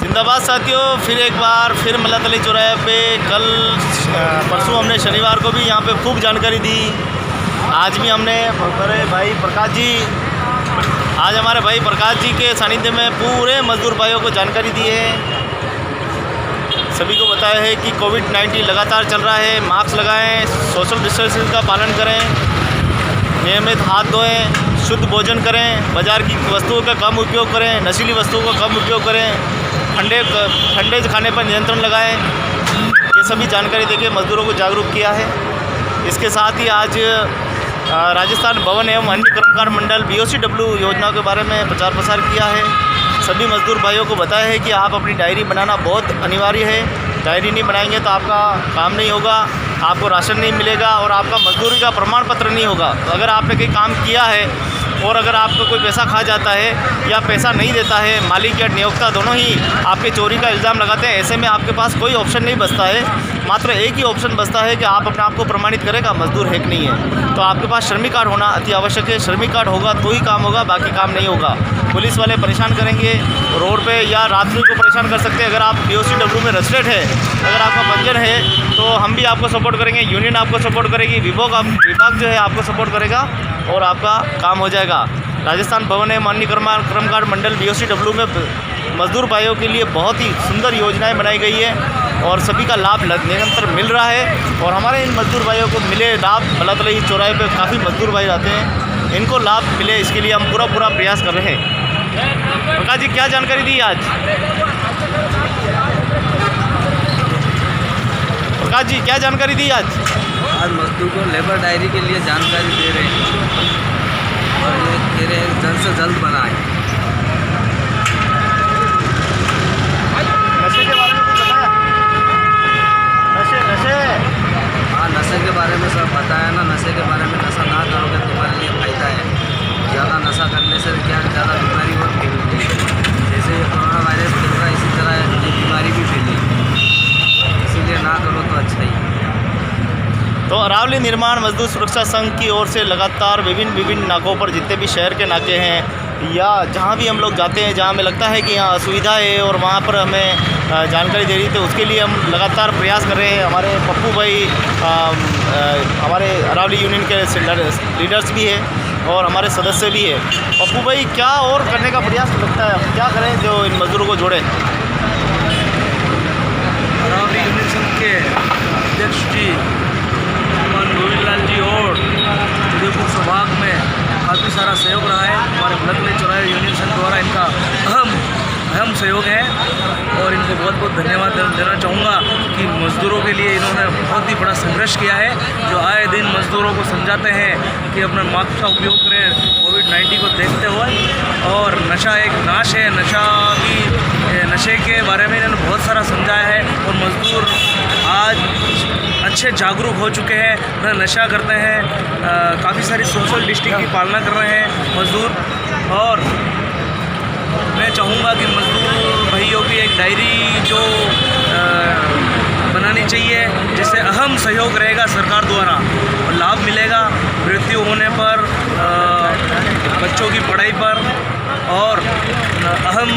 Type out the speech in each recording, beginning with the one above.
जिंदाबाद साथियों, फिर एक बार फिर मल्लातली चौराहे पे कल परसों हमने शनिवार को भी यहाँ पे खूब जानकारी दी। आज भी हमने हमारे भाई प्रकाश जी हमारे भाई प्रकाश जी के सानिध्य में पूरे मजदूर भाइयों को जानकारी दी है। सभी को बताया है कि कोविड-19 लगातार चल रहा है, मास्क लगाएं, सोशल डिस्टेंसिंग का पालन करें, नियमित हाथ धोएं, शुद्ध भोजन करें, बाज़ार की वस्तुओं का कम उपयोग करें, नशीली वस्तुओं का कम उपयोग करें, ठंडे खाने पर नियंत्रण लगाएं। ये सभी जानकारी देके मज़दूरों को जागरूक किया है। इसके साथ ही आज राजस्थान भवन एवं अन्य कर्मकार मंडल BOCW योजना के बारे में प्रचार प्रसार किया है। सभी मजदूर भाइयों को बताया है कि आप अपनी डायरी बनाना बहुत अनिवार्य है। डायरी नहीं बनाएंगे तो आपका काम नहीं होगा, आपको राशन नहीं मिलेगा और आपका मजदूरी का प्रमाण पत्र नहीं होगा। तो अगर आपने कहीं काम किया है और अगर आपको कोई पैसा खा जाता है या पैसा नहीं देता है, मालिक या नियोक्ता दोनों ही आपके चोरी का इल्ज़ाम लगाते हैं, ऐसे में आपके पास कोई ऑप्शन नहीं बचता है। मात्र एक ही ऑप्शन बचता है कि आप अपने आप को प्रमाणित करेगा मजदूर है कि नहीं है। तो आपके पास श्रमिक कार्ड होना अति आवश्यक है। श्रमिक कार्ड होगा तो ही काम होगा, बाकी काम नहीं होगा। पुलिस वाले परेशान करेंगे रोड पे या रात्रि को परेशान कर सकते हैं। अगर आप BOCW में रजिस्टर्ड है, अगर आपका पंजीयन है तो हम भी आपको सपोर्ट करेंगे, यूनियन आपको सपोर्ट करेगी, विभाग जो है आपको सपोर्ट करेगा और आपका काम हो जाएगा। राजस्थान भवन एवं अन्य कर्मकार मंडल BOCW में मजदूर भाइयों के लिए बहुत ही सुंदर योजनाएं बनाई गई है और सभी का लाभ निरंतर मिल रहा है। और हमारे इन मजदूर भाइयों को मिले लाभ, मल्लातली चौराहे पे काफ़ी मजदूर भाई आते हैं, इनको लाभ मिले इसके लिए हम पूरा प्रयास कर रहे हैं। प्रकाश जी क्या जानकारी दी आज? प्रकाश जी क्या जानकारी दी आज? आज मजदूर को लेबर डायरी के लिए जानकारी दे रहे हैं और ये कह रहे हैं जल्द से जल्द बनाएं। नशे के बारे में कुछ बताया? नशे हाँ, नशे के बारे में सब बताया ना। नशे के बारे में, नशा ना करोगे तुम्हारे लिए फ़ायदा है। ज़्यादा नशा करने से क्या ज़्यादा बीमारी और फैलती है। जैसे कोरोना वायरस फैल रहा है, इसी तरह ये बीमारी भी फैली, इसीलिए ना करो तो अच्छा ही। तो अरावली निर्माण मजदूर सुरक्षा संघ की ओर से लगातार विभिन्न नाकों पर जितने भी शहर के नाके हैं या जहाँ भी हम लोग जाते हैं, जहाँ हमें लगता है कि यहाँ असुविधा है और वहाँ पर हमें जानकारी दे रही, तो उसके लिए हम लगातार प्रयास कर रहे हैं। हमारे पप्पू भाई हमारे अरावली यूनियन के लीडर्स भी है और हमारे सदस्य भी है। पप्पू भाई क्या और करने का प्रयास लगता है, हम क्या करें जो इन मजदूरों को जोड़े? अरावली यूनियन संघ के अध्यक्ष जी गोविंद लाल जी और उदयपुर संभाग में काफ़ी सारा सहयोग रहा है। हमारे मल्लातली चौराहे यूनियन संघ द्वारा इनका अहम सहयोग है और इनको बहुत बहुत धन्यवाद देना चाहूँगा कि मज़दूरों के लिए इन्होंने बहुत ही बड़ा संघर्ष किया है। जो आए दिन मज़दूरों को समझाते हैं कि अपने मास्क का उपयोग करें कोविड-19 को देखते हुए। और नशा एक नाश है, नशे के बारे में इन्होंने बहुत सारा समझाया है और मज़दूर आज अच्छे जागरूक हो चुके हैं, न नशा करते हैं, काफ़ी सारी सोशल डिस्टेंस की पालना कर रहे हैं मज़दूर। और मैं चाहूँगा कि मज़दूर भाइयों की एक डायरी जो बनानी चाहिए, जिससे अहम सहयोग रहेगा सरकार द्वारा और लाभ मिलेगा मृत्यु होने पर, बच्चों की पढ़ाई पर और अहम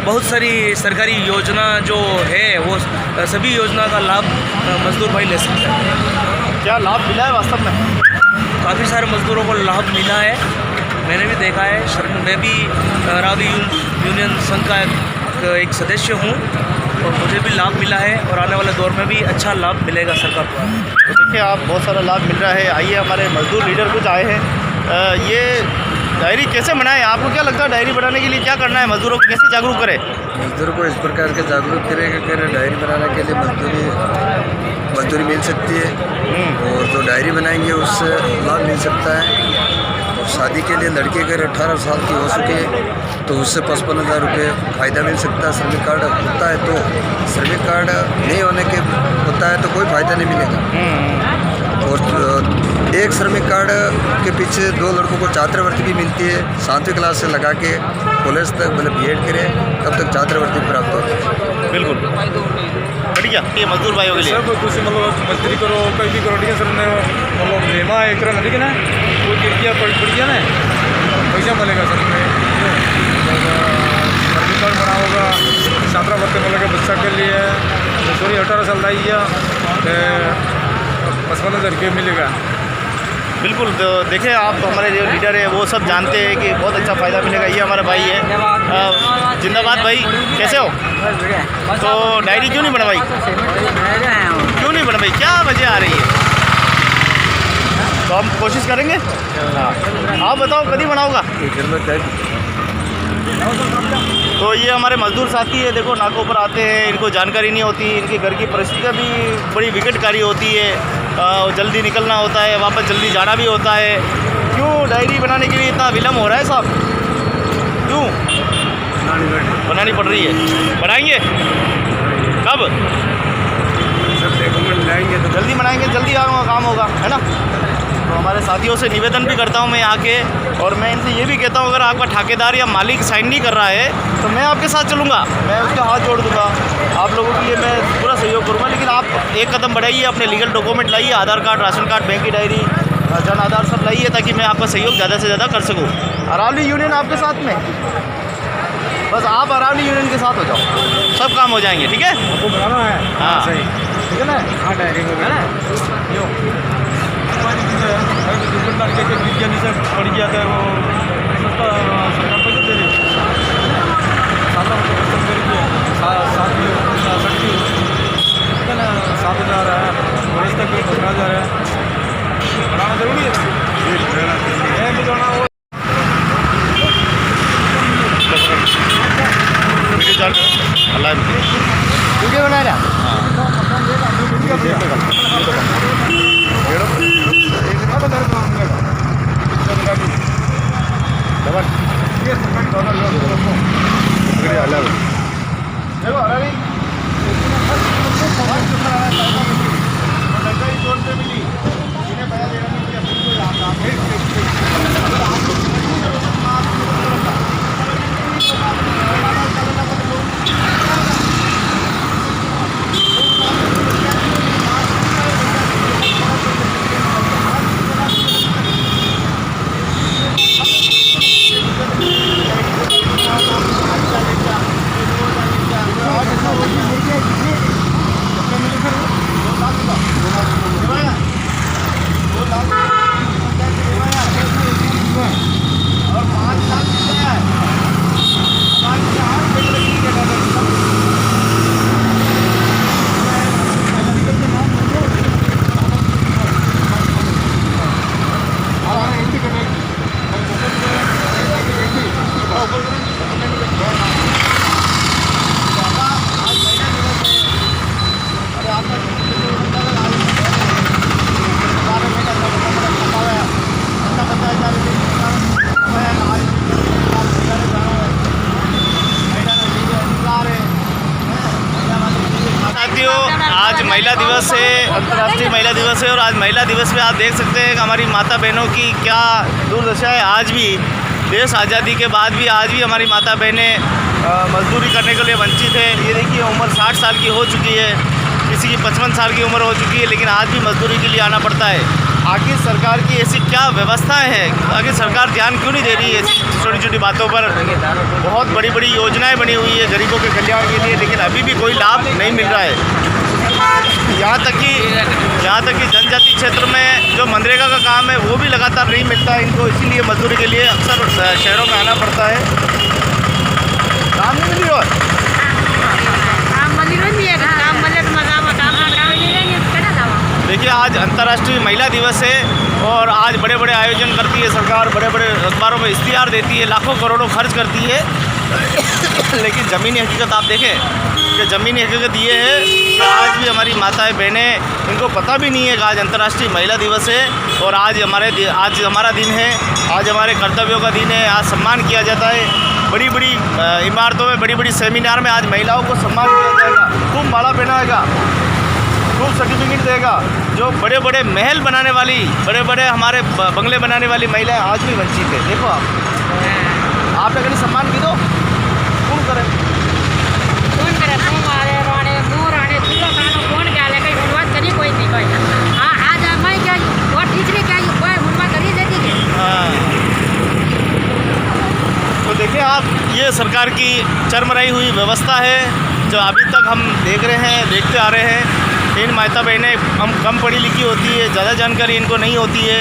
बहुत सारी सरकारी योजना जो है वो सभी योजना का लाभ मज़दूर भाई ले सकते हैं। क्या लाभ मिला है वास्तव में? काफ़ी सारे मज़दूरों को लाभ मिला है, मैंने भी देखा है। मैं भी अरावली यूनियन संघ का एक सदस्य हूँ और मुझे भी लाभ मिला है और आने वाले दौर में भी अच्छा लाभ मिलेगा सरकार द्वारा। तो देखिए आप बहुत सारा लाभ मिल रहा है। आइए हमारे मजदूर लीडर कुछ आए हैं। ये डायरी कैसे बनाएं? आपको क्या लगता है डायरी बनाने के लिए क्या करना है? मजदूरों को कैसे जागरूक करें? मजदूरों को इस प्रकार के जागरूक करेंगे कि डायरी बनाने के लिए मजदूरी मिल सकती है और जो डायरी बनाएंगे उससे लाभ मिल सकता है। और शादी के लिए लड़के अगर 18 साल की हो चुके तो उससे 55,000 रुपये फ़ायदा मिल सकता है। श्रमिक कार्ड होता है तो, श्रमिक कार्ड नहीं होने के होता है तो कोई फ़ायदा नहीं मिलेगा। और एक श्रमिक कार्ड के पीछे 2 लड़कों को छात्रवृत्ति भी मिलती है। 7वीं क्लास से लगा के कॉलेज तक मतलब B.Ed करें तब तक छात्रवृत्ति प्राप्त होती है। बिल्कुल बढ़िया। ये मजदूर भाइयों के लिए सब कुछ मतलब मजदूरी करो, कहीं भी करो, ठीक है सर। मतलब लेमा एक ठीक है ना, कोई खिड़कियाँ पड़ गया ना, पैसा मिलेगा सर में। सर्विस कार्ड बना होगा, छात्रावृत्ति सॉरी 18 साल का ये 55,000 रुपये मिलेगा। बिल्कुल। तो देखिए आप हमारे जो लीडर है वो सब जानते हैं कि बहुत अच्छा फ़ायदा मिलेगा। ये हमारा भाई है, जिंदाबाद भाई, कैसे हो? तो डायरी क्यों नहीं बनवाई? क्यों नहीं बनवाई, क्या वजह आ रही है? तो हम कोशिश करेंगे। हाँ, आप बताओ कभी बनाओगा? तो ये हमारे मजदूर साथी है, देखो नाकों पर आते हैं, इनको जानकारी नहीं होती, इनके घर की परिस्थितियाँ भी बड़ी विकटकारी होती है, जल्दी निकलना होता है, वापस जल्दी जाना भी होता है। क्यों डायरी बनाने के लिए इतना विलम्ब हो रहा है साहब? क्यों बनानी पड़ रही है? बनाएंगे कब? लाएंगे तो जल्दी बनाएंगे, जल्दी काम होगा, है ना? तो हमारे साथियों से निवेदन भी करता हूँ मैं यहाँ के, और मैं इनसे ये भी कहता हूँ अगर आपका ठेकेदार या मालिक साइन नहीं कर रहा है तो मैं आपके साथ चलूँगा, मैं उसके हाथ जोड़ दूँगा, आप लोगों के लिए मैं पूरा सहयोग करूँगा। लेकिन आप एक कदम बढ़ाइए, अपने लीगल डॉक्यूमेंट लाइए, आधार कार्ड, राशन कार्ड, बैंक की डायरी, जन आधार सब लाइए, ताकि मैं आपका सहयोग ज़्यादा से ज़्यादा कर सकूँ। अरावली यूनियन आपके साथ में, बस आप अरावली यूनियन के साथ हो जाओ, सब काम हो जाएंगे। ठीक है, आपको बनाना है? हाँ सही, ठीक है ना? हाँ डायरी हो गया ना। क्यों दुकानदार के विज्ञानी से पड़ गया था वो सस्ता सरकार तो दे रही सालों में तो दे रही है 7,000 है, वर्ष तक 15,000 है। बनाना जरूरी है, बनाना वो अल्लाह वीडियो बना रहा। आज महिला दिवस है, अंतर्राष्ट्रीय महिला दिवस है, और आज महिला दिवस पे आप देख सकते हैं कि हमारी माता बहनों की क्या दुर्दशा है। आज भी देश आज़ादी के बाद भी आज भी हमारी माता बहनें मजदूरी करने के लिए वंचित है। ये देखिए उम्र 60 साल की हो चुकी है, किसी की 55 साल की उम्र हो चुकी है, लेकिन आज भी मजदूरी के लिए आना पड़ता है। आखिर सरकार की ऐसी क्या व्यवस्थाएं हैं? आखिर सरकार ध्यान क्यों नहीं दे रही है ऐसी छोटी छोटी बातों पर? बहुत बड़ी बड़ी योजनाएं बनी हुई है गरीबों के कल्याण के लिए, लेकिन अभी भी कोई लाभ नहीं मिल रहा है। यहाँ तक कि जनजाति क्षेत्र में जो मनरेगा का काम है वो भी लगातार नहीं मिलता है इनको, इसीलिए मजदूरी के लिए अक्सर शहरों में आना पड़ता है। काम नहीं मिल रहा है। देखिए आज अंतर्राष्ट्रीय महिला दिवस है और आज बड़े बड़े आयोजन करती है सरकार, बड़े बड़े अखबारों में इश्तिहार देती है, लाखों करोड़ों खर्च करती है, लेकिन ज़मीनी हकीकत आप देखें कि ज़मीनी हकीकत ये है कि आज भी हमारी माताएं बहनें, इनको पता भी नहीं है कि आज अंतर्राष्ट्रीय महिला दिवस है और आज हमारा दिन है, आज हमारे कर्तव्यों का दिन है, आज सम्मान किया जाता है। बड़ी बड़ी इमारतों में, बड़ी बड़ी सेमिनार में आज महिलाओं को सम्मान किया जाएगा, खूब माला पहनाएगा, खूब सर्टिफिकेट देगा। जो बड़े बड़े महल बनाने वाली, बड़े बड़े हमारे बंगले बनाने वाली महिलाएं आज भी वंचित है। देखो आपने कभी सम्मान की दो कौन करे? तो देखिए आप, ये सरकार की चरमराई हुई व्यवस्था है। जो अभी तक हम देखते आ रहे हैं, इन माता बहनें हम कम पढ़ी लिखी होती है, ज़्यादा जानकारी इनको नहीं होती है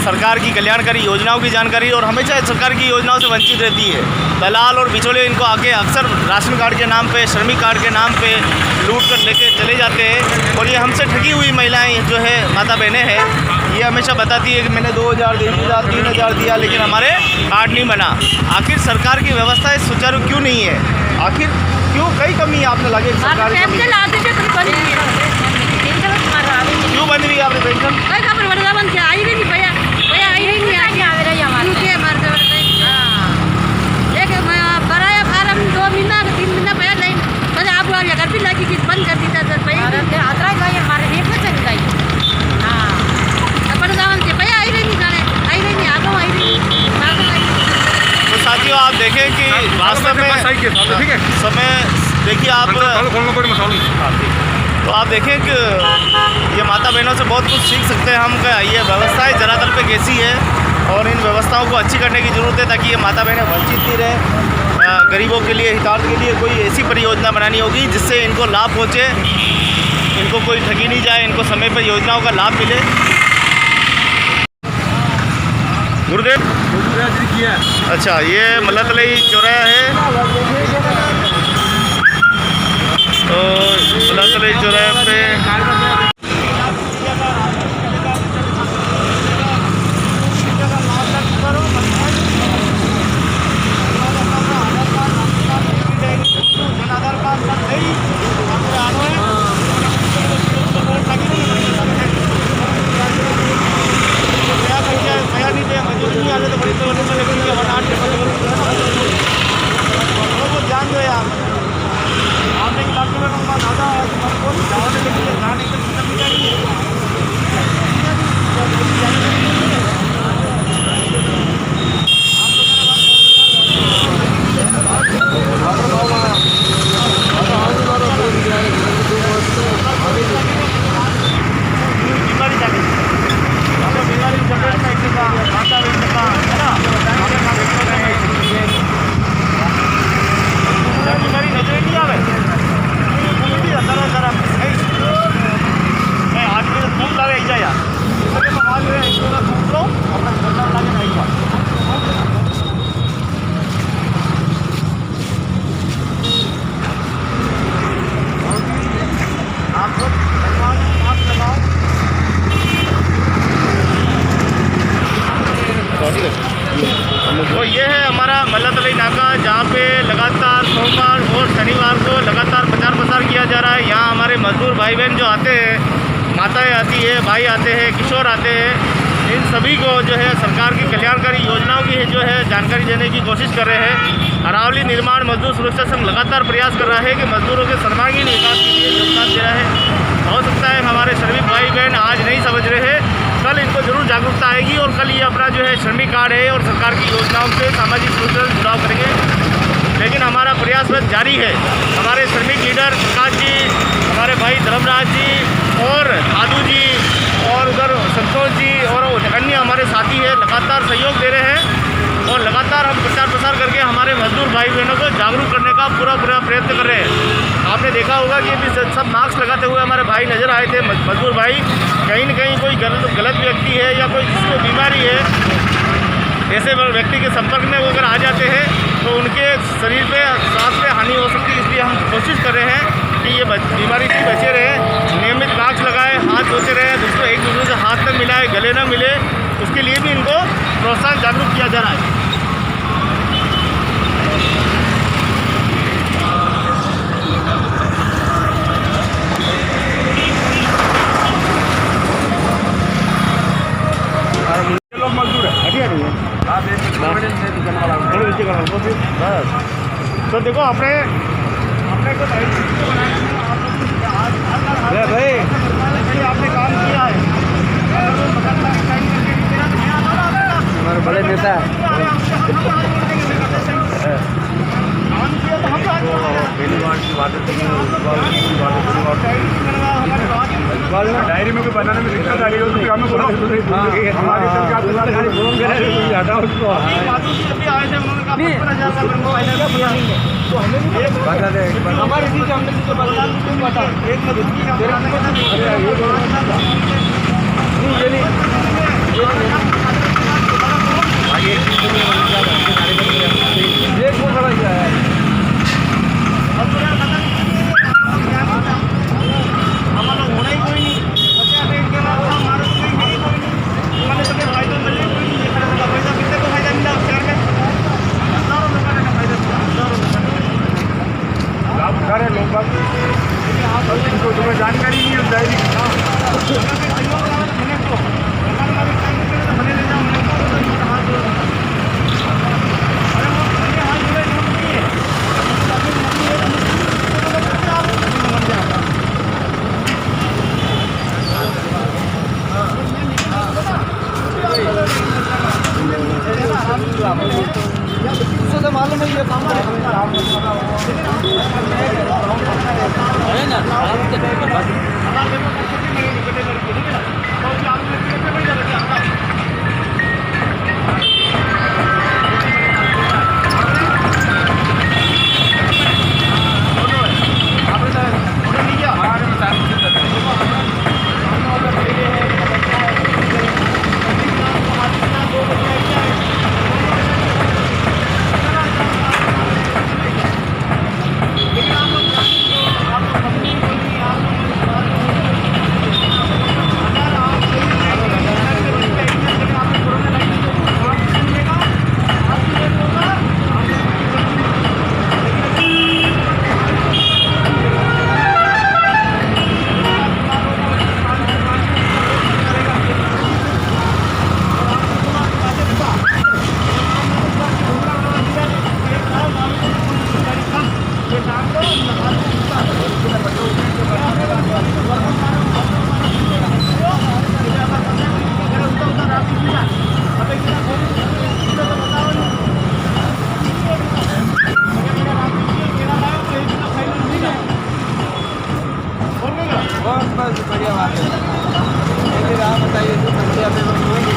सरकार की कल्याणकारी योजनाओं की जानकारी, और हमेशा सरकार की योजनाओं से वंचित रहती है। दलाल और बिचौले इनको आके अक्सर राशन कार्ड के नाम पे, श्रमिक कार्ड के नाम पे लूट कर लेके चले जाते हैं। और ये हमसे ठगी हुई महिलाएं जो है माता बहनें हैं, ये हमेशा बताती है कि मैंने 2000 3,000 दिया लेकिन हमारे कार्ड नहीं बना। आखिर सरकार की व्यवस्थाएं सुचारू क्यों नहीं है? आखिर क्यों कई कमी है आपने लगे सरकार की? क्यों बंद हुई आपने पेंशन? बंद कर दी तो साथियों आप देखें कि वास्तव में समय देखिए आप, तो आप देखें कि ये माता बहनों से बहुत कुछ सीख सकते हैं हम। ये व्यवस्थाएं जनातल पे कैसी है और इन व्यवस्थाओं को अच्छी करने की ज़रूरत है ताकि ये माता बहनें वंचित नहीं रहे। गरीबों के लिए, हितार्थ के लिए कोई ऐसी परियोजना बनानी होगी जिससे इनको लाभ पहुँचे, इनको कोई ठगी नहीं जाए, इनको समय पर योजनाओं का लाभ मिले। गुरुदेव अच्छा, ये मल्लातलाई चौराहा है, तो मल्लातलाई चौराहे पे तो ये है हमारा मल्लातलाई नाका, जहाँ पे लगातार सोमवार और शनिवार को लगातार प्रचार प्रसार किया जा रहा है। यहाँ हमारे मजदूर भाई बहन जो आते हैं, माताएं आती है, भाई आते हैं, किशोर आते हैं, इन सभी को जो है सरकार की कल्याणकारी योजनाओं की जो है जानकारी देने की कोशिश कर रहे हैं। अरावली निर्माण मजदूर सुरक्षा संघ लगातार प्रयास कर रहा है कि मजदूरों के सर्वांगीण विकास के लिए योगदान दे रहा है। हो सकता है हमारे श्रमिक भाई बहन आज नहीं समझ रहे हैं, कल इनको जरूर जागरूकता आएगी और कल ये अपना जो है श्रमिक कार्ड है और सरकार की योजनाओं से सामाजिक सुरक्षा से जुड़ाव करेंगे। लेकिन हमारा प्रयास बस जारी है। हमारे श्रमिक लीडर प्रकाश जी, हमारे भाई धर्मराज जी और आदू जी और उधर संतोष जी और अन्य हमारे साथी है, लगातार सहयोग दे रहे हैं और लगातार हम प्रचार प्रसार करके हमारे मजदूर भाई बहनों को जागरूक करने का पूरा प्रयत्न कर रहे हैं। आपने देखा होगा कि अभी सब मास्क लगाते हुए हमारे भाई नज़र आए थे, मजदूर भाई। कहीं न कहीं कोई गलत व्यक्ति है या कोई जिसको बीमारी है, ऐसे व्यक्ति के संपर्क में वो अगर आ जाते हैं तो उनके शरीर पे सांस पे हानि हो सकती है। इसलिए हम कोशिश कर रहे हैं कि ये बीमारी से बचे रहे, नियमित मास्क लगाए, हाथ धोते रहे, दूसरे एक दूसरे से हाथ न मिलाए, गले न मिले, उसके लिए भी इनको प्रोत्साहन जागरूक किया जा रहा है। लोग मजदूर है, हटिया नहीं है। बस तो देखो अपने को भाई आपने काम किया है, हमारे बड़े नेता डायरी में कोई बनाने में दिक्कत आ गई हो तो हमें बोला हमारी सरकार उसको बता दे एक बार हमारे बीच हमने तुझे बता एक में ये नहीं आगे एक वो खड़ा किया है हमारा होना ही कोई नहीं अच्छा रेट के बाद हमारा कोई नहीं हमारे सभी फायदा मिले कोई नहीं खड़ा होगा पैसा कितने को फायदा मिला शेयर में हज़ारों रुपये का फायदा मिला हज़ारों रुपये लाभ उठा रहे लोग बात इनको तुम्हें जानकारी नहीं है डायरी मालूम है ये बस बढ़िया बात है फिर आप बताइए जो समझे अपने लोग नहीं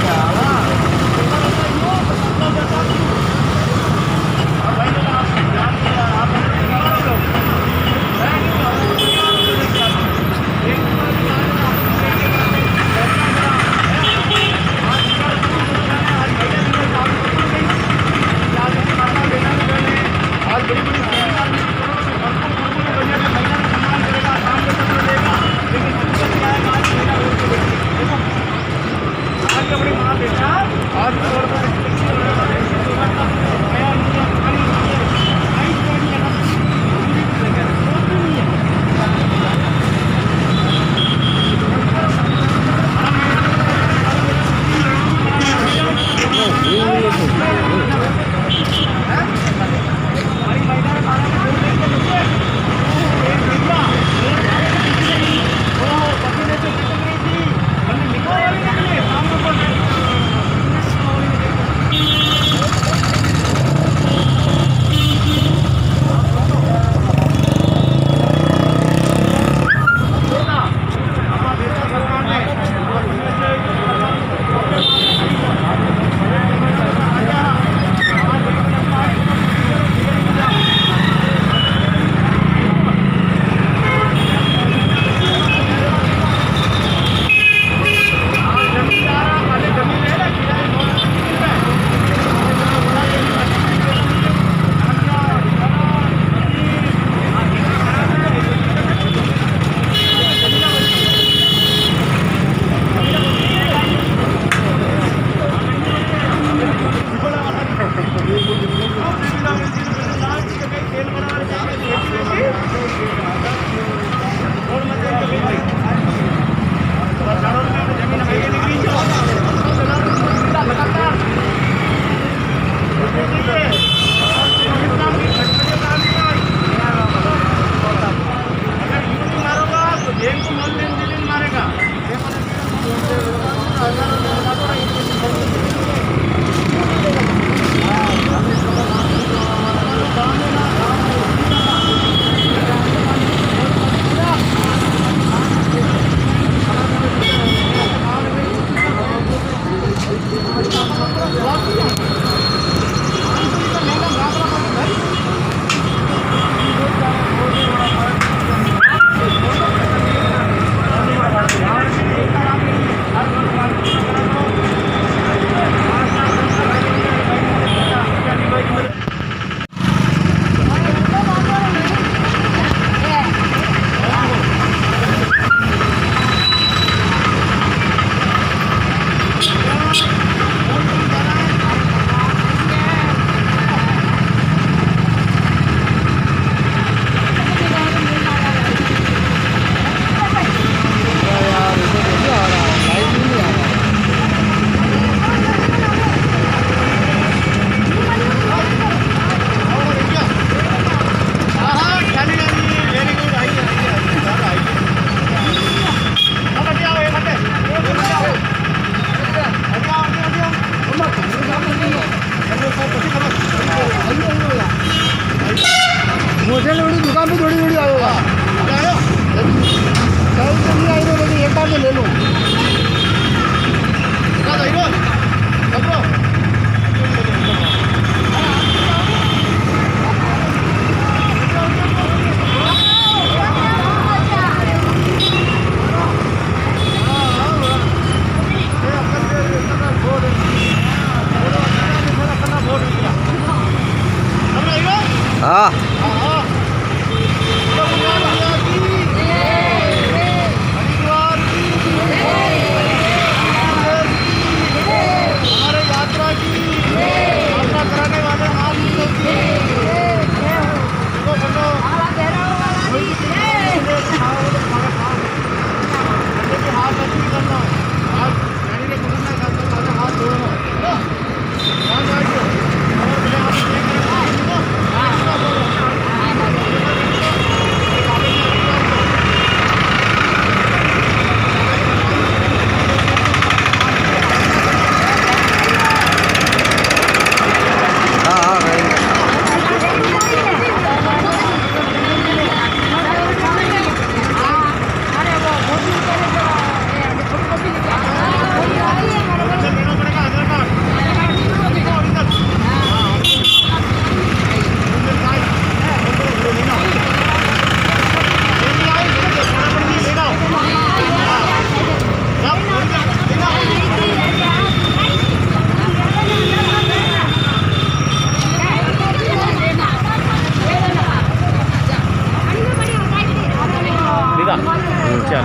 चल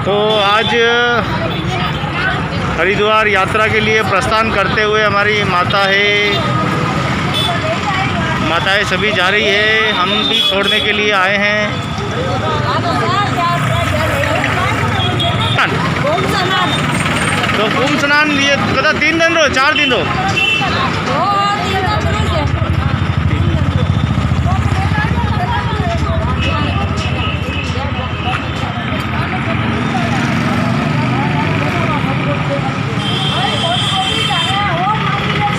तो आज हरिद्वार यात्रा के लिए प्रस्थान करते हुए हमारी माताएं सभी जा रही है, हम भी छोड़ने के लिए आए हैं। तो कुंभ स्नान ये कदा 3 दिन रो 4 दिन रो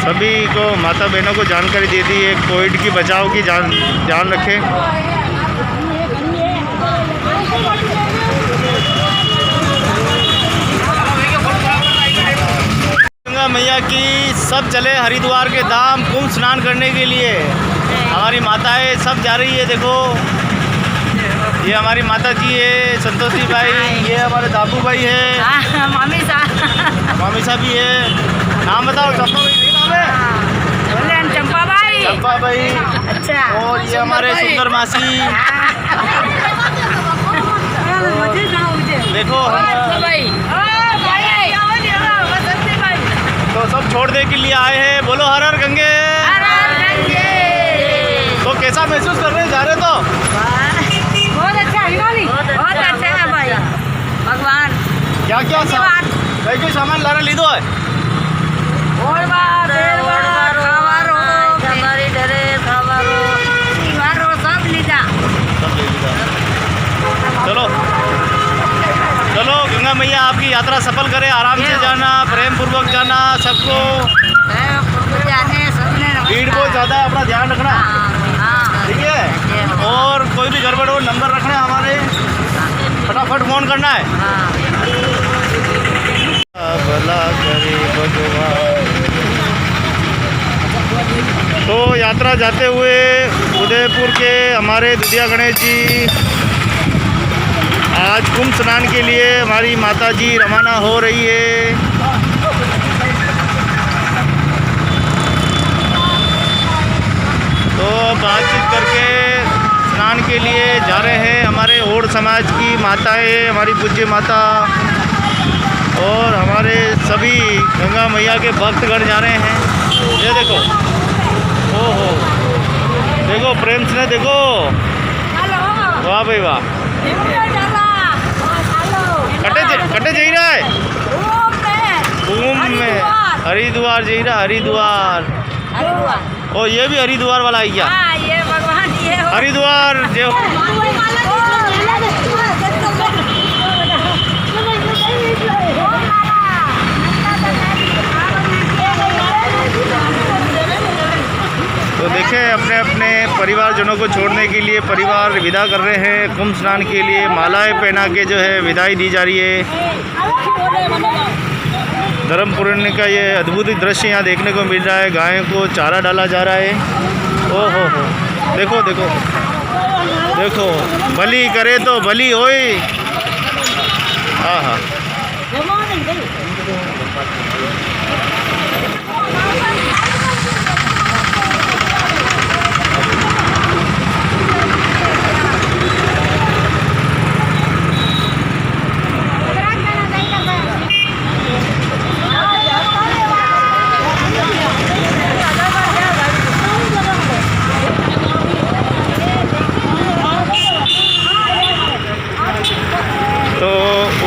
सभी को माता बहनों को जानकारी दे दी है। कोविड की बचाव की ध्यान रखें। गंगा मैया की सब चले हरिद्वार के धाम कुंभ स्नान करने के लिए। हमारी माताएं सब जा रही है। देखो ये हमारी माता जी है संतोषी भाई, ये हमारे दादू भाई है, मामी साहब भी है। नाम बताओ। चंपा भाई नाम है? चंपा भाई। अच्छा। और ये हमारे सुंदर मासी। देखो तो सब छोड़ने के लिए आए हैं। बोलो हर हर गंगे। तो कैसा महसूस कर रहे हैं जा रहे तो? बहुत अच्छा है भाई। भगवान क्या कई सामान ला रहे लीधो है? चलो गंगा मैया आपकी यात्रा सफल करे। आराम से जाना, प्रेम पूर्वक जाना। सबको भीड़ बहुत ज़्यादा है, अपना ध्यान रखना, ठीक है। और कोई भी गड़बड़ हो नंबर रखना है हमारे, फटाफट फ़ोन करना है। भला करे भगवान। तो यात्रा जाते हुए उदयपुर के हमारे दुधिया गणेश जी आज कुंभ स्नान के लिए हमारी माता जी रवाना हो रही है। तो बातचीत करके स्नान के लिए जा रहे हैं। हमारे ओड़ समाज की माताएं, हमारी पूज्य माता और हमारे सभी गंगा मैया के भक्तगण जा रहे हैं। ये देखो, ओहो देखो प्रेम से देखो, वाह भाई वाह। कटे जा रहा है कुंभ में, हरिद्वार जा रहा, हरिद्वार। ओ ये भी हरिद्वार वाला है क्या? ये भगवान ये हरिद्वार जो तो देखें अपने अपने परिवारजनों को छोड़ने के लिए परिवार विदा कर रहे हैं। कुंभ स्नान के लिए मालाएं पहना के जो है विदाई दी जा रही है। धर्म पुराण का ये अद्भुत दृश्य यहाँ देखने को मिल रहा है। गायों को चारा डाला जा रहा है। ओहो हो देखो देखो देखो, बलि करे तो बलि होए। हाँ हाँ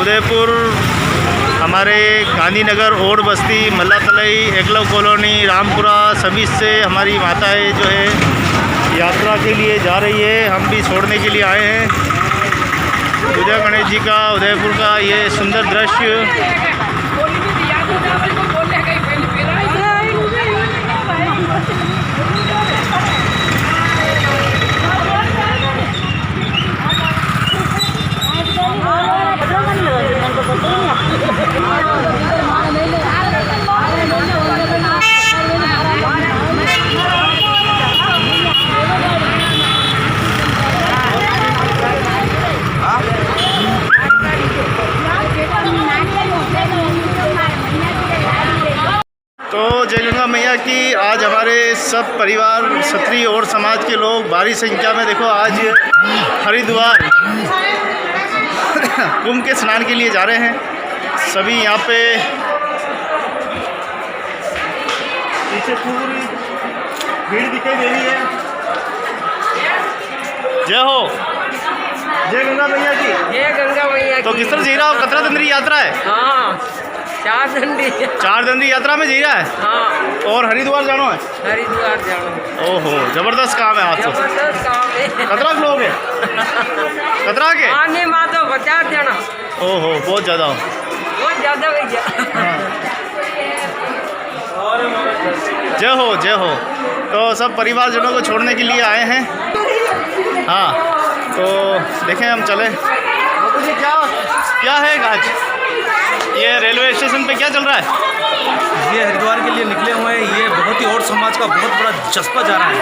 उदयपुर हमारे गांधीनगर, ओड बस्ती, मल्ला तलई, एकलव कॉलोनी, रामपुरा सभी से हमारी माताएं जो है यात्रा के लिए जा रही है। हम भी छोड़ने के लिए आए हैं। दुधिया गणेश जी का उदयपुर का ये सुंदर दृश्य। तो जय गंगा मैया की आज हमारे सब परिवार क्षत्रिय और समाज के लोग भारी संख्या में देखो आज हरिद्वार कुंभ के स्नान के लिए जा रहे हैं सभी। यहाँ पे पीछे पूरी भीड़ दिखाई दे रही है। जय हो, जय गंगा मैया की। ये गंगा मैया तो किस तरह जी रहा हो? कतरा दंडरी यात्रा है? हाँ 4 दंडी। 4 दंडरी यात्रा में जी रहा है। हाँ और हरिद्वार जाना है? हरिद्वार जाना। ओहो, जबरदस्त काम है आज तो। जबरदस्त काम है। कतरा के लोग हैं? कतरा के? आने माँ तो 50 जाना। ओहो, बहुत ज़्यादा हो। बहुत ज़्यादा भैया। जय हो, जय हो। तो सब परिवारजनों को छोड़ने के लिए आए हैं। हाँ, तो देखें हम चले। क्या है आज ये रेलवे स्टेशन पे क्या चल रहा है? ये हरिद्वार के लिए निकले हुए हैं। ये बहुत ही और समाज का बहुत बड़ा जज्बा जा रहा है।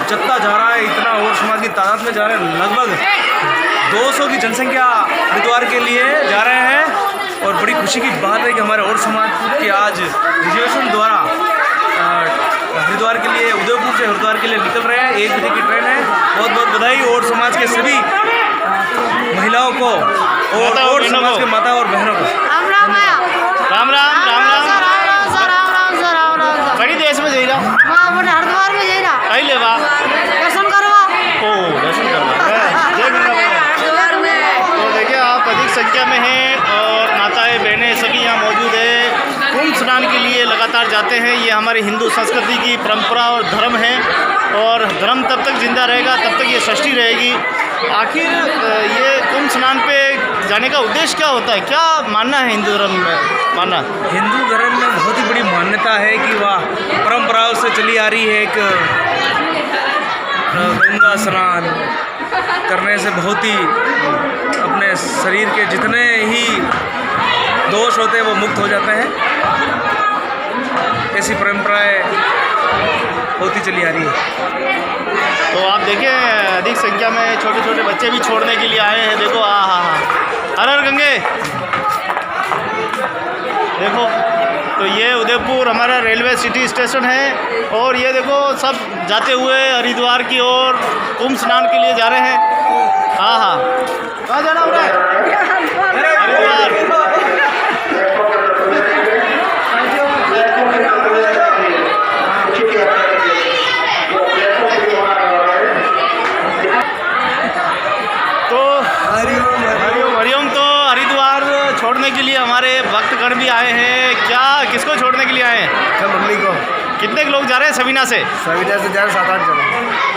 जत्था जा रहा है, इतना और समाज की तादाद में जा रहे हैं। लगभग 200 की जनसंख्या हरिद्वार के लिए जा रहे हैं। और बड़ी खुशी की बात है कि हमारे और समाज के आज रिजर्वेशन द्वारा हरिद्वार के लिए, उदयपुर से हरिद्वार के लिए निकल रहे हैं। 1 बजे की ट्रेन है। बहुत बहुत बधाई और समाज के सभी महिलाओं को और समाज के माता और बहनों को राम राम राम राम कई देश में जी रहा हरिद्वार में जाइरा कई लेवा दर्शन करवा। ओ दर्शन करवा। जय गंगा मैया। हरिद्वार में तो देखिए आप अधिक संख्या में हैं और माताएं बहनें सभी यहाँ मौजूद है। कुंभ स्नान के लिए लगातार जाते हैं। ये हमारी हिंदू संस्कृति की परंपरा और धर्म है और धर्म तब तक जिंदा रहेगा, तब तक ये सृष्टि रहेगी। आखिर ये कुंभ स्नान पे जाने का उद्देश्य क्या होता है? क्या मानना है हिंदू धर्म में? मानना हिंदू धर्म में बहुत ही बड़ी मान्यता है कि वह परंपराओं से चली आ रही है। एक गंगा स्नान करने से बहुत ही अपने शरीर के जितने ही दोष होते हैं वो मुक्त हो जाते हैं। ऐसी परंपराएं होती चली आ रही है। तो आप देखें अधिक संख्या में छोटे छोटे बच्चे भी छोड़ने के लिए आए हैं। देखो हाँ, हर हर गंगे। देखो तो ये उदयपुर हमारा रेलवे सिटी स्टेशन है और ये देखो सब जाते हुए हरिद्वार की ओर कुंभ स्नान के लिए जा रहे हैं। हाँ, कहाँ जाना हो रहा है? हरिद्वार। हरिओम। तो हरिद्वार छोड़ने के लिए हमारे भक्तगण भी आए हैं। क्या किसको छोड़ने के लिए आए हैं? मम्मी को। कितने लोग जा रहे हैं सवीना से? सविता से जा रहे 7-8 जन।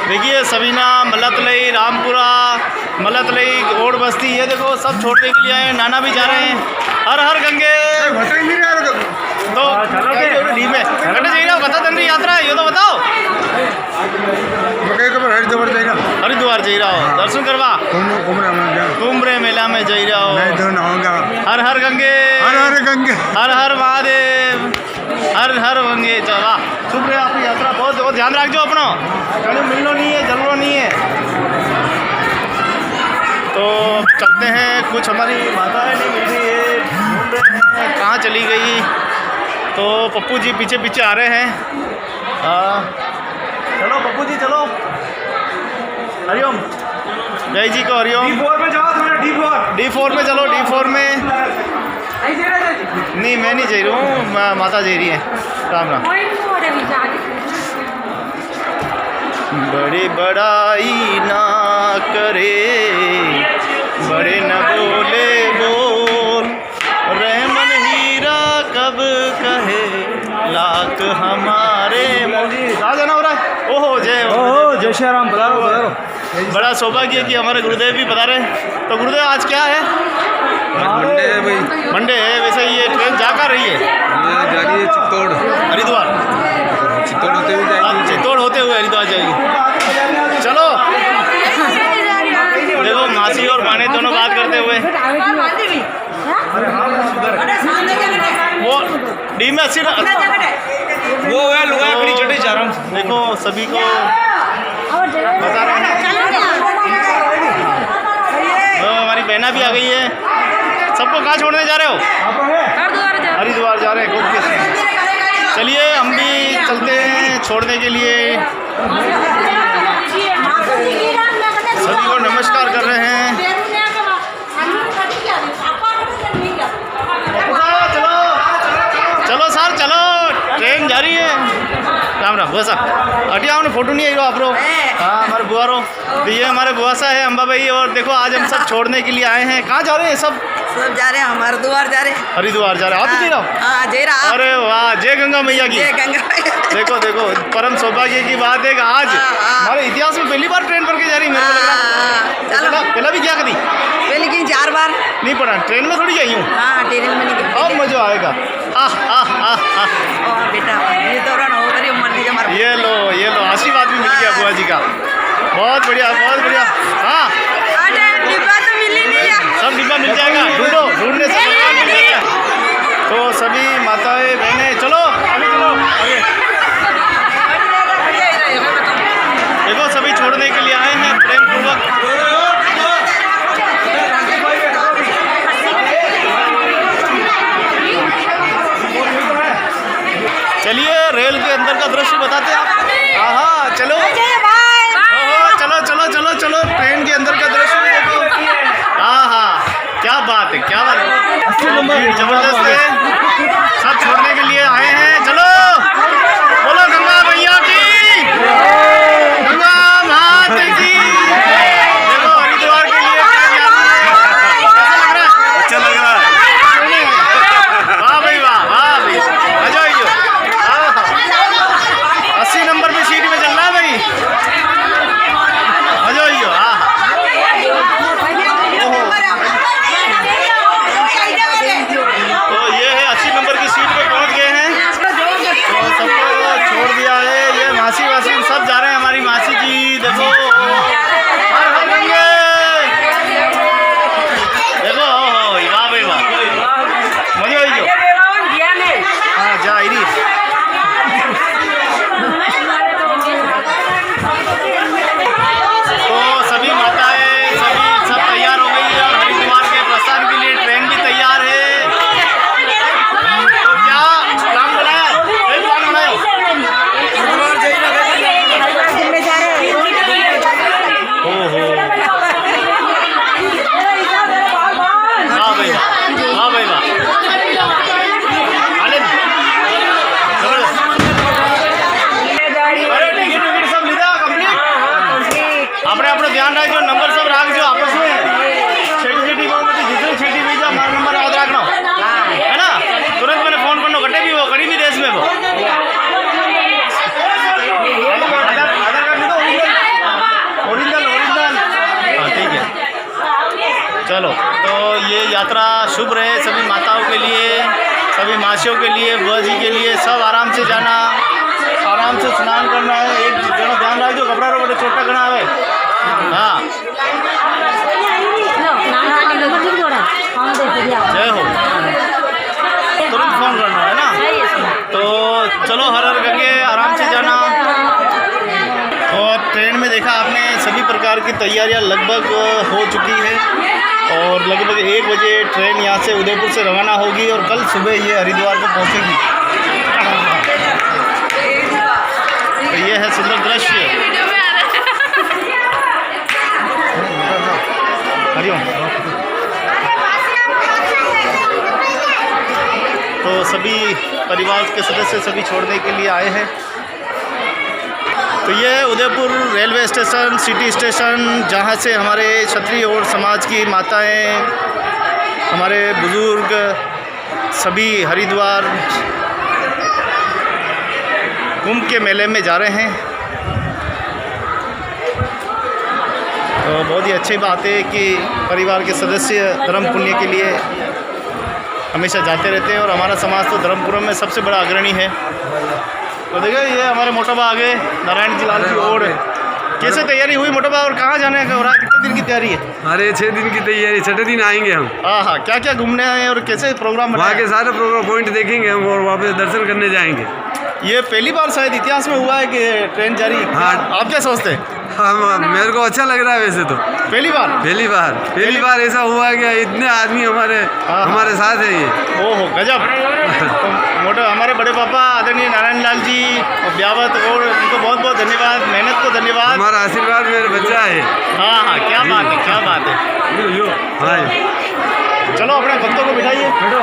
देखिए सवीना, मल्लतलई, रामपुरा, मल्लतलई, ओड बस्ती, ये देखो सब छोड़ने के लिए आए हैं। नाना भी जा रहे हैं। हर हर गंगे। तो डी में कटे जाइए बता दंडी यात्रा है ये तो बताओ। हरिद्वार जाएगा। हरिद्वार जा रहा हो दर्शन करवा। कुंभ मेला में जा रहा हो। हर हर गंगे, हर हर गंगे, हर हर महादेव, हर हर गंगे। चला शुभ रहे आपकी यात्रा। बहुत बहुत ध्यान रखो अपना, कहीं मिलना नहीं है, जलना नहीं है। तो चलते हैं। कुछ हमारी माताएं नहीं मिल रही है, ढूंढ रहे हैं कहाँ चली गई। तो पप्पू जी पीछे पीछे आ रहे हैं। चलो पप्पू जी चलो। हरिओम, जय जी को हरिओम। D4 में जाओ थोड़ा। D4 में चलो। D4 में नहीं, मैं नहीं जा रही हूँ, माता जा रही है। राम राम। बड़ी बड़ाई ना करे, बड़े न बोले बोल, रहमन हीरा कब कहे लाख हमारे। कहाँ जाना हो रहा है? ओहो जय जय श्री राम। पधारो पधारो। बड़ा सौभाग्य है कि हमारे गुरुदेव भी पधारे। तो गुरुदेव आज क्या है? मंडे है भाई। मंडे है। वैसे ये ट्रेन जा कर रही है? ये जा रही है चित्तौड़। हरिद्वार। चित्तौड़ होते हुए जाएगी। चित्तौड़ होते हुए हरिद्वार जाएगी। चलो देखो मासी और माने दोनों बात करते हुए। वो डी में 80 वो है लुगाई अपनी चढ़ी जा रहा हूँ। देखो सभी को बता रहे हैं। तो हमारी बहना भी आ गई है। सबको कहाँ छोड़ने जा रहे हो? हरिद्वार जा रहे हैं कुंभ के। चलिए हम भी चलते हैं छोड़ने के लिए। सभी को नमस्कार कर रहे हैं। थोड़ा सा हटिए आओ ना, फोटो नहीं आई आप लोग। हाँ हमारे बुआ रो, तो ये हमारे बुआ सा है अम्बा भाई। और देखो आज हम सब छोड़ने के लिए आए हैं। कहाँ जा रहे हैं सब जा रहे हैं, हमारे द्वार जा रहे हैं। हरिद्वार जा रहे हैं। आप भी जी रहे हो? हाँ जय राम। अरे वाह, जय गंगा मैया की। जय गंगा। देखो देखो परम सौभाग्य की बात है कि आज हमारे इतिहास में पहली बार ट्रेन पढ़ के जा रही है। मेरे को लग रहा चलो है पहला भी क्या करी लेकिन 4 बार नहीं पढ़ा, ट्रेन में थोड़ी आई हूँ। हाँ ट्रेन में नहीं अब मजा आएगा। आह आह आह आह। बेटा ये तो रन हो गई उम्र दी हमारे। ये लो आशीर्वाद भी मिल गया बुआ जी का। बहुत बढ़िया बहुत बढ़िया। हाँ डिब्बा तो मिल ही नहीं है। सब डिब्बा मिल जाएगा, ढूंढने से मिल जाएगा। तो सभी माताएं बहनें चलो आगे चलो आगे। देखो सभी छोड़ने के लिए आए हैं प्रेम पूर्वक। चलिए रेल के अंदर का दृश्य बताते हैं आप। हाँ चलो चलो चलो चलो चलो ट्रेन के अंदर का दृश्य भी देखो। हाँ क्या बात है क्या बात है, जबरदस्त है। सब छोड़ने के लिए आए हैं। चलो बोलो गंगा मैया की, गंगा माता की। देखो हरिद्वार के लिए कैसा लग रहा है? अच्छा लग रहा है। वाह भाई वाह भाई मजा आई जो। 80 नंबर पे सीट में चल रहा है भाई, मजा आई जो। तो ये है 80 नंबर की सीट पे पहुंच गए हैं। तो सबको छोड़ दिया है। ये मासी वासी सब जा रहे हैं। हमारी मासी जी देखो हर हर गंगे। देखो वाह भाई वाह मजा आई जो। हाँ जा आई। तो सभी माताएं सभी सब तैयार हो गई है और हरिद्वार के प्रस्थान के लिए ट्रेन भी तैयार है। तो क्या प्लान बनाया? प्लान बनाया ओहो वाह भाई वाह भाई वाह। अरे टिकट सब लीधा कंप्लीट। अपने अपने ध्यान रखो, नंबर सब रख जो आपस में छठी जितनी छठी भी जा हमारा नंबर याद रखना है ना। तुरंत मैंने फोन करना कटे भी वो कड़ी भी देश में वो आधार कार्ड दे दो ओरिजिनल ओरिजिनल। हाँ ठीक है चलो। तो ये यात्रा शुभ रहे सभी माताओं के लिए, सभी मासियों के लिए, बुआ जी के लिए। सब आराम से जाना, आराम से स्नान करना है। एक जरा ध्यान रखो कपड़ा रो बड़े छोटा करना है। हाँ जय हो। तुरंत फोन करना है ना। तो चलो हर हर गंगे आराम से जाना। और ट्रेन में देखा आपने सभी प्रकार की तैयारियां लगभग हो चुकी है और लगभग 1 बजे ट्रेन यहाँ से उदयपुर से रवाना होगी और कल सुबह ये हरिद्वार को पहुँचेगी। तो ये है सुंदर दृश्य। हरिओम। तो सभी परिवार के सदस्य सभी छोड़ने के लिए आए हैं। तो ये Udaipur railway station city station जहाँ से हमारे क्षत्रिय और समाज की माताएं, हमारे बुज़ुर्ग सभी हरिद्वार कुंभ के मेले में जा रहे हैं। तो बहुत ही अच्छी बात है कि परिवार के सदस्य धर्म पुण्य के लिए हमेशा जाते रहते हैं और हमारा समाज तो धर्मपुर में सबसे बड़ा अग्रणी है। तो देखिए ये हमारे मोटाबा आगे नारायण जी लाल की ओर। कैसे तैयारी हुई मोटाबा और कहाँ जाने का हो रहा है? कितने दिन की तैयारी है? अरे 6 दिन की तैयारी, 6ठे दिन आएंगे हम। हाँ क्या क्या घूमने आए और कैसे प्रोग्राम वहाँ के सारे प्रोग्राम पॉइंट देखेंगे हम और वापस दर्शन करने जाएंगे। ये पहली बार शायद इतिहास में हुआ है कि ट्रेन जारी। हाँ। आप क्या सोचते हैं? हम मेरे को अच्छा लग रहा है वैसे तो। पहली बार ऐसा हुआ है कि इतने आदमी हमारे साथ है ये। ओहो गजब। तो मोटा हमारे बड़े पापा आदरणीय नारायण लाल जी और ब्यावत और उनको बहुत बहुत धन्यवाद, मेहनत को धन्यवाद। हमारा आशीर्वाद मेरे बच्चा है। हाँ क्या बात है क्या बात है। हाँ चलो अपने भक्तों को बिठाइए। बैठो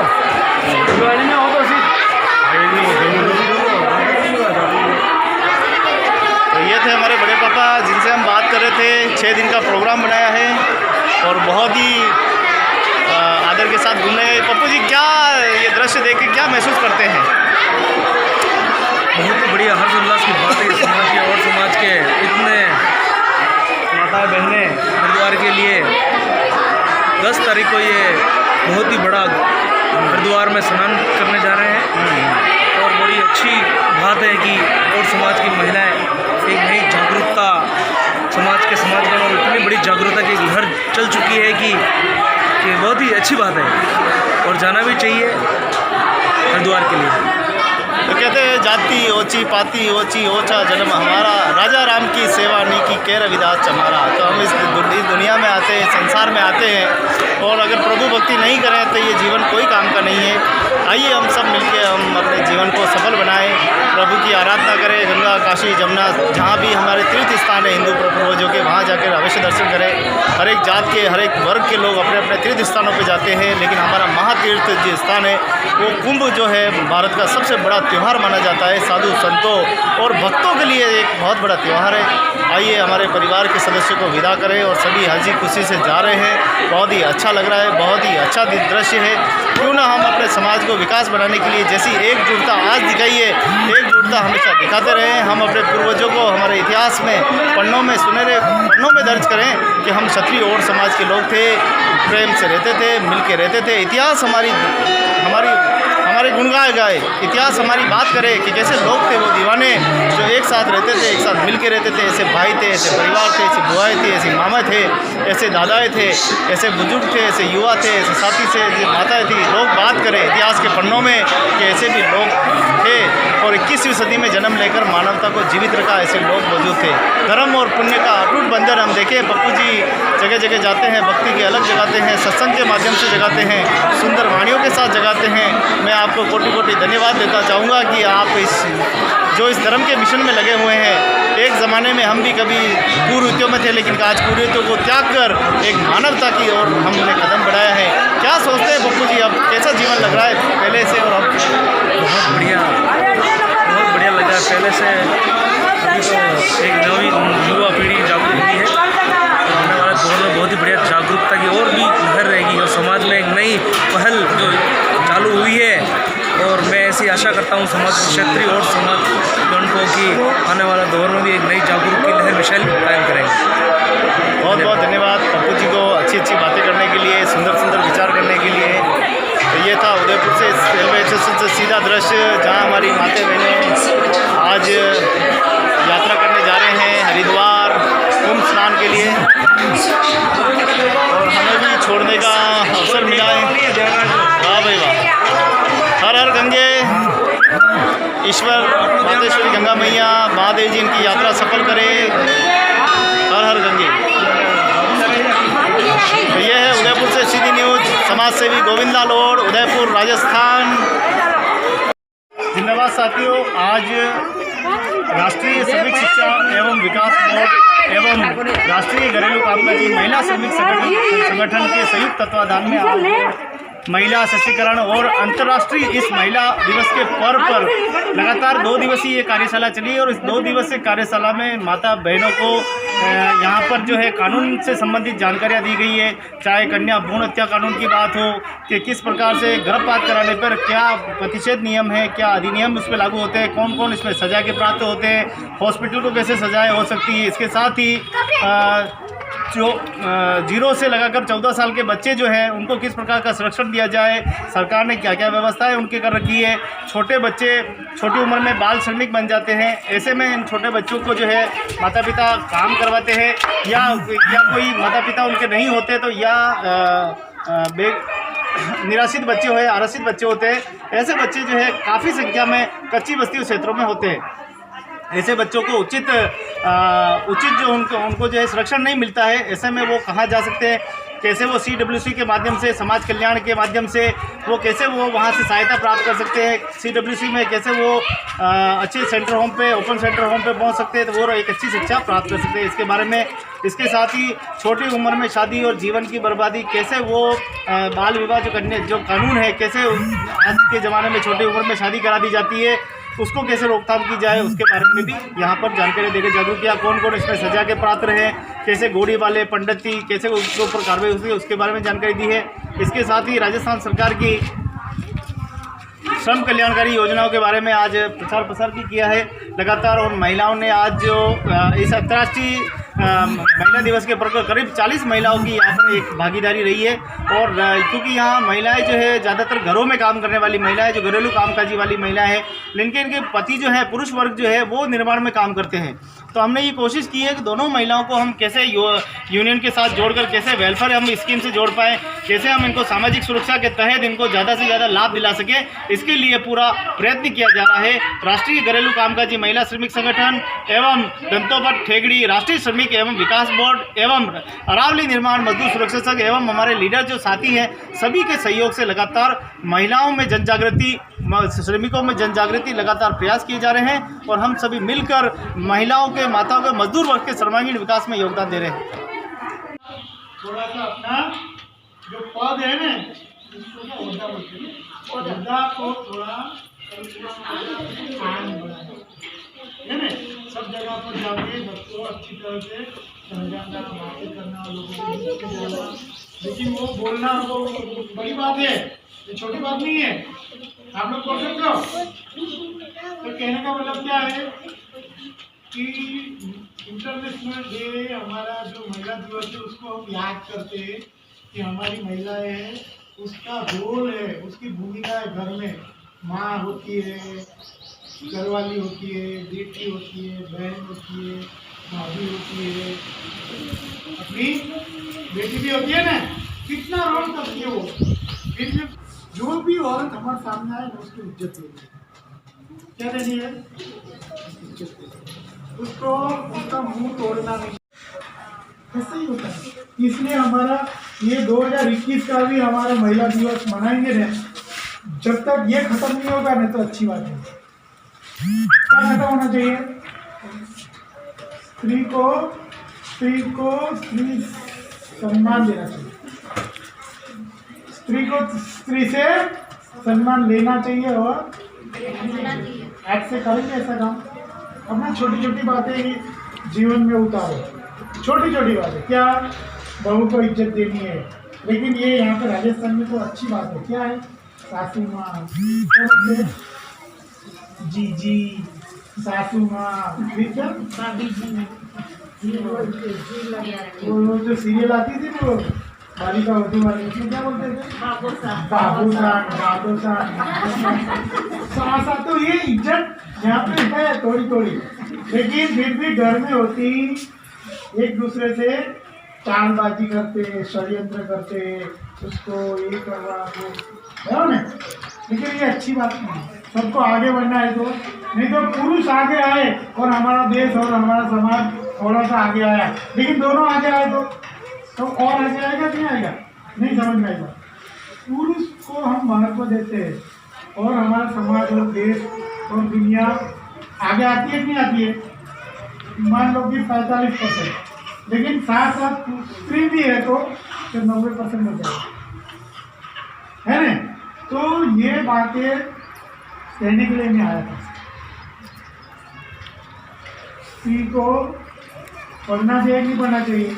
थे हमारे बड़े पापा, जिनसे हम बात कर रहे थे। 6 दिन का प्रोग्राम बनाया है और बहुत ही आदर के साथ घूमने गए। पप्पू जी, क्या ये दृश्य देख के क्या महसूस करते हैं? बहुत बढ़िया, हर्षोल्लास की बात है। समाज के और समाज के इतने माता बहनें हरिद्वार के लिए 10 तारीख को ये बहुत ही बड़ा हरिद्वार में स्नान करने जा रहे हैं और बड़ी अच्छी बात है कि और समाज की महिलाएं एक नई जागरूकता समाज के समाजगण और इतनी बड़ी जागरूकता की लहर चल चुकी है कि बहुत ही अच्छी बात है और जाना भी चाहिए हरिद्वार के लिए। तो कहते हैं जाति ओची पाती ओची ओछा जन्म हमारा, राजा राम की सेवा नी की कह रविदास चमारा। तो हम इस दुनिया में आते हैं, संसार में आते हैं और अगर प्रभु भक्ति नहीं करें तो ये जीवन कोई काम का नहीं है। आइए हम सब मिलकर हम अपने जीवन को सफल बनाएं, प्रभु की आराधना करें। गंगा काशी जमुना जहाँ भी हमारे तीर्थ स्थान है हिंदू पूर्वजों के, वहाँ जाकर अवश्य दर्शन करें। हर एक जात के, हर एक वर्ग के लोग अपने अपने तीर्थ स्थानों पर जाते हैं, लेकिन हमारा महातीर्थ जो स्थान है वो कुंभ जो है भारत का सबसे बड़ा त्यौहार माना जाता है। साधु संतों और भक्तों के लिए एक बहुत बड़ा त्यौहार है। आइए हमारे परिवार के सदस्यों को विदा करें और सभी हंसी खुशी से जा रहे हैं। बहुत ही अच्छा लग रहा है, बहुत ही अच्छा दृश्य है। क्यों ना हम अपने समाज को विकास बनाने के लिए जैसी एकजुटता आज दिखाई है, एकजुटता हमेशा दिखाते रहें। हम अपने पूर्वजों को हमारे इतिहास में पन्नों में, सुनहरे पन्नों में दर्ज करें कि हम क्षत्रिय और समाज के लोग थे, प्रेम से रहते थे, मिल के रहते थे। इतिहास हमारे गुणगान गाए, इतिहास हमारी बात करे कि कैसे लोग थे वो दीवाने जो एक साथ रहते थे, एक साथ मिल के रहते थे। ऐसे भाई थे, ऐसे परिवार थे, ऐसी बुआएँ थी, ऐसे मामा थे, ऐसे दादाएँ थे, ऐसे बुजुर्ग थे, ऐसे युवा थे, ऐसे साथी थे, ऐसी माताएँ थी। लोग बात करें इतिहास के पन्नों में कि ऐसे भी लोग थे और 21वीं सदी में जन्म लेकर मानवता को जीवित रखा, ऐसे लोग मौजूद थे। धर्म और पुण्य का अटूट बंधन हम देखें। पप्पू जी जगह जगह जाते हैं, भक्ति के अलग जगाते हैं, सत्संग के माध्यम से जगाते हैं, सुंदर वाणियों के साथ जगाते हैं। मैं आपको कोटि कोटि धन्यवाद देना चाहूँगा कि आप इस धर्म के मिशन में लगे हुए हैं। एक ज़माने में हम भी कभी कुरीतियों में थे, लेकिन आज कुरीतियों को त्याग कर एक मानवता की ओर हमने कदम बढ़ाया है। क्या सोचते हैं पप्पू जी, अब कैसा जीवन लग रहा है पहले से और अब? बहुत बढ़िया लग रहा है पहले से। अभी तो एक नवी युवा पीढ़ी जागरूक हुई है और आने वाले दौर में बहुत ही बढ़िया जागरूकता की और भी लहर रहेगी और समाज में एक नई पहल जो चालू हुई है। और मैं ऐसी आशा करता हूँ समाज क्षेत्रीय और समाजगण को कि आने वाला दौर में भी एक नई जागरूक की लहर मिसाइल कायम करेंगे। बहुत बहुत धन्यवाद पप्पू जी को अच्छी अच्छी बातें करने के लिए, सुंदर सुंदर विचार करने के लिए। तो ये था उदयपुर से रेलवे स्टेशन से सीधा दृश्य, जहाँ हमारी मातें बहनें आज यात्रा करने जा रहे हैं हरिद्वार कुंभ स्नान के लिए और हमें भी छोड़ने का अवसर मिला है। वाह भाई वाह, हर हर गंगे। ईश्वर मातेश्वरी गंगा मैया महादेव जी इनकी यात्रा सफल करे। हर हर गंगे। तो ये है उदयपुर से सीधी न्यूज, समाज सेवी गोविंद लाल और उदयपुर राजस्थान। धन्यवाद साथियों। आज राष्ट्रीय श्रमिक शिक्षा एवं विकास बोर्ड एवं राष्ट्रीय घरेलू कामकाजी महिला श्रमिक संगठन के संयुक्त तत्वाधान में आज महिला सशक्तिकरण और अंतर्राष्ट्रीय इस महिला दिवस के पर्व पर लगातार 2 दिवसीय ये कार्यशाला चली और इस 2 दिवसीय कार्यशाला में माता बहनों को यहाँ पर जो है कानून से संबंधित जानकारियाँ दी गई है। चाहे कन्या भ्रूण हत्या कानून की बात हो कि किस प्रकार से गर्भपात कराने पर क्या प्रतिषेध नियम है, क्या अधिनियम उस पर लागू होते हैं, कौन कौन इसमें सजा के प्राप्त होते हैं, हॉस्पिटल को कैसे सजाएं हो सकती है। इसके साथ ही जो 0 से लगाकर 14 साल के बच्चे जो हैं उनको किस प्रकार का संरक्षण दिया जाए, सरकार ने क्या क्या व्यवस्थाएं उनके कर रखी है। छोटे बच्चे छोटी उम्र में बाल श्रमिक बन जाते हैं, ऐसे में इन छोटे बच्चों को जो है माता पिता काम करवाते हैं या कोई माता पिता उनके नहीं होते तो या निराश्रित बच्चे हुए, आरक्षित बच्चे होते हैं। ऐसे बच्चे जो है काफ़ी संख्या में कच्ची बस्ती क्षेत्रों में होते हैं। ऐसे बच्चों को उचित जो उनको जो है संरक्षण नहीं मिलता है। ऐसे में वो कहाँ जा सकते हैं, कैसे वो CWC के माध्यम से, समाज कल्याण के माध्यम से वो कैसे वो वहाँ से सहायता प्राप्त कर सकते हैं। CWC में कैसे वो अच्छे सेंटर होम पे, ओपन सेंटर होम पे पहुँच सकते हैं तो वो एक अच्छी शिक्षा प्राप्त कर सकते हैं। इसके बारे में, इसके साथ ही छोटी उम्र में शादी और जीवन की बर्बादी, कैसे वो बाल विवाह जो कानून है, कैसे आज के ज़माने में छोटी उम्र में शादी करा दी जाती है उसको कैसे रोकथाम की जाए, उसके बारे में भी यहाँ पर जानकारी देकर जागरूक किया। कौन कौन इसमें सजा के पात्र हैं, कैसे गोली वाले पंडित थी, कैसे उसके ऊपर कार्रवाई हुई, उसके बारे में जानकारी दी है। इसके साथ ही राजस्थान सरकार की श्रम कल्याणकारी योजनाओं के बारे में आज प्रचार प्रसार भी किया है लगातार। और महिलाओं ने आज जो इस अंतर्राष्ट्रीय महिला दिवस के पर करीब 40 महिलाओं की यहाँ पर एक भागीदारी रही है। और क्योंकि यहाँ महिलाएं जो है ज़्यादातर घरों में काम करने वाली महिलाएं, जो घरेलू कामकाजी वाली महिलाएं हैं, लेकिन इनके पति जो है, पुरुष वर्ग जो है, वो निर्माण में काम करते हैं। तो हमने ये कोशिश की है कि दोनों महिलाओं को हम कैसे यूनियन के साथ जोड़कर कैसे वेलफेयर हम स्कीम से जोड़ पाएँ, कैसे हम इनको सामाजिक सुरक्षा के तहत इनको ज़्यादा से ज़्यादा लाभ दिला सकें, इसके लिए पूरा प्रयत्न किया जा रहा है। राष्ट्रीय घरेलू कामकाजी महिला श्रमिक संगठन एवं दंतोपट ठेगड़ी, राष्ट्रीय श्रमिक एवं विकास बोर्ड एवं अरावली निर्माण मजदूर सुरक्षा संघ एवं हमारे लीडर जो साथी हैं, सभी के सहयोग से लगातार महिलाओं में जन जागृति, श्रमिकों में जन जागृति लगातार प्रयास किए जा रहे हैं। और हम सभी मिलकर महिलाओं के, माताओं के, मजदूर वर्ग के सर्वांगीण विकास में योगदान दे रहे हैं। थोड़ा सा अपना जो पद है ना, इसको क्या ओहदा बोलते हैं, ओहदा को थोड़ा आन बनाए, है ना। सब जगह पर जाके सबको अच्छी तरह से समझाना, बातें करना, लोगों को लेके जाना। लेकिन वो बोलना वो बड़ी बात है, ये छोटी बात नहीं है। आप लोग बोल सकते हो। तो कहने का मतलब क्या है कि इंटरनेशनल डे, हमारा जो महिला दिवस है, उसको हम याद करते हैं कि हमारी महिलाएं हैं, उसका रोल है, उसकी भूमिका है घर में। माँ होती है, घरवाली होती है, बेटी होती है, बहन होती है, भाभी होती है, अपनी बेटी भी होती है ना। कितना रोल करती है वो। फिर भी जो भी औरत हमारे सामने आए, उसकी इज्जत देनी है। क्या देनी है? इज्जत देनी है। उसको उसका मुंह तोड़ना नहीं, ऐसा ही होता है। इसलिए हमारा ये 2021 का भी हमारा महिला दिवस मनाएंगे ना, जब तक ये खत्म नहीं होगा ना, तो अच्छी बात है। क्या खत्म होना चाहिए? स्त्री को स्त्री सम्मान देना चाहिए, स्त्री को स्त्री से सम्मान लेना चाहिए। और आज से करेंगे ऐसा काम। अपना छोटी छोटी बातें जीवन में उतारो, छोटी छोटी बातें। क्या? बहू को इज्जत देनी है। लेकिन ये यहाँ पे राजस्थान में तो अच्छी बात है। क्या है? सासू माँ, जीजी, सासू माँ, वो जो सीरियल आती थी वो बालिका उर्दू वाली, उसमें क्या बोलते थे? बाबूसान। सासा। तो ये इज्जत यहाँ पे है थोड़ी थोड़ी, लेकिन फिर भी घर में होती, एक दूसरे से चालबाजी करते, षड्यंत्र करते, उसको ये करवा वो ना। लेकिन ये अच्छी बात नहीं। सबको आगे बढ़ना है तो, नहीं तो पुरुष आगे आए और हमारा देश और हमारा समाज थोड़ा सा आगे आया, लेकिन दोनों आगे आए तो और आगे आएगा कि नहीं आएगा? नहीं समझ में आएगा। पुरुष को हम महत्व देते हैं और हमारा समाज और देश और दुनिया आगे आती है कि नहीं आती है? मान लो कि 45%, लेकिन साथ साथ स्त्री भी है तो 90% हो जाएगा, है ना। तो ये बातें कहने के लिए नहीं आया था। स्त्री को पढ़ना चाहिए, नहीं पढ़ना चाहिए,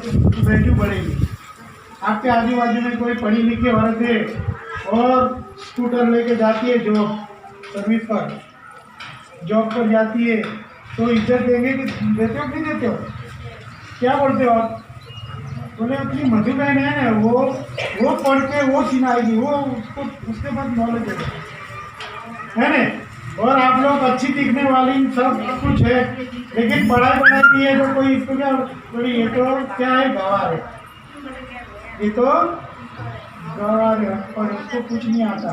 तो वैल्यू बढ़ेगी। आपके आजू बाजू में कोई पढ़ी लिखी औरत है और स्कूटर लेके जाती है, जो सर्विस पर जॉब पर जाती है, तो इज्जत देंगे कि देते हो कि नहीं देते हो? क्या बोलते हो आप? बोले अपनी मधु बहन है ना, वो पढ़ के वो सिखाएगी, वो उसको उसके बाद नॉलेज है ना। और आप लोग अच्छी दिखने वाली सब कुछ है, लेकिन पढ़ाई नहीं है तो कोई इसको क्या बोली? ये तो क्या है? गवार है। ये तो गवार है, पर उसको कुछ नहीं आता,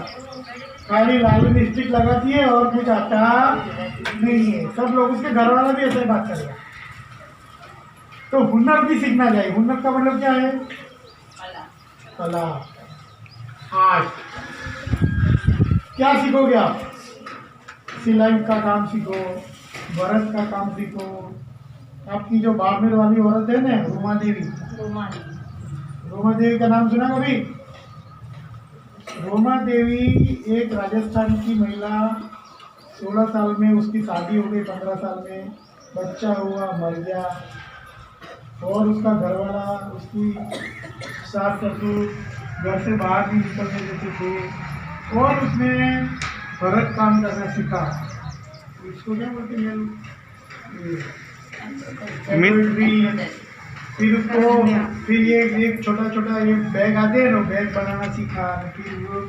खाली लाल लिपस्टिक लगाती है और कुछ आता नहीं है। सब लोग, उसके घर वाला भी ऐसे बात करेगा। तो हुनर भी सीखना चाहिए। हुनर का मतलब क्या है? कला, आर्ट। क्या सीखोगे आप? सिलाई का काम सीखो, भरत का काम सीखो। आपकी जो बाड़मेर वाली औरत है ना, रूमा देवी का नाम सुना कभी? रोमा देवी एक राजस्थान की महिला 16 साल में उसकी शादी हो गई, 15 साल में बच्चा हुआ, मर गया, और उसका घरवाला, उसकी सास ससुर घर से बाहर नहीं निकलने देते थे, और उसने भरत काम करना सीखा। इसको क्या बोलते हैं, फिर उसको फिर ये एक छोटा छोटा ये बैग आते हैं ना, बैग बनाना सीखा, फिर वो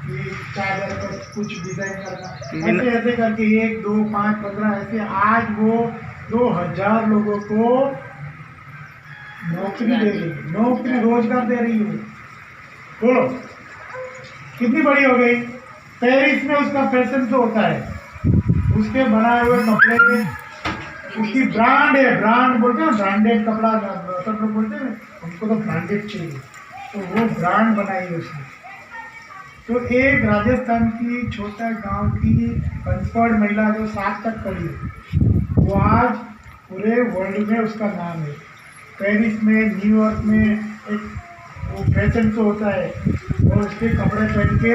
ये चादर पर कुछ डिजाइन करना, ऐसे ऐसे करके 1, 2, 5, 15 ऐसे आज वो 2000 लोगों को नौकरी दे रही है, नौकरी रोजगार दे रही है। बोलो कितनी बड़ी हो गई। पेरिस में उसका फैशन शो होता है, उसके बनाए हुए कपड़े, उसकी ब्रांड है, ब्रांड बोलते हैं, ब्रांडेड कपड़ा सब लोग बोलते हैं, हमको तो ब्रांडेड चाहिए, तो वो ब्रांड बनाई है उसने। तो एक राजस्थान की छोटा गांव की अनपढ़ महिला जो 7 तक पढ़ी है, वो आज पूरे वर्ल्ड में उसका नाम है। पेरिस में, न्यूयॉर्क में एक वो फैशन शो होता है, और उसके कपड़े पहन के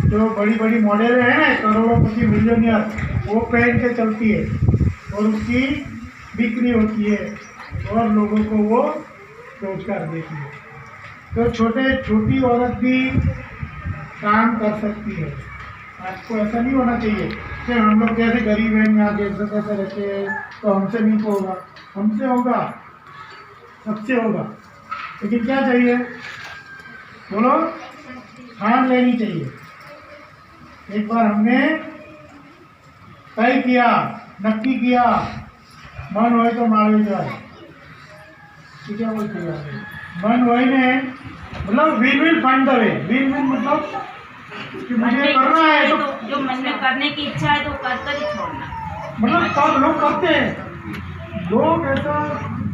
जो बड़ी बड़ी मॉडल है ना, करोड़ोंपति मिलियनियर, वो पहन के चलती है, और उसकी बिक्री होती है, और लोगों को वो रोजगार देती है। तो छोटी औरत भी काम कर सकती है। आपको ऐसा नहीं होना चाहिए कि हम लोग कैसे गरीब हैं, यहाँ कैसे कैसे रहते हैं, तो हमसे नहीं होगा। हमसे होगा, सबसे होगा, लेकिन क्या चाहिए बोलो, ठान लेनी चाहिए। एक बार हमने तय किया, नक्की किया, मन होए तो मारे जाए, क्या बोलते हैं, मन होए ने मतलब will find the way, will मतलब कि मुझे करना है तो जो मन में करने की इच्छा है तो कर ही छोड़ना, मतलब सब लोग करते हैं। लोग ऐसा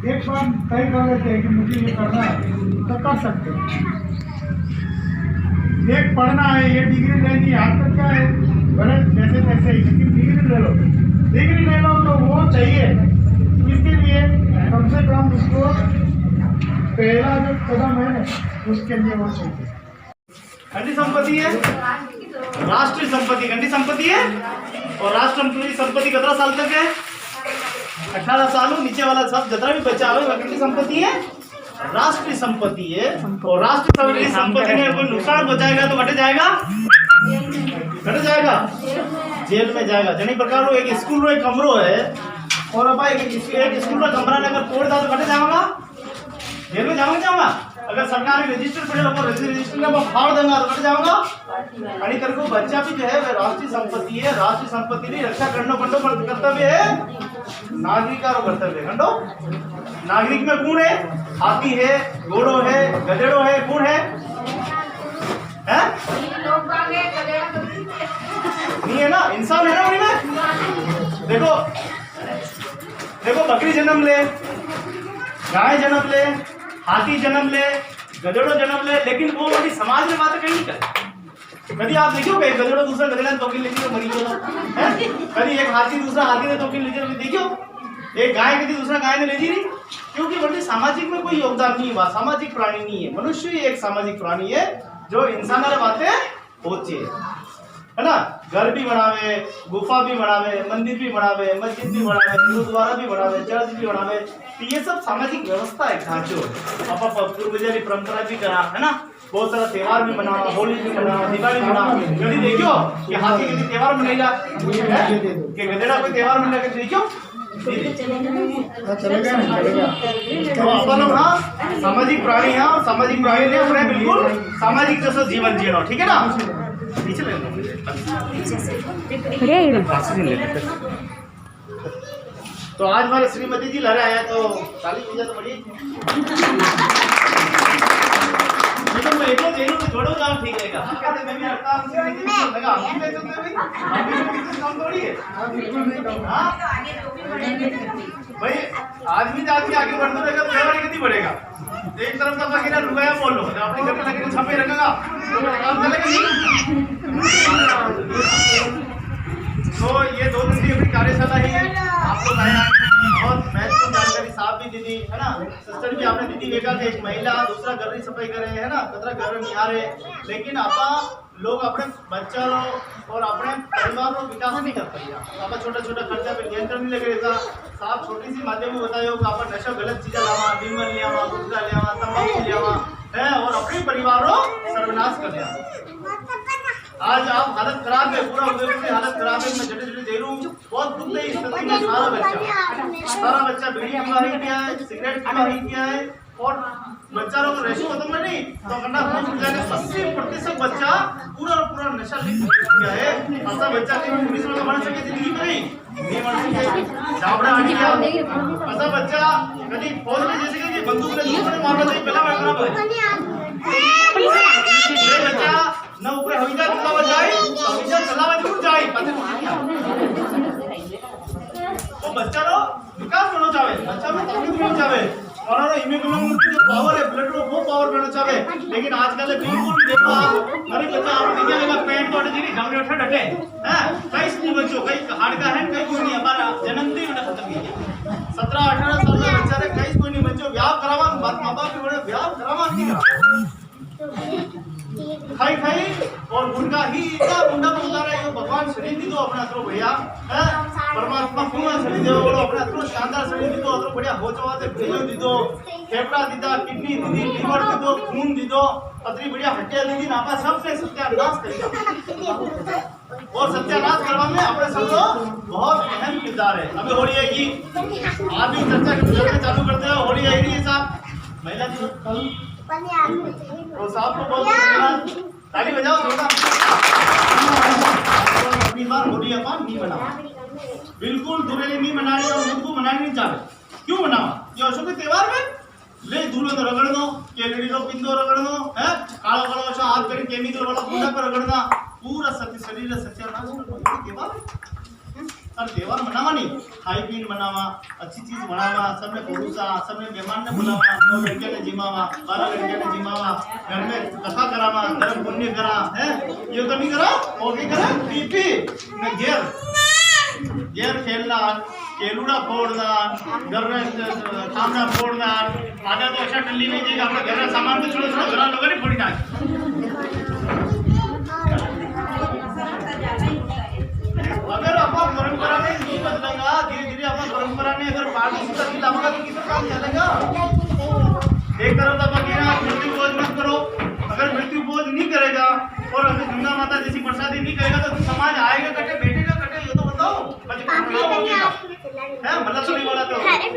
एक बार तय कर लेते हैं कि मुझे ये करना है तो कर सकते हैं। एक पढ़ना है, ये डिग्री लेनी है, आज तक क्या है भले जैसे तैसे ही, लेकिन डिग्री ले लो, डिग्री ले लो तो वो चाहिए। इसके लिए कम से कम उसको पहला जो कदम है ना, उसके लिए वो चाहिए। खंडी संपत्ति है, राष्ट्रीय संपत्ति खंडी संपत्ति है, और राष्ट्र संपत्ति कितना साल तक है, 18 साल। नीचे वाला सब जितना भी बचा हुआ खंडी संपत्ति है, राष्ट्रीय संपत्ति है, और राष्ट्रीय संपत्ति में कोई नुकसान पहुंचाएगा तो घट जाएगा, जेल में जाएगा। जनी प्रकार वो एक स्कूल रो एक कमरो है, और अब एक स्कूल का कमरा ने अगर तोड़ दा तो घट जाएगा, जेल में जाऊंगा। अगर सरकार ने रजिस्टर पड़े लोग रजिस्टर में फाड़ देगा तो घट जाऊंगा। आणि करको बच्चा भी जो है वह राष्ट्रीय संपत्ति है, राष्ट्रीय संपत्ति की रक्षा करना खंडो कर्तव्य है, नागरिक का कर्तव्य है। खंडो नागरिक में कौन है, हाथी है, घोड़ो है, गधेड़ो है, कौन है, नहीं है ना, इंसान है ना उन्हीं में। देखो देखो बकरी जन्म ले, गाय जन्म ले, हाथी जन्म ले, गधेड़ो जन्म ले, लेकिन वो वाली समाज में बात कहीं नहीं करे। कभी आप देखियो कि गधेड़ो दूसरा गधेड़ा ने तोकिन लेके मरी गया है, कभी एक हाथी दूसरा हाथी ने तोकिन लेके देखियो, एक गाय कभी दूसरा गाय ने ले जी नहीं, क्योंकि बोलते सामाजिक में कोई योगदान नहीं है, सामाजिक प्राणी नहीं है। मनुष्य ही एक सामाजिक प्राणी है जो इंसान बातें होती है ना। घर भी बनावे, गुफा भी बनावे, मंदिर भी बनावे, मस्जिद भी बनावे, गुरुद्वारा भी बनावे, चर्च भी बनावे, तो ये सब सामाजिक व्यवस्था है ढांचो। पूर्वजारी परंपरा भी करा है ना, बहुत सारा त्योहार भी मना, होली भी मना, दिवाली मना। कभी देखियो कि हाथी के त्योहार मनाएगा, कि गधेड़ा कोई त्योहार मनाएगा, देखियो चलेगा नहीं चलेगा। तो अपन लोग हाँ सामाजिक प्राणी है, और सामाजिक प्राणी ने अपने बिल्कुल सामाजिक जैसा जीवन जीना, ठीक है ना। पीछे ले तो आज हमारे श्रीमती जी लहरे आया, तो काली पूजा तो बड़ी तो मैं एक तो छोड़ो काम ठीक रहेगा। कहते मैं भी रखता हूं, श्रीमती जी लगा हम भी तो भाई हम भी काम थोड़ी है। हां भाई आदमी जाके आगे बढ़ता रहेगा तो लेवल कितनी बढ़ेगा। एक तरफ का फकीरा लुगाया बोल लो, अपने घर में लगे छापे रखेगा तो काम चलेगा नहीं। तो ये 2 दिन की अपनी कार्यशाला ही आपको नया बहुत महत्वपूर्ण जानकारी साहब भी दीदी है ना, सिस्टर भी आपने दीदी देखा कि एक महिला दूसरा घर की सफाई कर रहे है ना, कतरा घर नहीं आ रहे, लेकिन आप लोग अपने बच्चा और अपने परिवार को विकास नहीं कर पाइए। आप छोटा छोटा खर्चा पे नियंत्रण नहीं लगे रहता। साहब छोटी सी माध्यम में बताइए कि आप नशा गलत चीज़ें लावा, बीमर ले आवा, गुटखा ले आवा, तंबाकू ले आवा है और अपने परिवारों सर्वनाश कर दिया। आज आप हालत खराब है, पूरा उदयपुर की हालत खराब है। मैं जटे जटे दे रहा हूँ, बहुत दुख नहीं स्थिति में सारा बच्चा बीड़ी की माही किया है, सिगरेट की माही किया है और बच्चा लोग रेशो खत्म है नहीं तो गंडा खून जाने 80% बच्चा पूरा नशा किया है। ऐसा बच्चा कभी पुलिस वाला बन सके जिंदगी में नहीं बन सके। जाबड़ा आने का ऐसा बच्चा कभी फौज में जैसे कि बंदूक से दूसरे मारना चाहिए पहला मैं खराब है बच्चा न ऊपर हविजा चलावा जाए हविजा चलावा जरूर जाए तो बच्चा रो विकास होना चाहे, बच्चा में ताकत होना चाहे और इम्यूनिटी जो पावर है ब्लड में वो पावर बढ़ना चाहे। लेकिन आजकल बिल्कुल देखो आप अरे बच्चा आप नहीं जाएगा पैंट और जी जामने उठा डटे हैं कई नहीं बच्चों कई हार्ड का है कई कोई नहीं हमारा जन्मदिन उन्हें खत्म किया 17-18 साल का बच्चा रे कई कोई नहीं बच्चों ब्याह करावा माँ बाप के बड़े ब्याह करावा नहीं खाई खाई और गुंडा ही इतना गुंडा में उतारा है भगवान शरीर दी तो अपना अतरो भैया है परमात्मा पूरा शरीर दे बोलो अपना अतरो शानदार शरीर दी तो अतरो बढ़िया होचवा दे भेजो दी दो फेफड़ा दीदा किडनी दी लीवर दी दो खून दी दो अतरी बढ़िया हड्डियां दी नापा सबसे सत्यानाश कर दिया और सत्यानाश करवा में अपने सब लोग बहुत अहम किरदार है। अभी हो रही है कि आप भी चर्चा चालू करते हो हो रही है साहब महिला दिवस कल तो साहब को बहुत धन्यवाद ताली बजाओ थोड़ा। अपनी बार होली अपन नहीं मना बिल्कुल दूरे नहीं मनानी और उनको मनानी नहीं चाहे क्यों मनावा ये अशोक के त्योहार में ले दूल्हे तो रगड़ दो केलड़ी को पिंदो रगड़ दो है काला काला अच्छा हाथ करी केमिकल वाला पूरा पर रगड़ना पूरा सत्य शरीर सत्यानाश कर त्योहार और त्योहार मनावा नहीं खाई पीन मनावा अच्छी चीज मनावा सबने परोसा सबने मेहमान ने बुलावा 9 लड़कियों ने जिमावा 12 लड़कियों ने जिमावा घर में कथा करावा धर्म पुण्य करा है ये तो नहीं करा और क्या करा पीपी में गेर खेलना केलूड़ा फोड़ना घर में खाना फोड़ना आधा तो अच्छा टल्ली नहीं जाएगा अपना घर का सामान तो छोड़ो घर लोगों ने फोड़ी डाल अगर अपना परंपरा में नहीं बदलेगा धीरे धीरे अपना परंपरा में अगर पार्टी से लाऊंगा तो कितना काम चलेगा। एक तरफ आप मृत्यु बोझ मत करो अगर मृत्यु बोझ नहीं करेगा और अगर गंगा माता जैसी प्रसादी नहीं करेगा तो समाज आएगा कटे बैठेगा कटे ये तो बताओ है मल्ला तली वाला तो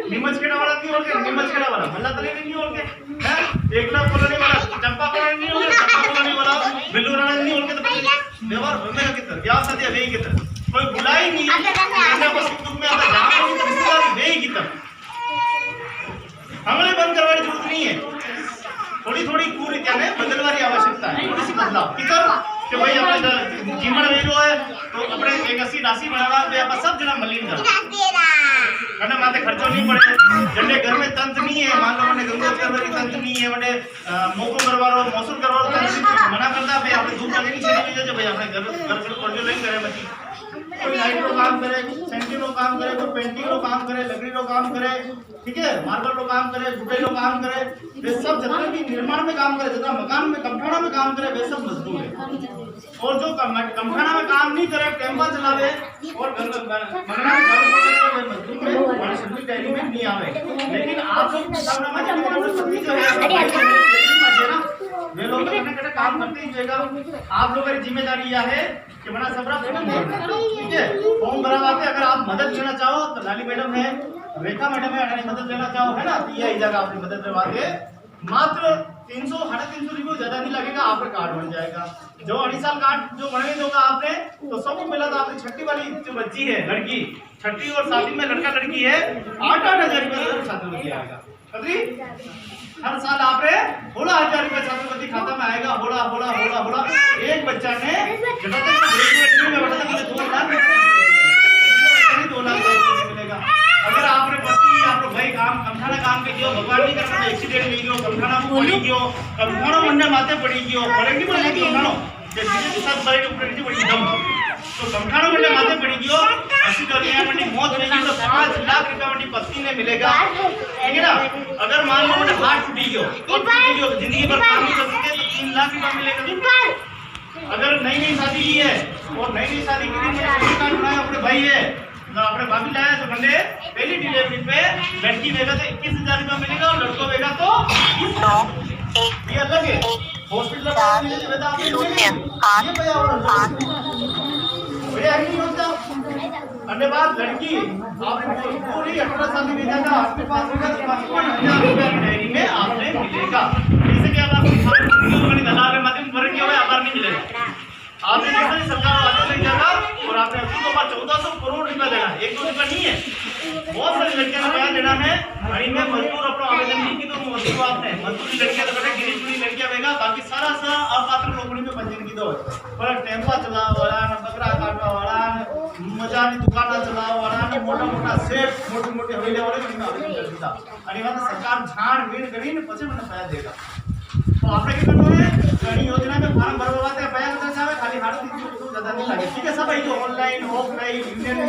नीमच खेड़ा वाला नहीं होके नीमच खेड़ा वाला मल्ला तली नहीं होके है एकला कॉलोनी वाला चंपा कॉलोनी नहीं होके चंपा कॉलोनी वाला बिल्लू राणा नहीं होके तो व्यवहार होने की तरह ब्याह शादी नहीं की तरह कोई बुलाई नहीं है बस दुख में आता जहां की रिश्तेदारी नहीं की तरह हमने बंद करवाने की जरूरत नहीं है थोड़ी थोड़ी पूरी क्या है बदलवारी आवश्यकता है थोड़ी सी बदलाव किधर कि भाई अपने जीवन वेलो है तो अपने एक 80 राशि बढ़ावा तो आप सब जना मलिन कर करना माते खर्चो नहीं पड़े जंडे घर में तंत्र नहीं है मान लो मैंने गंगोत्सव करवारी तंत्र नहीं है मैंने मोको करवारो मौसूल करवारो तंत्र मना करता भाई आपने धूप लगे नहीं चली जाए भाई अपने घर पड़जो नहीं करे बच्ची कोई लाइट रो काम करे सेंटिंग रो काम करे कोई पेंटिंग रो काम करे लकड़ी रो काम करे ठीक है मार्बल रो काम करे गुटे रो काम करे वे सब जितने भी निर्माण में काम करे जितना मकान में कमठाना में काम करे वे सब मजदूर है और जो कमठाना में काम नहीं करे टेम्पा चलावे और मंगना में काम करे मजदूर में हमारी सभी टैली में नहीं आवे। लेकिन आप लोग सामने में सभी जो है वे लोग कटे काम करते ही जाएगा। आप लोगों की जिम्मेदारी यह है कि बड़ा सबरा ठीक है फॉर्म भरा आते अगर आप मदद लेना चाहो तो लाली मैडम है रेखा मैडम है अगर मदद लेना चाहो है ना तो यही जगह आपकी मदद करवा के मात्र 300-350 रुपये ज्यादा नहीं लगेगा आपका कार्ड बन जाएगा। जो 2.5 साल कार्ड जो बनने दोगा आपने तो सबको मिला तो आपकी छठी वाली जो बच्ची है लड़की छठी और 7वीं में लड़का लड़की है 8-8 हजार रुपये छात्रवृत्ति आएगा। हर साल आप 16,000 रुपये छात्रवृत्ति खाता में आएगा। होला एक बच्चा ने मिलेगा। अगर आपने पति आपको भाई काम कमठाना काम के कियो भगवान नहीं करता एक्सीडेंट नहीं कियो कमठाना को पड़ी कियो कमठाना मंडे माथे पड़ी कियो पड़ेगी बोले कि कमठानो जैसे के साथ बड़े ऊपर नीचे पड़ी दम तो कमठाना मंडे माथे पड़ी कियो ऐसी दुनिया में मौत होगी तो 5 लाख रुपया मंडी पत्नी ने मिलेगा ठीक है ना। अगर मान लो हाथ टूटी गयो जिंदगी भर काम नहीं कर सके तो 3 लाख रुपया मिलेगा। अगर नई नई शादी की है और नई नई शादी की कार्ड बनाया अपने भाई है अपने भाभी लाया तो बंदे पहली डिलीवरी पे लड़की देगा तो 21,000 रुपया मिलेगा और लड़को देगा तो 20,000। ये अलग है हॉस्पिटल अन्य बात लड़की आपने पूरी 18 साल की भेजा था आपके पास होगा तो 55,000 रुपया डायरी में आपने मिलेगा। जैसे कि आप दलाल माध्यम भर किया हुआ आभार नहीं मिलेगा। आपने जैसे सरकार वालों ने जाना और आपने अस्सी को 1400 करोड़ रुपया देना, 1-2 रुपया नहीं है। बहुत सारी लड़कियों ने बयान देना है हरी में मजदूर अपना आवेदन नहीं की तो मजदूर आपने मजदूरी लड़कियां तो बेटे गिरी चुनी लड़कियां बेगा बाकी सारा सा अपात्र नौकरी में पंजीयन की दो पर टेम्पा चलाओ वाला न बकरा काटवा वाला मजानी दुकान चलाओ वाला न मोटा मोटा सेठ मोटी मोटी हवेली वाले में आवेदन कर दीता आणि वाला सरकार झाड़ वीण કરીને પછી મને ફાયદા દેगा। तो આપણે क्या करना है घनी योजना में फॉर्म भरवा के पया करता जावे खाली 350 ज्यादा नहीं लगे ठीक है सब आई जो ऑनलाइन ऑफलाइन यूनियन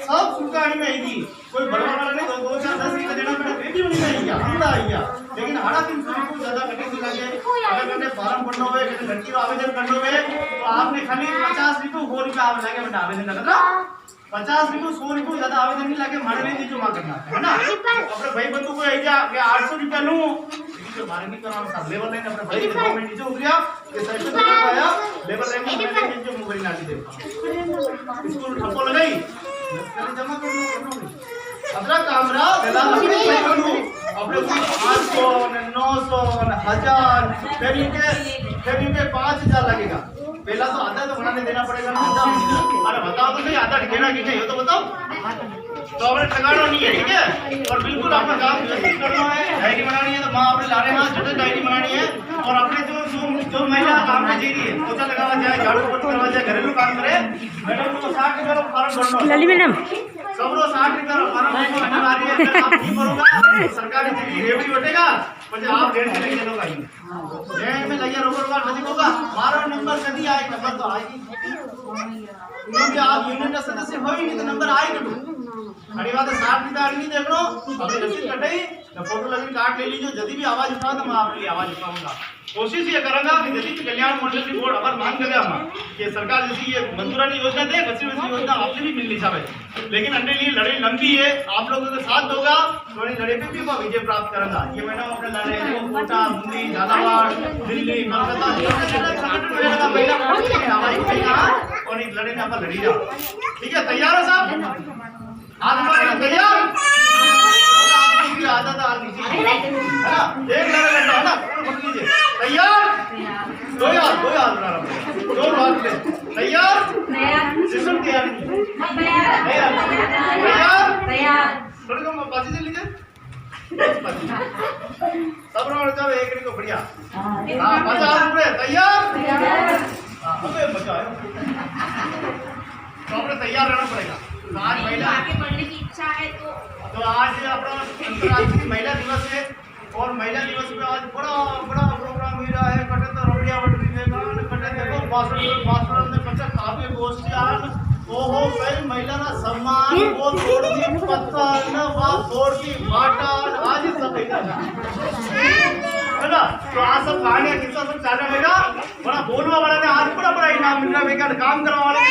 सब सुविधाएं में आएगी कोई भरवा वाला नहीं 2-4-10 रुपए देना पड़ेगा रेडी होनी चाहिए हमरा आइया लेकिन 350 रुपए ज्यादा कटे नहीं लगे। अगर मैंने फॉर्म भरना होवे कि लड़की को आवेदन करना होवे तो आपने खाली 50 रुपए 100 रुपए लगे बेटा आवेदन करना 50 रुपए 100 रुपए ज्यादा आवेदन नहीं लगे मारे नहीं जो मांग करना है ना अपने भाई बंधु को आई जा के 800 रुपए लूं तो मारे नहीं करना सब लेवल लाइन अपने भाई के गवर्नमेंट नीचे उतरिया के साइड पे आया लेवल लाइन में मैंने नीचे मुगरी नाटी दे स्कूल ठप्पो लगाई जमा करनो अपना कामरा वेला अपने भाई बंधु अपने 800 900 1000 फिर के 5000 लगेगा। पहला तो आधा तो बनाने देना पड़ेगा ना अरे बताओ तो सही आधा देना कि नहीं हो तो बताओ तो आपने ठगाना नहीं है ठीक है और बिल्कुल आपका काम व्यवस्थित करना है डायरी बनानी है तो माँ आपने लाने हाथ छोटे डायरी बनानी है और अपने जो महिला काम में चाहिए पोछा लगावा जाए झाड़ू पोछा करवा जाए घरेलू काम करे मैडम को 60 रुपये का फॉर्म भरना लली मैडम सब रोज 60 रुपये का फॉर्म भरना अनिवार्य है अगर आप नहीं भरोगा सरकारी जगह रेवड़ी बटेगा પછી आप डेढ़ से लेके चलो भाई डेढ़ में लगे रोबर का नहीं होगा मारो नंबर कभी आए नंबर तो आएगी क्योंकि आप यूनियन का सदस्य हो ही नहीं तो नंबर आएगा अरे बात 60 रुपया नहीं देख लो अपनी रसीद कटाई फोटो लगी कार्ड ले लीजिए यदि भी आवाज उठाओ तो मैं आपके लिए आवाज उठाऊंगा। कोशिश ये करूंगा कि दलित कल्याण मंडल की बोर्ड अगर मांग करे हम कि सरकार जैसी ये मंजूरानी योजना दे वैसी वैसी योजना आपने भी मिलनी चाहिए लेकिन अन्य लिए लड़ाई लंबी है आप लोगों का साथ होगा तो लड़ाई पे भी मैं विजय प्राप्त करूंगा। ये मैंने अपने लड़ाई कोटा मुंबई झालावाड़ दिल्ली कलकत्ता महिला और एक लड़ाई में आप लड़ी जाओ ठीक है तैयार हो साहब आज हमारे तैयार आधा था है ना एक लड़ा है ना पकड़ लीजिए तैयार दो हाथ ले तैयार सिस्टम तैयार तैयार थोड़ी कम पासी से लीजिए सब रोड जाओ एक को बढ़िया हां 50 रुपए तैयार हां अबे मजा आया तो अपने तैयार रहना पड़ेगा। आज महिला आगे बढ़ने की इच्छा है तो आज अपना अंतर्राष्ट्रीय महिला दिवस है और महिला दिवस पे आज बड़ा बड़ा प्रोग्राम हो रहा है कटे तो रोडिया वटरी में कटे देखो भाषण में कटे काव्य गोष्ठी आज ओहो कई महिला ना सम्मान वो तोड़ दी पत्थर न बात तोड़ दी बाटा आज सब है ना तो आज सब कहानियां किस्सा सब चल रहेगा बड़ा बोलवा वाला ने आज बड़ा बड़ा इनाम मिल रहा है काम करवा वाले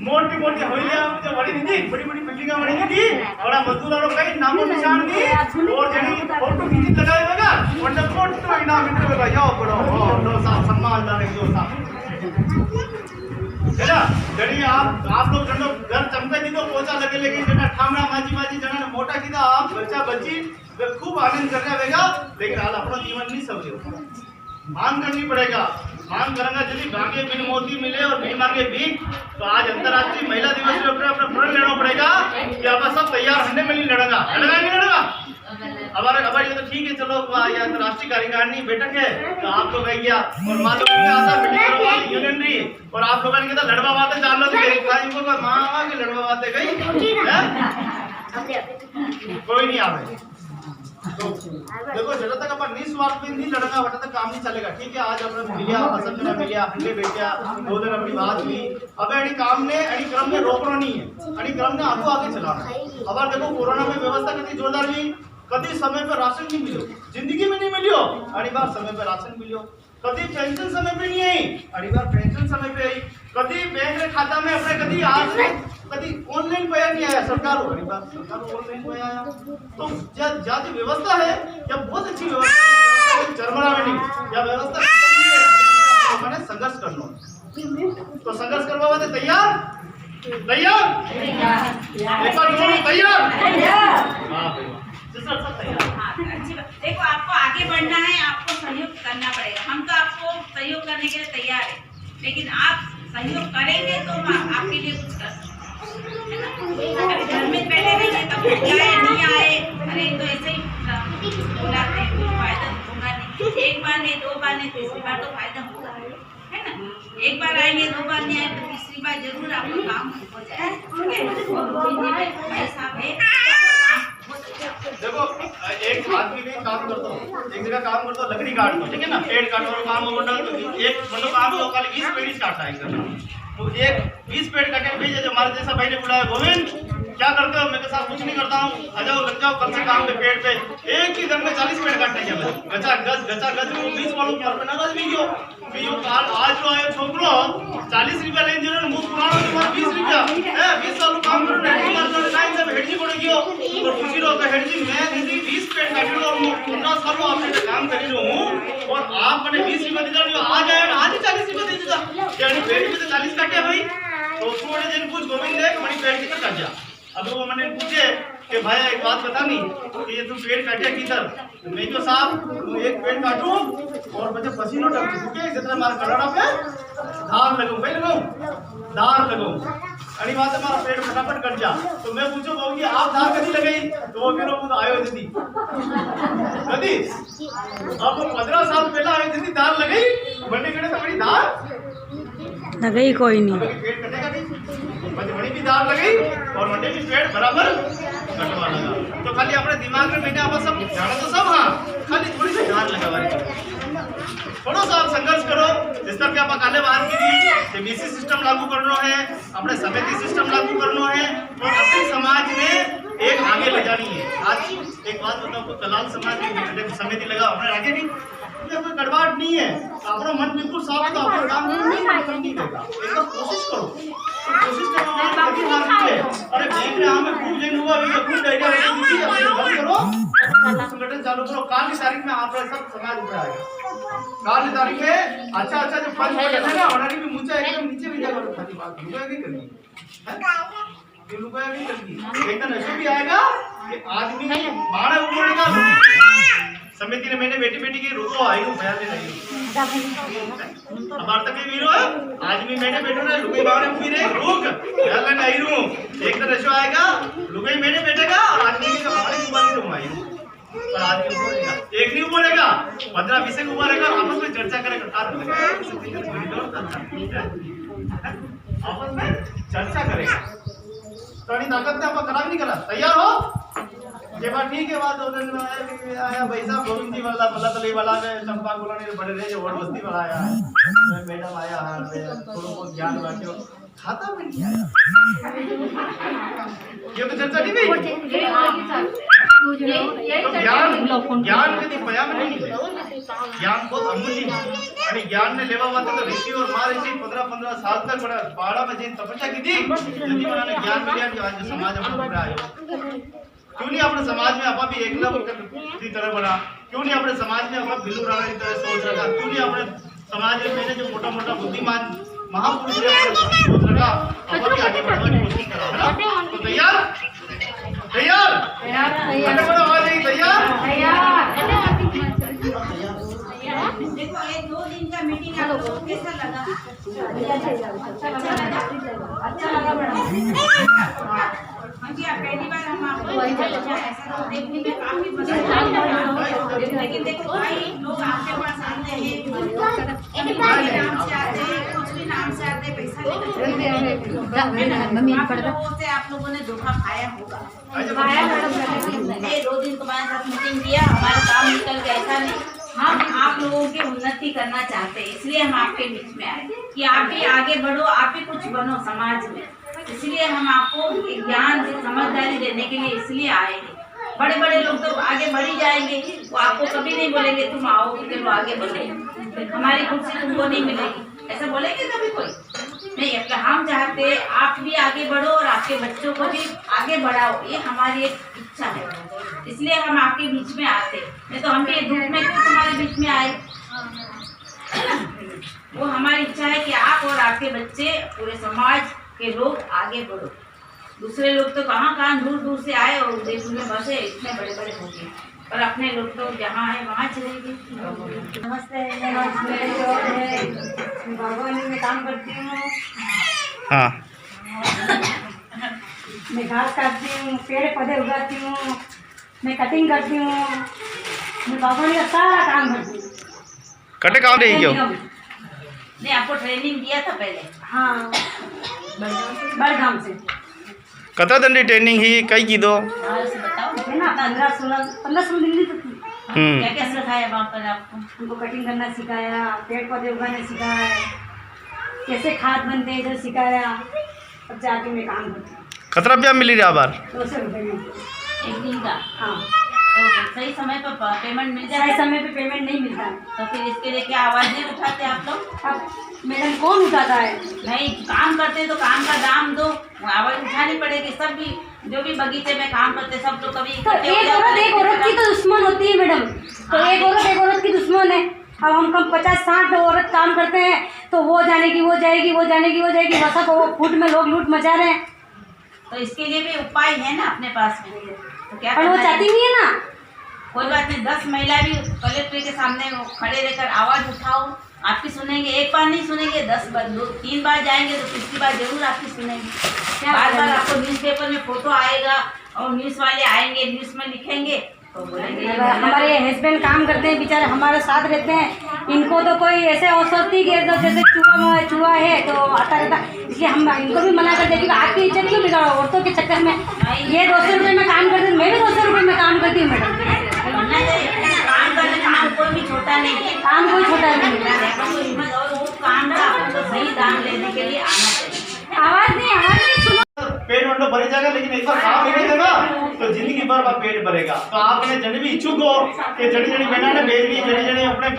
मोटी मोटी हवेलियां जो बड़ी थी बड़ी बड़ी बिल्डिंग बनी थी बड़ा मजदूरों का कई नामों निशान दी और जड़ी फोटो खींच लगाएगा और जब फोटो इनाम मिलेगा यो बड़ो नो साहब सम्मान डाले जो साहब है ना जड़ी आप लोग जनो घर चमका की तो पोछा लगे लेकिन जना ठामड़ा माजी जना मोटा की तो आप बच्चा बच्ची खूब आनंद करना रहेगा लेकिन हाल अपना जीवन नहीं समझो मांग करनी पड़ेगा मांग करेंगे यदि भाग्य बिन मोती मिले और नहीं मांगे भीख तो आज अंतर्राष्ट्रीय महिला दिवस में अपना प्रण लेना पड़ेगा कि आप सब तैयार होने में नहीं लड़ेगा नहीं लड़ेगा हमारे ये तो ठीक है चलो ये अंतर्राष्ट्रीय कार्यकारिणी बैठक है तो आप लोग आइए और मान लो आता मीटिंग यूनियन रही और आप लोगों ने कहा लड़वा बातें जान लो तो माँ के लड़वा बातें गई कोई नहीं आवे तो देखो जब तक अपन निस्वार्थ में नहीं लड़ना वट तक काम नहीं चलेगा ठीक है आज अपने मिलिया पसंद में मिलिया हंडे बेटिया 2 दिन अपनी बात हुई अब एडी काम ने एडी क्रम में रोकना नहीं है एडी क्रम ने आगे चलाना है। अब देखो कोरोना में व्यवस्था कितनी जोरदार हुई कभी समय पर राशन नहीं मिलो जिंदगी में नहीं मिलियो अड़ी बार समय पर राशन मिलियो कभी पेंशन समय पे नहीं आई, अड़ी बार पेंशन समय पे आई, कभी बैंक रे खाता में अपने कभी आज कभी ऑनलाइन पैसा नहीं आया सरकार को, अड़ी बार सरकार को ऑनलाइन पैसा आया। तो जो व्यवस्था है या बहुत अच्छी व्यवस्था है, चरमरा में नहीं या व्यवस्था तो मैंने संघर्ष करना, तो संघर्ष करवा वाले तैयार तैयार एक बार जोड़ो तैयार हाँ भाई सब तैयार। अच्छी बात। देखो आपको आगे बढ़ना है, आपको सहयोग करना पड़ेगा। हम तो आपको सहयोग करने के लिए तैयार है, लेकिन आप सहयोग करेंगे तो हम आपके लिए कुछ कर सकते हैं। अगर घर में बैठे रहेंगे तब क्या आए नहीं आए, अरे तो ऐसे ही बुलाते हैं, कुछ फायदा होगा नहीं। एक बार नहीं, दो बार नहीं, तीसरी बार तो फायदा होगा, है ना। एक बार आएंगे, दो बार नहीं आए तो तीसरी बार जरूर आपको काम हो जाए। ऐसा है देखो एक आदमी भी काम करता हूँ, एक जगह काम करता हूँ, लकड़ी काटता हूँ, ठीक है ना, पेड़ काटता हूँ, काम मंडल तो एक मतलब काम लोग 20 पेड़ ही काटता है तो एक 20 पेड़ काटे भेजे। हमारे जैसा भाई ने बुलाया, गोविंद क्या करते हो? मैं के साथ कुछ नहीं करता हूँ, आ जाओ लग जाओ कल से काम पे पेड़ पे। एक ही दिन में 40 पेड़ काटने के गचा गच 20 वालों पर ना गज बीजो काल आज जो आयो छोकरो 40 रुपया लेन जो मुंह पुरानो तुम्हारा 20 रुपया है 20 साल काम करो ना लाइन से हेडजी पड़ गयो और खुशी रो के हेडजी मैं दीदी 20 पेड़ काट लो 15 साल आपने काम करी लो हूं और आप मैंने 20 रुपया दे दो आज आया आज 40 रुपया दे दीदा यानी पेड़ में तो 40 काटे भाई। तो थोड़े दिन कुछ गोविंद देख मनी पेड़ की काट जा। अब वो मैंने पूछे कि भाई एक बात बता नहीं कि ये तुम पेड़ काटे किधर? मैं तो साहब एक पेड़ काटूं और मुझे पसीनो टपके क्योंकि जितना मार कलड़ा पे धार लगाऊं भाई लगाऊं धार लगाऊं अड़ी बात हमारा पेड़ फटाफट कट जा। तो मैं पूछो बहू जी आप धार कभी लगाई? तो वो फिर वो आयो दीदी कभी अब 15 साल पहले आयो दीदी धार लगाई बड़े कड़े तो बड़ी धार लगी कोई नहीं, पेड़ कटेगा नहीं बड़ी भी दाल लगी और मंडे भी पेड़ बराबर कटवा लगा। तो खाली अपने दिमाग में मैंने आप सब जाना तो सब हाँ खाली थोड़ी सी धार लगा थोड़ा सा आप संघर्ष करो जिस तरह के आप काले बाहर की बीसी सिस्टम लागू करना है, अपने समिति सिस्टम लागू करना है और अपने समाज में एक आगे ले जानी है। आज एक बात बताओ कलाल समाज में समिति लगा अपने आगे नहीं कोई गड़बड़ नहीं है, अपना मन बिल्कुल साफ है तो अपना काम नहीं देगा। एकदम कोशिश करो कोशिश करो अरे देख रहे हमें खूब लेन हुआ खूब करो संगठन चालू करो। काल की तारीख में आप सब समाज ऊपर आएगा। काल की तारीख में अच्छा जो फल है ना हमारी भी मुझे एकदम नीचे भी जाएगा खाली बात लुगाया नहीं करनी लुगाया नहीं करनी एकदम ऐसे भी आएगा कि आदमी माड़ा उड़ेगा। समिति ने मैंने बेटी बेटी की रुको आई हूँ बयान नहीं हमारे तक वीरो आज भी मैंने बेटो ने लुगाई बावने वीरे रुक बयान लेने आई हूँ एक दिन ऐसा आएगा लुगाई मैंने बेटेगा और आदमी का बावने कुमारी रूम आई हूँ और आदमी उभरेगा एक नहीं उभरेगा 15-20 एक उभरेगा आपस में चर्चा करेगा आपस में चर्चा करेगा तो ताकत ने आप करा भी नहीं करा तैयार हो ये बात ठीक है। बात आया भाई साहब गोविंद जी वाला बल्ला तली वाला में चंपा गुलानी बड़े रहे जो वोट बस्ती वाला आया है मैडम आया है थोड़ा बहुत ज्ञान बांटो खाता में नहीं आया ये तो चर्चा नहीं गई तो ज्ञान कभी पया में नहीं मिले ज्ञान बहुत अमूल्य है आणि ज्ञान ने लेवा वाते तो ऋषि और माँ ऋषि 15-15 साल तक बड़ा बाड़ा में जिन तपस्या की थी यदि उन्होंने ज्ञान मिला कि आज समाज अपना पूरा आयो क्यों नहीं अपने समाज में अपा भी एकलव्य की तरह बना क्यों नहीं अपने समाज में अपना बिल्लू राणा की तरह सोच रखा क्यों नहीं अपने समाज में मैंने जो मोटा मोटा बुद्धिमान महापुरुष सोच रखा अपन के आगे बढ़ने की कोशिश करा है ना। तो तैयार तैयार तैयार बड़ा आवाज है तैयार देखो ये 2 दिन का मीटिंग आपको कैसा लगा? अच्छा लगा मैडम। हाँ पहली बार हम आपको ऐसा तो देखने में काफी पसंद आया लेकिन देखो भाई लोग आपके पास आते हैं नाम से आते हैं कुछ भी नाम से आते हैं पैसा लेकर आप लोगों ने धोखा खाया होगा। ये 2 दिन तुम्हारे साथ मीटिंग किया हमारा काम निकल गया ऐसा नहीं हम आप लोगों की उन्नति करना चाहते हैं इसलिए हम आपके बीच में आए कि आप भी आगे बढ़ो आप भी कुछ बनो समाज में इसलिए हम आपको ज्ञान समझदारी देने के लिए इसलिए आए हैं बड़े बड़े लोग तो आगे बढ़ ही जाएंगे, वो आपको कभी नहीं बोलेंगे तुम आओ चलो आगे बढ़ो, हमारी कुर्सी तुमको नहीं मिलेगी, ऐसा बोलेंगे कभी कोई नहीं। अपना हम चाहते आप भी आगे बढ़ो और आपके बच्चों को भी आगे बढ़ाओ, ये हमारी एक इच्छा है, इसलिए हम आपके बीच में आते। नहीं तो हम भी दुख में क्यों तुम्हारे बीच में आए। वो हमारी इच्छा है कि आप और आपके बच्चे पूरे समाज के लोग आगे बढ़ो। दूसरे लोग तो कहाँ दूर दूर से आए और उदयपुर में बसे, इतने बड़े बड़े हो गए, और अपने लोग तो जहाँ है वहाँ चले गए। नमस्ते, मैं बागवानी में काम करती हूँ। हाँ, मैं घास काटती हूँ, पेड़ पौधे उगाती हूँ, मैं कटिंग करती हूँ, मैं बागवानी का सारा काम करती हूँ। कटे काम नहीं क्यों? नहीं, आपको ट्रेनिंग दिया था पहले? हाँ, बड़गाम से। कतरा दंडी ट्रेनिंग ही कई की दो बताओ है ना, 15-16 दिन की तो थी। क्या क्या सिखाया वहाँ पर आपको? हमको कटिंग करना सिखाया, पेड़ पौधे उगाने सिखाया, कैसे खाद बनते हैं इधर सिखाया, अब जाके मैं काम करती हूँ। कतरा रुपया मिली रहा बार? 200 रुपये में। एक दिन का? हाँ, तो सही समय पर पेमेंट मिल जाए? सही समय पे पेमेंट नहीं मिलता है। तो फिर इसके लिए क्या आवाज़ नहीं उठाते आप लोग? अब मैडम कौन उठाता है? नहीं, काम करते तो काम का दाम दो, आवाज़ उठानी पड़ेगी। सब भी जो भी बगीचे में काम करते सब लोग कभी तो एक औरत की तो दुश्मन होती है मैडम, तो एक औरत की दुश्मन है। अब हम कम 50-60 औरत काम करते हैं तो वो जानेगी, वो जाएगी, वो जानेगी, वो जाएगी, बस को फुट में लोग लूट मचा रहे हैं। तो इसके लिए भी उपाय है ना अपने पास में, तो क्या पर वो करना है? चाहती नहीं है ना। कोई बात नहीं, 10 महिला भी कलेक्टर के सामने खड़े रहकर आवाज़ उठाओ, आपकी सुनेंगे। एक बार नहीं सुनेंगे, 10 बार, 2-3 बार जाएंगे तो तीसरी बार जरूर आपकी सुनेंगे। बार बार आपको न्यूज़पेपर में फोटो आएगा और न्यूज़ वाले आएंगे, न्यूज़ में लिखेंगे तो बोलेंगे। हमारे हस्बैंड काम करते हैं बेचारे, हमारे साथ रहते हैं, इनको तो कोई ऐसे अवसर थी कि जैसे चूहा है तो आता रहता, इसलिए हम इनको भी मना करते हैं कि आपकी इज्जत क्यों बिगाड़ो औरतों के चक्कर में। ये 200 रुपये में काम करते हैं, मैं भी 200 रुपये में काम करती हूँ मैडम। काम करने का कोई भी छोटा नहीं है, काम कोई छोटा नहीं है। हिम्मत और वो काम का आपको सही दाम लेने के लिए आना चाहिए। आवाज़ नहीं सुनो। पेट मंडो भरी जाएगा, लेकिन एक बार काम नहीं देगा तो जिंदगी भर आप पेट भरेगा। तो आपने जड़ी भी इच्छुक हो कि जड़ी जड़ी बहना ने भेज दी, जड़ी जड़ी अपने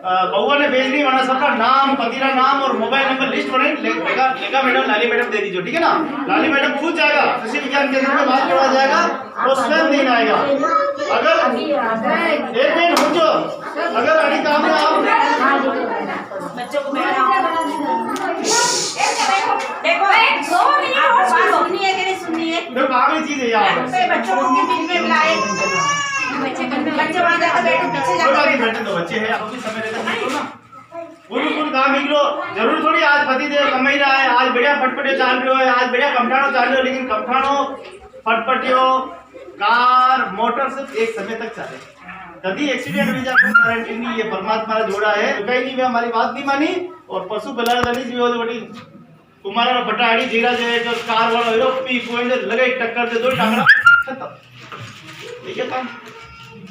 बउआ ने भेज दी, वरना सबका नाम, पतिरा नाम और मोबाइल नंबर लिस्ट बनाई लेगा मैडम, लाली मैडम दे दीजिए, ठीक है ना। लाली मैडम खुद जाएगा कृषि विज्ञान केंद्र में, बात करवा जाएगा और स्वयं दिन आएगा। अगर एक दिन हो जो अगर अड़ी काम में आप बच्चों को देखो 2 मिनट और बात सुननी है कि नहीं सुननी है? देखो काम ही चीज है यार, बच्चों को भी बीच में बुलाए, बच्चे वहाँ जाकर बैठो, पीछे जाकर बैठे तो बच्चे हैं, आप भी समय रहता है ना, पूरी काम निकलो। जरूर थोड़ी आज पति देव कमाई रहा है, आज बढ़िया फटफटियो चाल रहे हो, आज बढ़िया कमठानो चाल रहे हो, लेकिन कमठानो फटफटियो कार मोटर सिर्फ एक समय तक चले, कभी एक्सीडेंट हो जाए कोई गारंटी नहीं। ये परमात्मा ने जोड़ा है, कहीं नहीं, हमारी बात नहीं मानी और पशु कल्याण दलित भी हो बड़ी तुम्हारा बटाड़ी जीरा जो है जो कार वाला हीरो पी पॉइंट लगे टक्कर दे दो टांगड़ा खत्म। ठीक है काम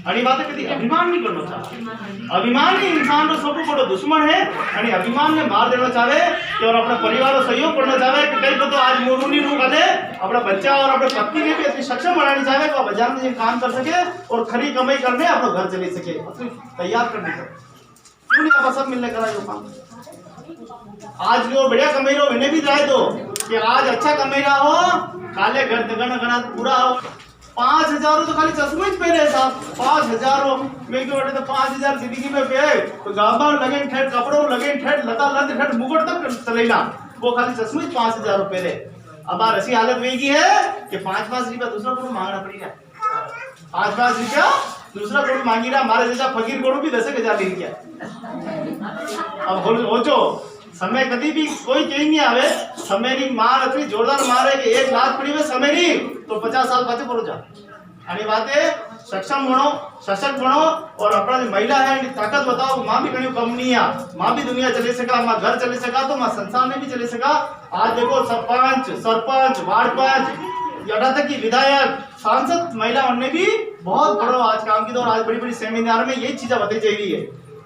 अड़ी बात है, कभी अभिमान नहीं करना चाहिए। अभिमान ही इंसान रो सबको बड़ो दुश्मन है, आणि अभिमान ने मार देना चाहे कि और अपना परिवार रो सहयोग करना चाहे कि कई तो आज मोरूनी रू काले अपना बच्चा और अपने पत्नी के भी इतनी सक्षम बनानी चाहे कि वो बाजार में काम कर सके और खरी कमाई करने अपना घर चले सके, तैयार करने का क्यों नहीं आप सब मिलने करा जो काम। आज जो बढ़िया कमाई रहो इन्हें भी जाए दो कि आज अच्छा कमाई रहा हो, काले घर गगन गना पूरा हो। 5,000 तो खाली चश्मे ही पहने साहब, 5,000 मैं क्यों बैठे तो 5,000 जिंदगी में पे तो गाबा लगे ठेठ कपड़ों लगे ठेठ लता लत ठेठ मुकुट तक चलेगा, वो खाली चश्मे 5,000 पहले। अब आ ऐसी हालत वेगी है कि 5-5 रुपया दूसरा को मांगना पड़ेगा, 5-5 रुपया दूसरा को मांगी रहा, हमारे जैसा फकीर को भी 10,000 ले गया। अब सोचो समय कभी भी कोई कहीं नहीं आवे, समय नहीं मार इतनी जोरदार मार है कि 1 लाख पड़ी में समय नहीं तो 50 साल पाचे पड़ो जा। आणि बात है सक्षम बनो, सशक्त बनो और अपना जो महिला है इनकी ताकत बताओ। माँ भी कहीं कम नहीं है, माँ भी दुनिया चले सका, माँ घर चले सका तो माँ संसार में भी चले सका। आज देखो सरपंच वार्ड पंच यहाँ तक कि विधायक सांसद महिला उनने भी बहुत बड़ा आज काम की, तो आज बड़ी बड़ी सेमिनार में ये चीजें बताई चाहिए है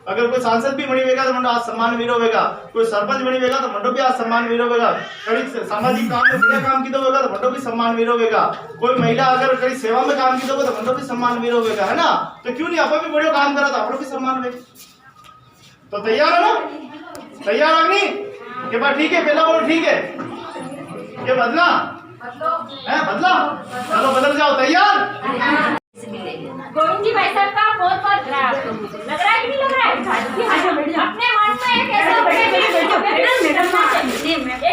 अगर कोई सांसद भी बनी होगा तो मंडो आज सम्मान वीरो होगा, कोई सरपंच बनी होगा तो मंडो भी आज सम्मान वीरो होगा, कहीं सामाजिक काम में बढ़िया काम की तो होगा तो मंडो भी सम्मान वीरो होगा, कोई महिला अगर कहीं सेवा में काम की तो मंडो भी सम्मान वीरो होगा, है ना। तो क्यों नहीं आप भी बढ़िया काम करा तो आप भी सम्मान होगा। तो तैयार है ना, तैयार अग्नि के बाद ठीक है, पहला बोलो ठीक है, ये बदला है, बदला, चलो बदल जाओ, तैयार। गोविंद जी भाई साहब का बहुत बहुत लग रहा है कि नहीं लग रहा है? अपने मन में एक ऐसा एक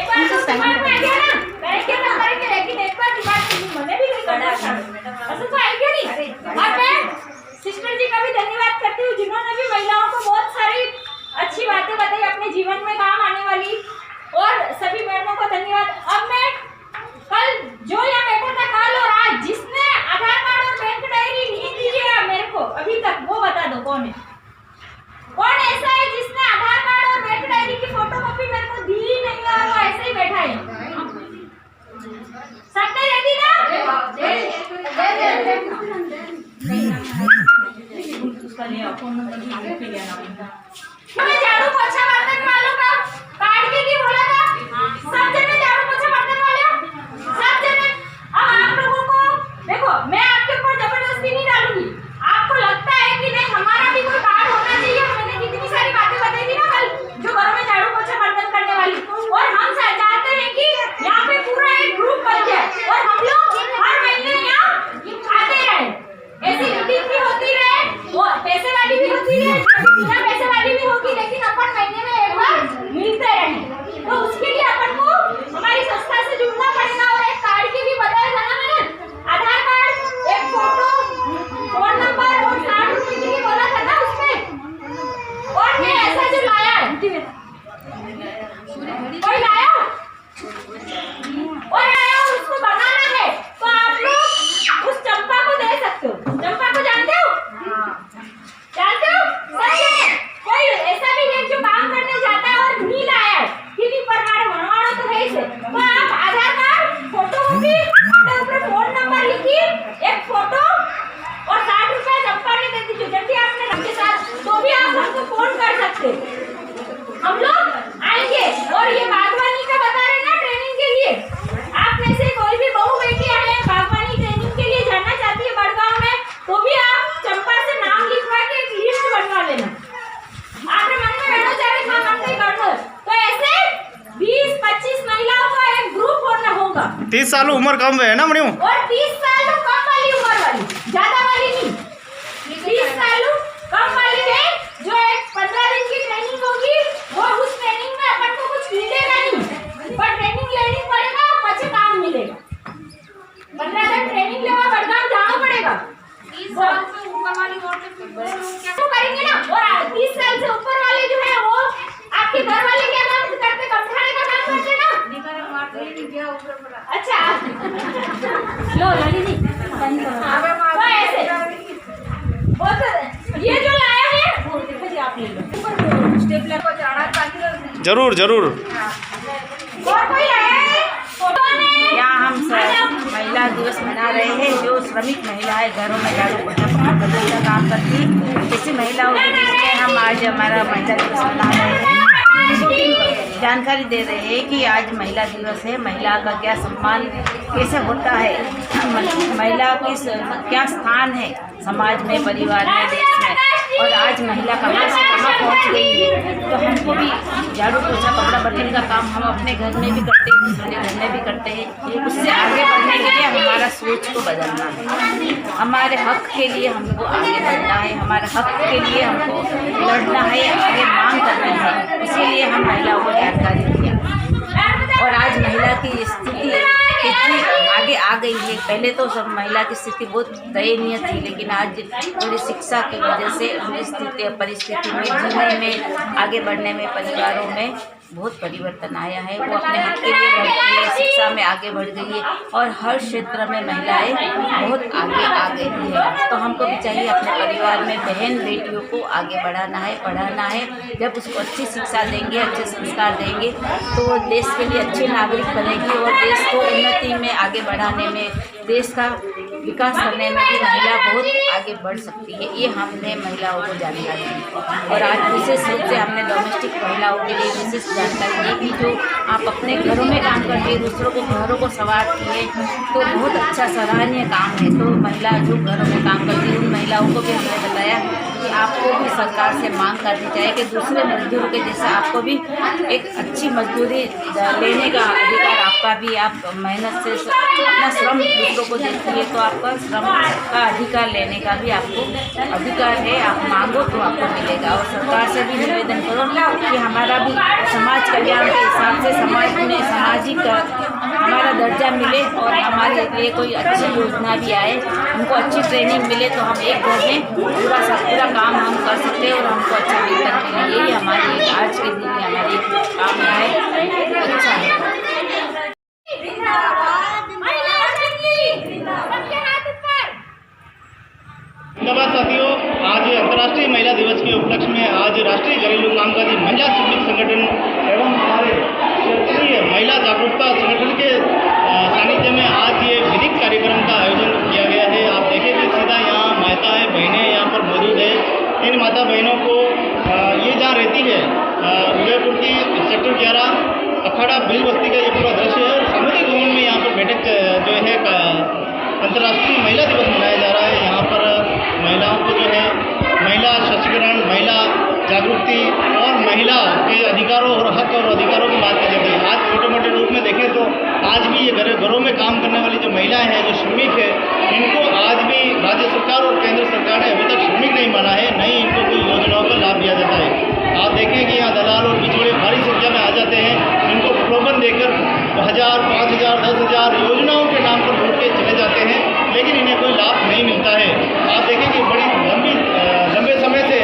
बार तो दिमाग में आ गया ना, करेंगे लेकिन एक बार दिमाग में मैंने भी नहीं करना असल तो आई क्या नहीं। और मैं सिस्टर जी का भी धन्यवाद करती हूँ जिन्होंने भी महिलाओं को बहुत सारी अच्छी बातें बताई अपने जीवन में काम आने वाली, और सभी मैडमों को धन्यवाद। अब मैं कल जो यहाँ बैठा था कल और आज, जिसने आधार कार्ड और बैंक डायरी नहीं दी है मेरे को अभी तक, वो बता दो कौन है, कौन ऐसा है जिसने आधार कार्ड और बैंक डायरी की फोटोकॉपी मेरे को दी ही नहीं है, वो ऐसे ही बैठा है। सबने दे दी ना? झाड़ू पोछा बर्तन वालों का कार्ड के लिए बोला था, सब जने झाड़ू पोछा बर्तन वाले सब जने। अब आप लोगों को देखो, मैं आपके ऊपर जबरदस्ती नहीं डालूंगी, आपको लगता है कि नहीं हमारा भी कोई कार्ड होना चाहिए। मैंने कितनी सारी बातें बताई थी ना कल, जो घरों में झाड़ू पोछा बर्तन करने वाली, और हम चाहते हैं कि यहाँ पे पूरा एक ग्रुप बन जाए और हम लोग हर महीने यहाँ आते रहे, ऐसी मीटिंग भी होती रहे, वो पैसे वाली भी होती रहे, बिना पैसे वाली भी होगी, लेकिन अपन महीने में एक बार मिलते रहे। तो उसके लिए अपन को हमारी संस्था से जुड़ना पड़ेगा, और एक कार्ड की भी बताया था ना मैंने, आधार कार्ड, एक फोटो, फोन नंबर और 60 रुपए के लिए बोला था ना उसमें। और मैं ऐसा जो लाया है, कोई लाया और आया उसको बनाना है, तो आप लोग उस चंपा को दे सकते हो। चंपा को जानते हो? जानते हो? सही है। कोई ऐसा भी है जो काम करने जाता है और नहीं लाया है, किसी प्रकार बनवाना तो है इसे, तो आप आधार कार्ड, फोटोकॉपी, अपने ऊपर फोन नंबर लिखिए, एक फोटो और 60 रुपए चंपा ने दे दीजिए। जब भी आपने रखे साथ तो भी आप हमको फोन कर सकते, हम लोग आएंगे। और ये बागवानी का बता रहे ना ट्रेनिंग के लिए, आप में से कोई भी बहू बेटियां हैं बागवानी ट्रेनिंग के लिए जाना चाहती है बड़गांव में, तो भी आप चंपा से नाम लिखवा के एक लिस्ट बनवा लेना। आपके मन में बैठो चाहे काम करते कर दो, तो ऐसे 20-25 महिलाओं का एक ग्रुप होगा। 30 साल उम्र कम है ना मणियों, और 30 साल कम वाली उम्र वाली, ज्यादा वाली नहीं, 30 साल कम वाली है, जो एक 15 दिन की ट्रेनिंग होगी, वो उस ट्रेनिंग में अपन को कुछ मिलेगा नहीं, पर ट्रेनिंग लेनी पड़ेगा, पछे काम मिलेगा। 15 दिन ट्रेनिंग लेवा बड़गांव जाना पड़ेगा। 30 साल से ऊपर वाली क्या करेंगे ना, और 30 साल से ऊपर वाले जो है वो आपके घर वाले क्या काम करते, कमठाने का काम करते ना। अच्छा लो लली जी, तो ऐसे ये जो लाया है वो देखो जी, आप ले लो स्टेपलर को जाना जरूर जरूर। और कोई आया है? यहाँ हम सब महिला दिवस मना रहे हैं, जो श्रमिक महिलाएं घरों में झाड़ू पोछा बर्तन का काम करती, ऐसी महिलाओं के बीच में हम आज हमारा महिला दिवस मना रहे हैं। जानकारी दे रहे हैं कि आज महिला दिवस है, महिला का क्या सम्मान कैसे होता है, महिला की क्या स्थान है समाज में, परिवार में, देश में, और आज महिला कहाँ से कहाँ पहुँच गई है। तो हमको भी झाड़ू पोछा कपड़ा बर्तन का काम हम अपने घर में भी करते हैं, दूसरे घर में भी करते हैं। उससे आगे बढ़ने के लिए हमारा सोच को बदलना है, हमारे हक के लिए हमको आगे बढ़ना है, हमारे हक के लिए हमको लड़ना है, आगे मांग करनी है। इसीलिए हम महिलाओं को जानकारी दिया, और आज महिला की स्थिति कितनी आगे आ गई है। पहले तो सब महिला की स्थिति बहुत दयनीय थी, लेकिन आज पूरी शिक्षा की वजह से उनकी परिस्थिति में, जीने में, आगे बढ़ने में, परिवारों में बहुत परिवर्तन आया है। वो अपने हक के लिए लड़ती है, शिक्षा में आगे बढ़ गई है, और हर क्षेत्र में महिलाएं बहुत आगे आ गई है। तो हमको भी चाहिए अपने परिवार में बहन बेटियों को आगे बढ़ाना है, पढ़ाना है। जब उसको अच्छी शिक्षा देंगे, अच्छे संस्कार देंगे, तो वो देश के लिए अच्छे नागरिक बनेगी, और देश को उन्नति में आगे बढ़ाने में, देश का विकास करने में भी महिला बहुत आगे बढ़ सकती है, ये हमने महिलाओं को जानकारी दी। और आज विशेष रूप से हमने डोमेस्टिक महिलाओं के लिए विशेष जानकारी दी कि जो आप अपने घरों में काम करती है, दूसरों को घरों को संवारती है, तो बहुत अच्छा सराहनीय काम है। तो महिला जो घरों में काम करती है उन महिलाओं को भी हमने बताया कि आपको भी सरकार से मांग करनी चाहिए कि दूसरे मजदूरों के जैसे आपको भी एक अच्छी मजदूरी लेने का अधिकार आपका भी, आप मेहनत से अपना श्रम दूसरों को देती है तो आपका श्रम का अधिकार लेने का भी आपको अधिकार है। आप मांगो तो आपको मिलेगा। और सरकार से भी निवेदन करो कि हमारा भी समाज कल्याण के हिसाब से समाज में सामाजिक हमारा दर्जा मिले और हमारे लिए कोई अच्छी योजना भी आए, उनको अच्छी ट्रेनिंग मिले तो हम एक घर में पूरा काम हम कर सकते हैं और हमको अच्छा वेतन मिले। यही हमारी आज के दिन में हमारी काम है। अच्छा है। धन्यवाद साथियों, आज अंतर्राष्ट्रीय महिला दिवस के उपलक्ष्य में आज राष्ट्रीय घरेलू कामकाजी महिला श्रमिक संगठन एवं हमारे क्षेत्रीय महिला जागरूकता संगठन के सानिध्य में आज ये विधिक कार्यक्रम का आयोजन किया गया है। आप देखेंगे सीधा यहाँ माताएं बहनें यहाँ पर मौजूद है। इन माता बहनों को ये जहाँ रहती है उदयपुर की सेक्टर 11 अखाड़ा बिल बस्ती का ये पूरा दृश्य है। सामुदायिक भवन में यहाँ पर बैठक जो है अंतर्राष्ट्रीय महिला दिवस मनाया जा रहा है। यहाँ पर महिलाओं को जो है महिला सशक्तिकरण, महिला जागरूकता और महिला के अधिकारों और हक और अधिकारों की बात की जाती है। आज छोटे मोटे रूप में देखें तो आज भी ये घरों में काम करने वाली जो महिलाएं हैं, जो श्रमिक है, इनको आज भी राज्य सरकार और केंद्र सरकार ने अभी तक श्रमिक नहीं माना है, नहीं इनको कोई योजनाओं का लाभ दिया जाता है। आप देखें कि यहाँ दलाल और बिचौलिए भारी संख्या में आ जाते हैं, इनको प्रलोभन देकर 1000, 5000, 10,000 योजनाओं के नाम पर लूट के चले जाते हैं, लेकिन इन्हें कोई लाभ नहीं मिलता है। आप देखें कि बड़ी लंबे समय से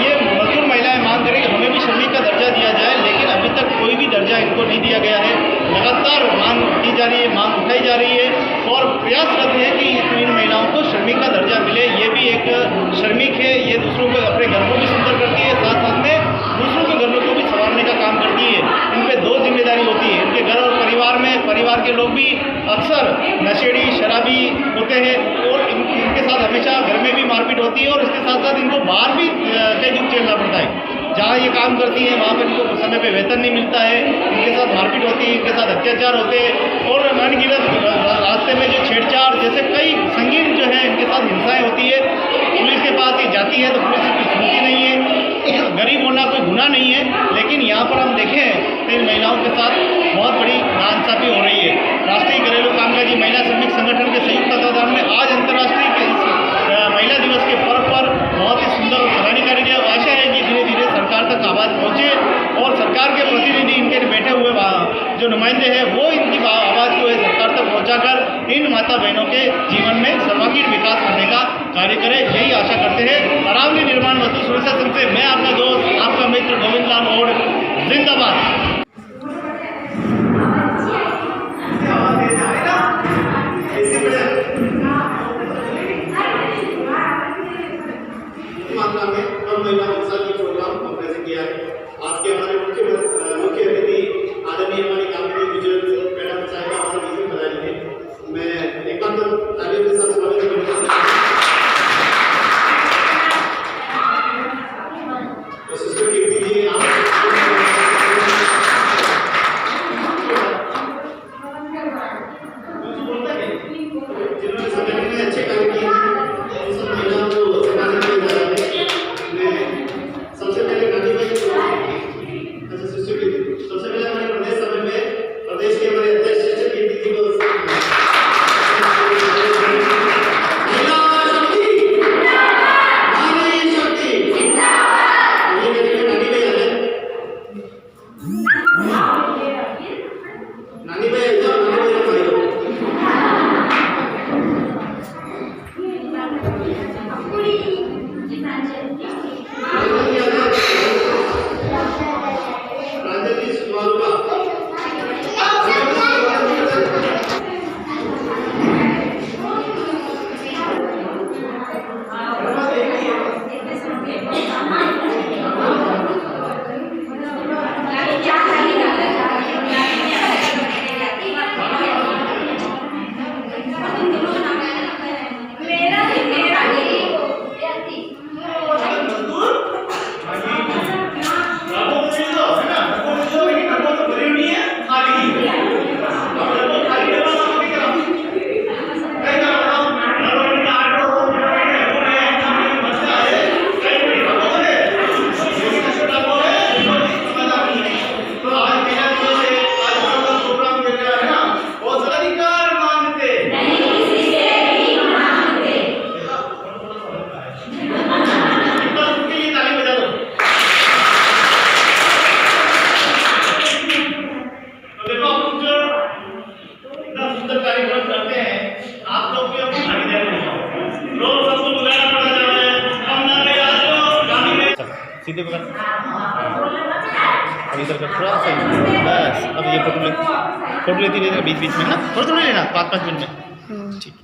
ये मजदूर महिलाएं मांग करें कि हमें भी श्रमिक का दर्जा दिया जाए, लेकिन अभी तक कोई भी दर्जा इनको नहीं दिया गया है। लगातार मांग की जा रही है, मांग उठाई जा रही है और प्रयासरत है कि इन महिलाओं को श्रमिक का दर्जा मिले। ये भी एक श्रमिक है, ये दूसरों को अपने घर को भी सुंदर करती है, साथ साथ में दूसरों के घरों को भी संवारने का काम करती है। इन पर 2 जिम्मेदारी होती है, इनके घर और परिवार के लोग भी अक्सर नशेड़ी शराबी होते हैं और इनके साथ हमेशा घर में भी मारपीट होती है और इसके साथ साथ इनको बाहर भी कई दुख झेलना पड़ता है। जहाँ ये काम करती है वहाँ पर इनको समय पे वेतन नहीं मिलता है, इनके साथ मारपीट होती है, इनके साथ अत्याचार होते हैं और अनगिनत रास्ते में जो छेड़छाड़ जैसे कई संगीन जो है इनके साथ हिंसाएं होती है। पुलिस के पास ये जाती है तो पुलिस इसकी सुनती नहीं है। गरीब होना कोई गुनाह नहीं है, लेकिन यहाँ पर हम देखें तो इन महिलाओं के साथ बहुत बड़ी नाइंसाफी हो रही है। राष्ट्रीय घरेलू कामकाजी महिला श्रमिक संगठन के संयुक्त तत्वाधान में आज अंतर्राष्ट्रीय महिला दिवस के पर्व पर बहुत ही सुंदर और सराहनीय कार्य। आशा है कि धीरे धीरे सरकार तक आवाज़ पहुँचे और सरकार के प्रतिनिधि इनके बैठे हुए जो नुमाइंदे हैं वो इनकी आवाज़ को सरकार तक पहुँचाकर इन माता बहनों के जीवन में सर्वांगीण विकास करने का कार्य करें, यही आशा करते हैं। अरावली निर्माण वस्तु सुरक्षा संघ से मैं आपका दोस्त, आपका मित्र गोविंद लाल ओड, जिंदाबाद। मात्रा में कम महिला उत्साह की प्रोग्राम हमने से किया है। आज के हमारे मुख्य अतिथि आदरणीय हमारी कामगिरी गुजर मैडम साहब हमारे बीच में बताई है। मैं एक बार तो तालियों के साथ स्वागत करूंगा। तो सिस्टर कीर्ति जी आप जिन्होंने संगठन में अच्छे काम किए उन सब महिलाओं को सम्मानित किया जा रहा है। मैं सबसे पहले गांधी भाई सीधे पकड़, अब इधर कर थोड़ा सा, बस। अब ये फोटो लेती रहेगा बीच बीच में ना, थोड़ा थोड़ा लेना 5-5 मिनट में, ठीक।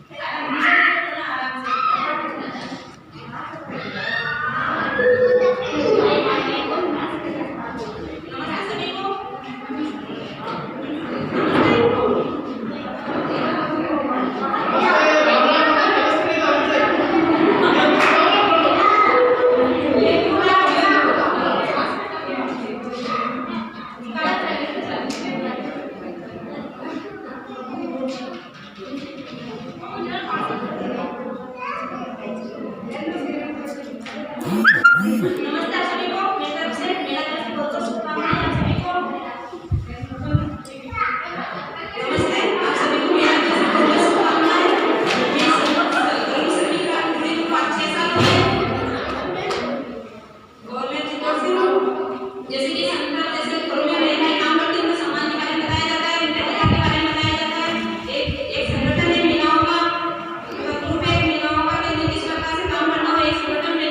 किस प्रकार से काम करना हो, एक संगठन में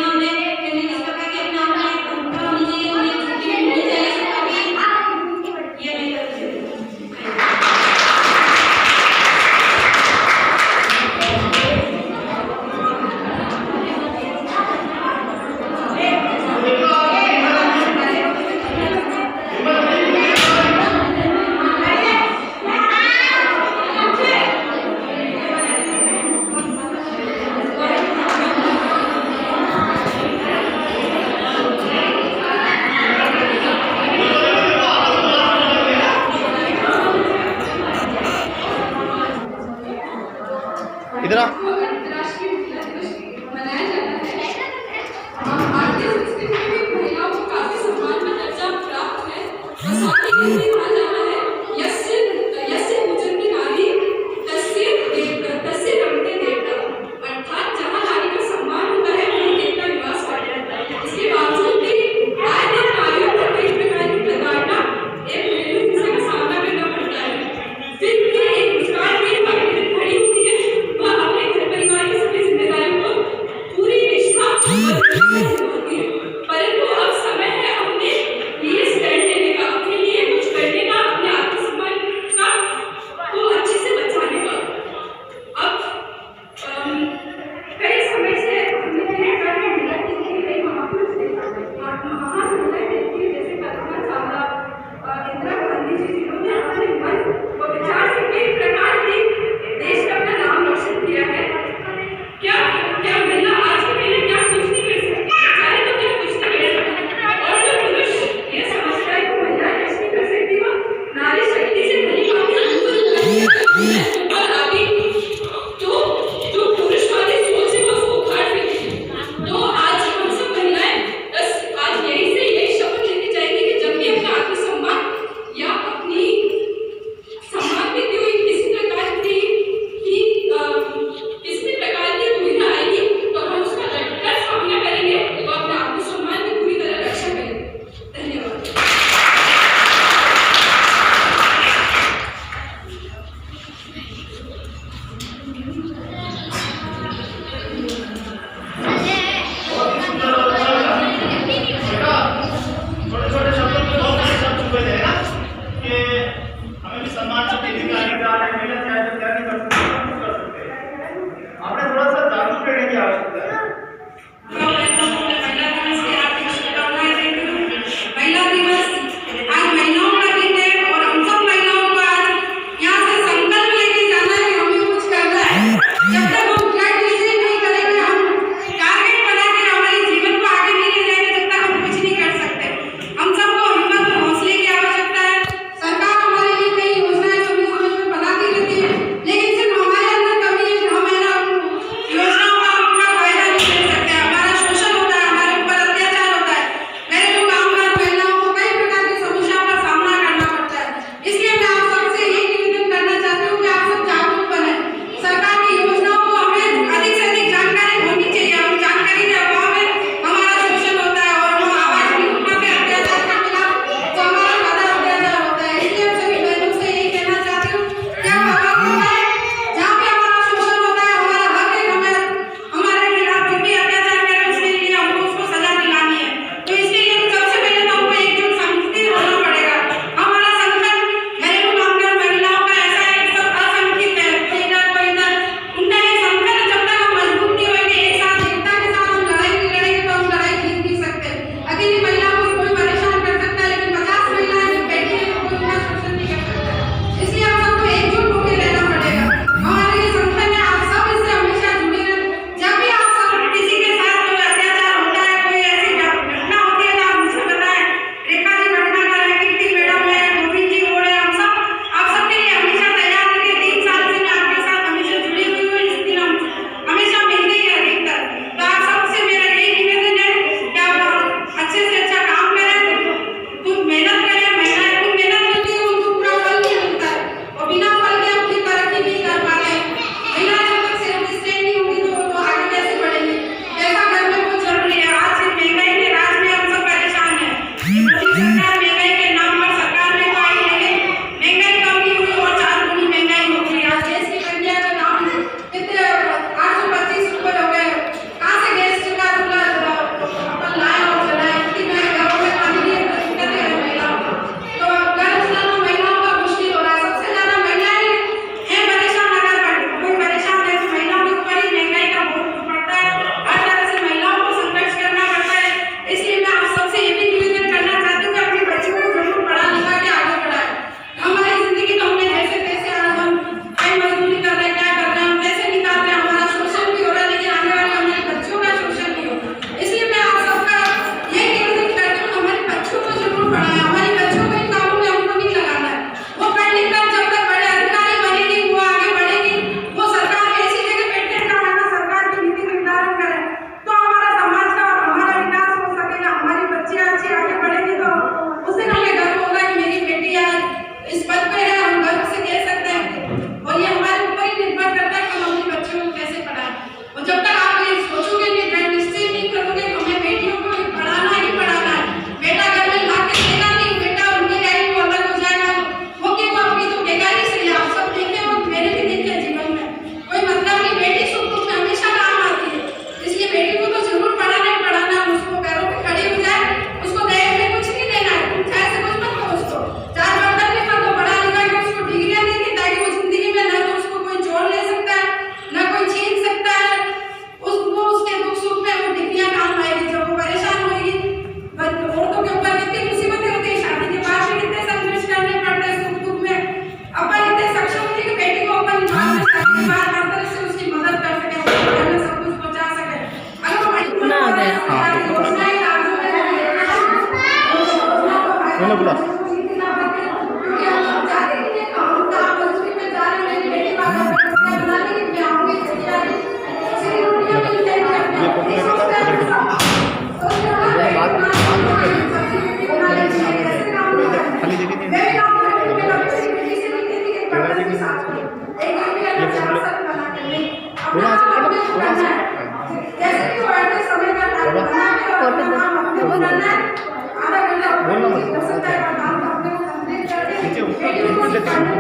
लेते हैं नहीं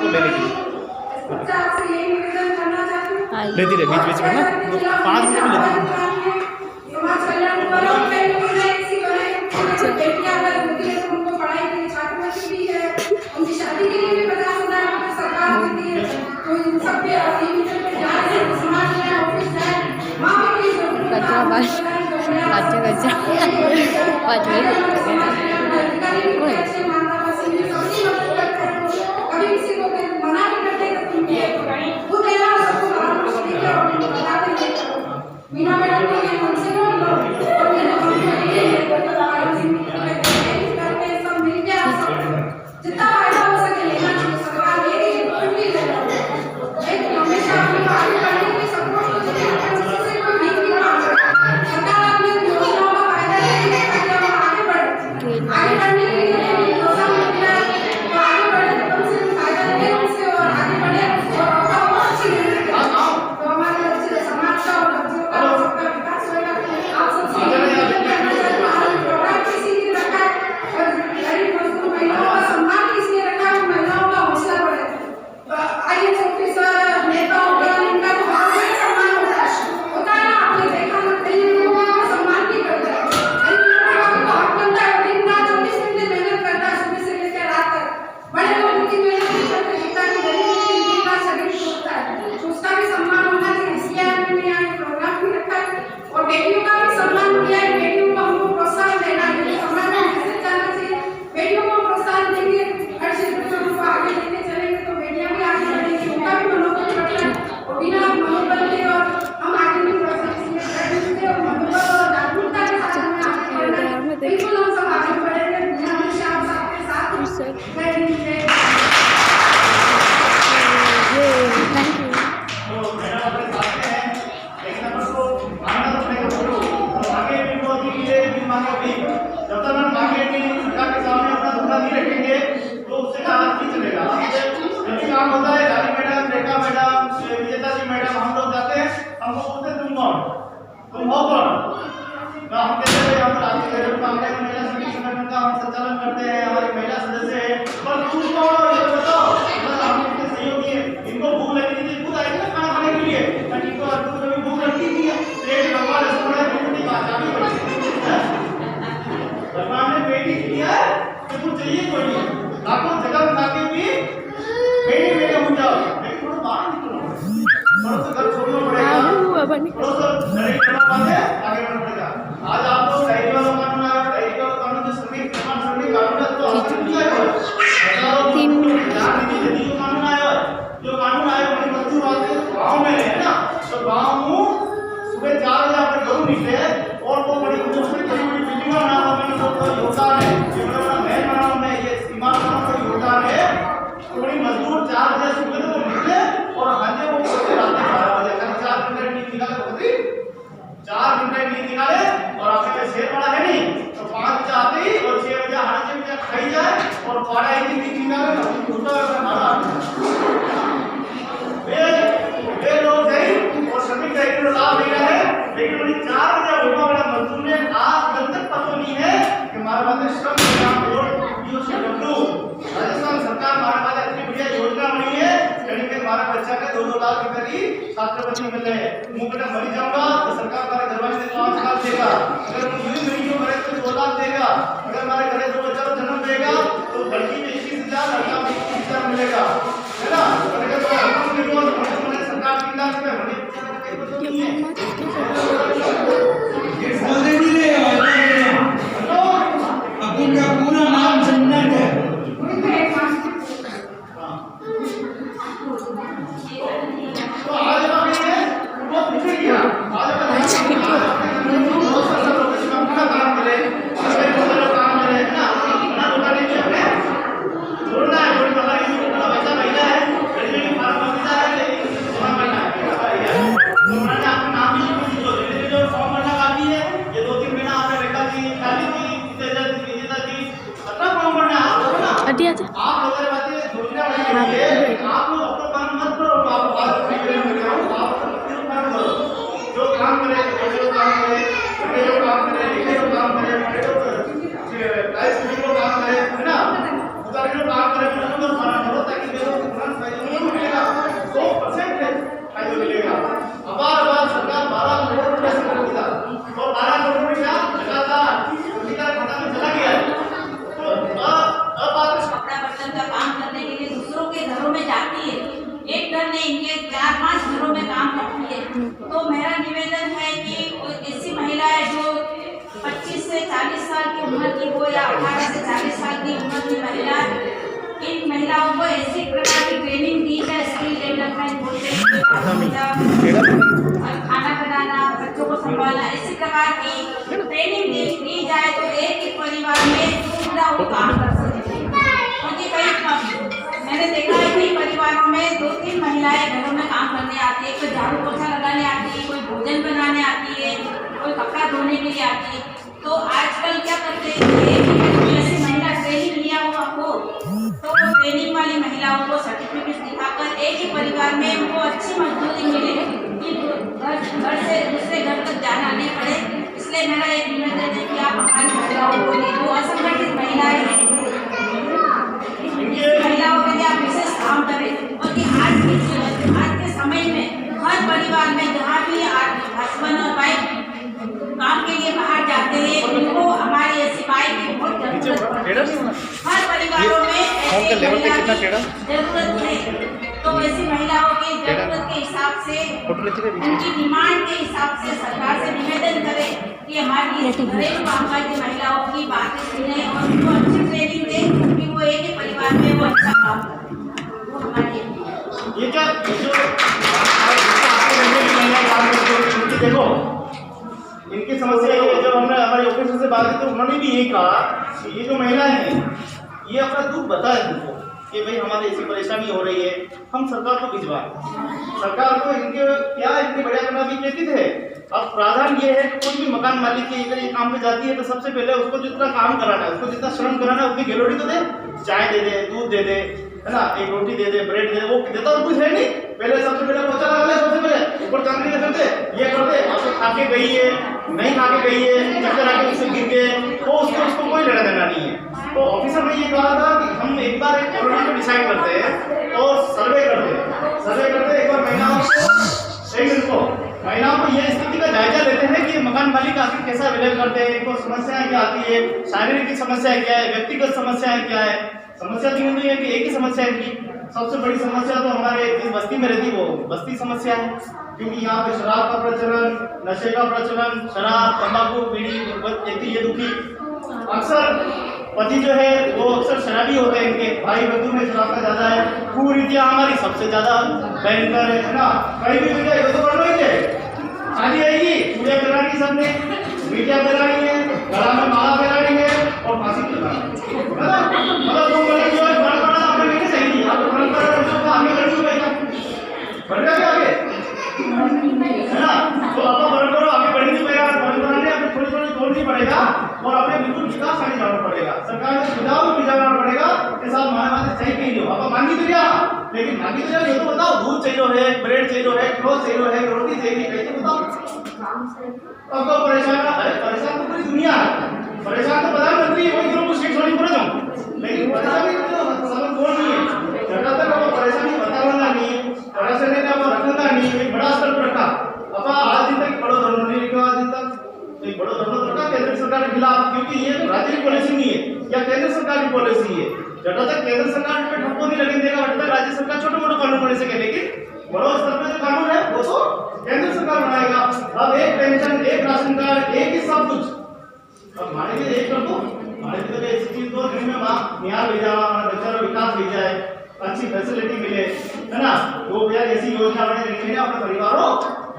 तो ले लेती लेती रहे बीच बीच में ना 5 मिनट में लेती नाम 40 साल की उम्र की हो या 18 से 40 साल की उम्र की महिला, इन महिलाओं को ऐसी प्रकार की ट्रेनिंग दी जाए, स्किल डेवलपमेंट बोलते हैं, खाना बनाना, बच्चों को संभालना, इसी प्रकार की ट्रेनिंग दी जाए तो एक ही परिवार में पूरा वो काम कर सकते हैं। क्योंकि कई मैंने देखा है कई परिवारों में 2-3 महिलाएं घरों में काम करने आती है, कोई झाड़ू पोछा लगाने आती है, कोई भोजन बनाने आती है, कोई कपड़ा धोने के लिए आती है। तो आजकल क्या करते हैं, ऐसी महिला ट्रेनिंग लिया हुआ हो तो ट्रेनिंग वाली महिलाओं को सर्टिफिकेट दिखाकर एक ही परिवार में उनको अच्छी मजदूरी मिले कि घर से दूसरे घर तक जाना नहीं पड़े। इसलिए मेरा एक निवेदन है कि आप हमारी महिलाओं को जो असंगठित महिलाएं हैं, महिलाओं के लिए आप विशेष काम करें। और कि आज के समय में हर परिवार में जहाँ भी हस्बैंड और वाइफ काम के लिए बाहर जाते हैं, उनको हमारी ऐसी बाइक की बहुत जरूरत है। हर परिवारों में ऐसी महिला की जरूरत है। तो ऐसी महिलाओं की जरूरत के हिसाब से, उनकी डिमांड के हिसाब से सरकार से निवेदन करें कि हमारी घरेलू कामकाज की महिलाओं की बातें सुने और उनको अच्छी ट्रेनिंग दें कि वो एक ही परिवार में वो अच्छा काम करें। वो हमारी ये क्या जो महिला काम करती है, उनकी देखो इनकी समस्या ये है। जब हमने हमारे ऑफिसर से बात की तो उन्होंने भी यही कहा कि ये जो महिलाएं हैं ये अपना दुख बताए उनको कि भाई हमारी ऐसी परेशानी हो रही है, हम सरकार को भिजवाएं। सरकार को इनके क्या इतनी बढ़िया करना भी कहती थे। अब प्रावधान ये है कि कोई भी मकान मालिक की अगर ये काम पे जाती है तो सबसे पहले उसको जितना काम कराना है, उसको जितना श्रम कराना है, उसकी गैलोरी तो दे, चाय दे दे, दूध दे दे, है ना, एक रोटी दे दे, ब्रेड दे दे, वो देता तो कुछ है नहीं। पहले सबसे पहले पोछा लगा ले, सबसे पहले ऊपर चांदी के करते ये करते। आपको खा के गई है, नहीं खा के गई है, चक्कर आके उससे गिर गए तो उसको कोई लेना देना नहीं है। तो ऑफिसर ने ये कहा था कि हम एक बार एक कॉलोनी को डिसाइड करते हैं और सर्वे करते हैं एक बार महिलाओं को ये स्थिति का जायजा लेते हैं कि मकान मालिक आखिर कैसा बिहेव करते हैं, इनको समस्याएं क्या आती है, शारीरिक समस्याएं क्या है, व्यक्तिगत समस्याएं क्या है। समस्या तो नहीं है कि एक ही समस्या है इनकी। सबसे बड़ी समस्या तो हमारे जिस बस्ती में रहती वो बस्ती समस्या है, क्योंकि यहाँ पे शराब का प्रचलन, नशे का प्रचलन, शराब, तंबाकू, बीड़ी, ये दुखी। अक्सर पति जो है वो अक्सर शराबी होते हैं, इनके भाई बंधु में शराब का ज्यादा है। कुरीतियाँ हमारी सबसे ज्यादा भयंकर है ना। कहीं भी मिल जाए तो बढ़ रही है, शादी आएगी, चूड़ियाँ करानी, सबने मीटियाँ करानी है, गला में माला करानी है और फांसी लगानी है। मतलब वो बड़े जो है बड़ा आपने नहीं चाहिए, आप परंपरा आगे बढ़ी बढ़ गया आगे, है ना। तो आपका परंपरा आगे बढ़ नहीं पाएगा, परंपरा ने आपको थोड़ी थोड़ी तोड़नी पड़ेगा और आपने बिल्कुल विकास आगे जाना पड़ेगा। सरकार को सुझाव भी जाना पड़ेगा कि साहब हमारे पास चाहिए नहीं हो, आप मांगी तो दिया, लेकिन मांगी तो ये तो बताओ, दूध चाहिए है, ब्रेड चाहिए है, क्लोथ चाहिए है, रोटी चाहिए, कैसे बताओ। आपको परेशान तो पूरी दुनिया है, परेशान तो प्रधानमंत्री वही लोग कुछ छोड़ी पड़ जाऊँ, लेकिन परेशानी समझ कौन नहीं है। जगह तक आपको परेशानी बताना नहीं, परेशानी का आपको रखना नहीं, एक बड़ा स्तर पर रखा। अब आज दिन तक बड़ो धर्म नहीं लिखा, आज दिन तक एक बड़ो धर्म रखा केंद्र सरकार के खिलाफ, क्योंकि ये राज्य की पॉलिसी नहीं है या केंद्र सरकार की पॉलिसी है। जब तक केंद्र सरकार पे ठप्पो नहीं लगने देगा तब तक राज्य सरकार छोटे मोटे कानून बना सके, लेकिन बड़ो स्तर पे जो कानून है वो तो केंद्र सरकार बनाएगा। अब एक पेंशन, एक राशन कार्ड, एक ही सब कुछ। अब हमारे लिए एक कर दो, हमारे लिए ऐसी चीज दो जिनमें माँ न्याय भेजा, हमारा बच्चा का विकास भेजा है, अच्छी फैसिलिटी मिले, है ना। 2000 ऐसी योजना बने जिनमें अपने परिवारों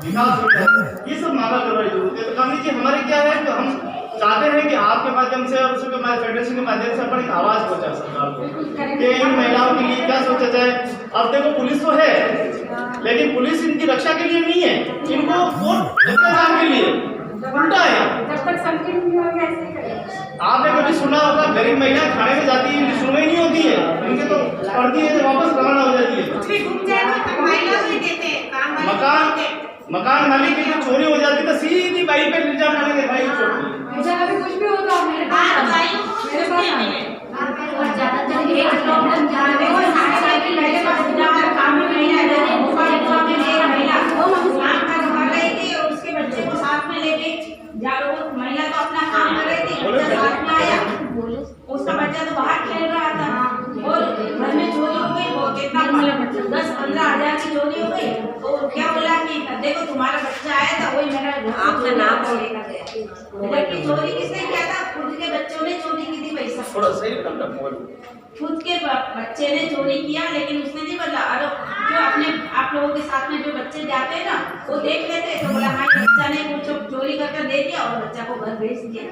विकास हो जाए, ये सब मांगा करवाई जरूरत है। तो गांधी जी हमारे क्या है कि हम चाहते हैं कि आपके माध्यम से और उसके फेडरेशन के माध्यम से अपन एक आवाज पहुंचा सरकार को कि इन महिलाओं के लिए क्या सोचा जाए। अब देखो पुलिस तो है, लेकिन पुलिस इनकी रक्षा के लिए नहीं है, इनको वोट इंतजाम के लिए उल्टा है। आपने कभी सुना होगा गरीब महिलाएं थाने में जाती है, इनकी सुनवाई नहीं होती है, इनके तो पड़ती है तो वापस रवाना हो जाती है। मकान मालिक की जो चोरी हो जाती है तो सीधी बाइक पे इल्जाम डालेंगे, भाई चोरी कुछ भी होता है मेरे पास उसके बच्चे को साथ में लेके महिला तो अपना काम कर रही थी, बच्चा साथ में आया, उसका बच्चा तो बाहर खेल रहा था और घर में चोरी हो गई। वो कितना 10-15 हजार की चोरी हो गई। तो क्या बोला कि देखो तुम्हारा बच्चा आया था, वही मेरा उसका नाम जबकि चोरी किसने किया था? खुद के बच्चों ने चोरी की थी पैसा। खुद के बच्चे ने चोरी किया, लेकिन उसने नहीं बोला। अरे जो अपने आप लोगों के साथ में जो बच्चे जाते हैं ना, वो देख लेते हैं तो बोला हाँ बच्चा ने कुछ चोरी करके दे दिया और बच्चा को घर भेज दिया।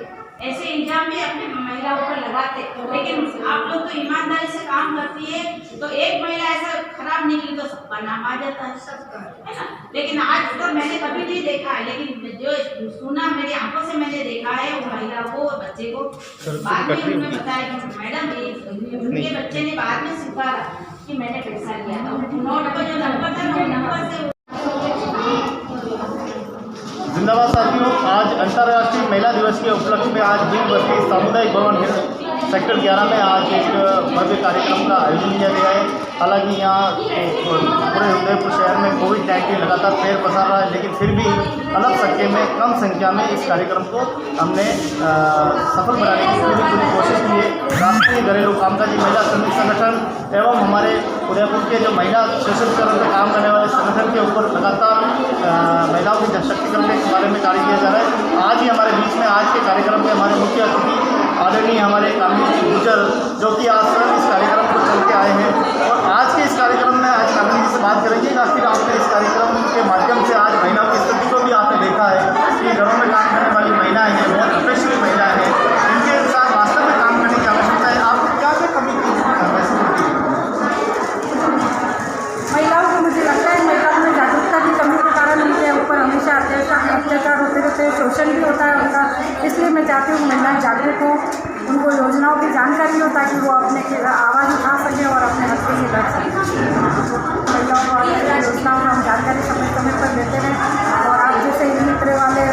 ऐसे इल्जाम भी अपने महिलाओं पर लगाते। लेकिन आप लोग तो ईमानदारी से काम करती है, तो एक महिला ऐसा खराब निकली तो सबका नाम आ जाता है, सबका, है ना। लेकिन आज तक मैंने कभी नहीं देखा है, लेकिन जो सुना मेरी आंखों से मैंने देखा है, वो महिला को बच्चे को बाद में उन्होंने बताया कि मैडम उनके बच्चे ने बाद में स्वीकारा कि मैंने पैसा लिया था। नोट का जो नंबर था वो नंबर से। जिंदाबाद साथियों, आज अंतर्राष्ट्रीय महिला दिवस के उपलक्ष्य में आज भीम बस्ती सामुदायिक भवन सेक्टर 11 में आज एक भव्य कार्यक्रम का आयोजन किया गया है। हालांकि यहाँ पूरे उदयपुर शहर में कोविड-19 लगातार फैल पसार रहा है, लेकिन फिर भी कम संख्या में इस कार्यक्रम को हमने सफल बनाने की पूरी कोशिश की है। राष्ट्रीय घरेलू कामकाजी महिला संगठन एवं हमारे उदयपुर के जो महिला सशक्तिकरण में काम करने वाले संगठन के ऊपर लगातार महिलाओं के सशक्तिकरण के बारे में कार्य किया जा रहा है। आज ही हमारे बीच में आज के कार्यक्रम में हमारे मुख्य अतिथि आदरणीय हमारे कामिनी जी गुजर, जो कि आज स्वयं इस कार्यक्रम को चल के आए हैं और आज के इस कार्यक्रम में आज कामिनी जी से बात करेंगे। आखिर आपने इस कार्यक्रम के माध्यम से आज महिलाओं की स्थिति को भी आपने देखा है कि घरों में काम करने वाली महिलाएं हैं, बहुत अपेक्षित महिलाएं हैं, इनके साथ वास्तव में काम करने की आवश्यकता है। आपको क्या क्या कमी महिलाओं को, मुझे लगता है महिलाओं में जागरूकता की कमी के कारण उनके ऊपर हमेशा अत्याचार होते रहते हैं, शोषण भी होता है उनका। इसलिए मैं चाहती हूँ महिलाएं जागरूक हो, उनको योजनाओं की जानकारी हो ताकि वो अपने आवाज़ उठा सकें और अपने हक से लड़ सकें। महिलाओं को योजनाओं में हम जानकारी समय समय पर देते हैं और आप जैसे इन मित्र वाले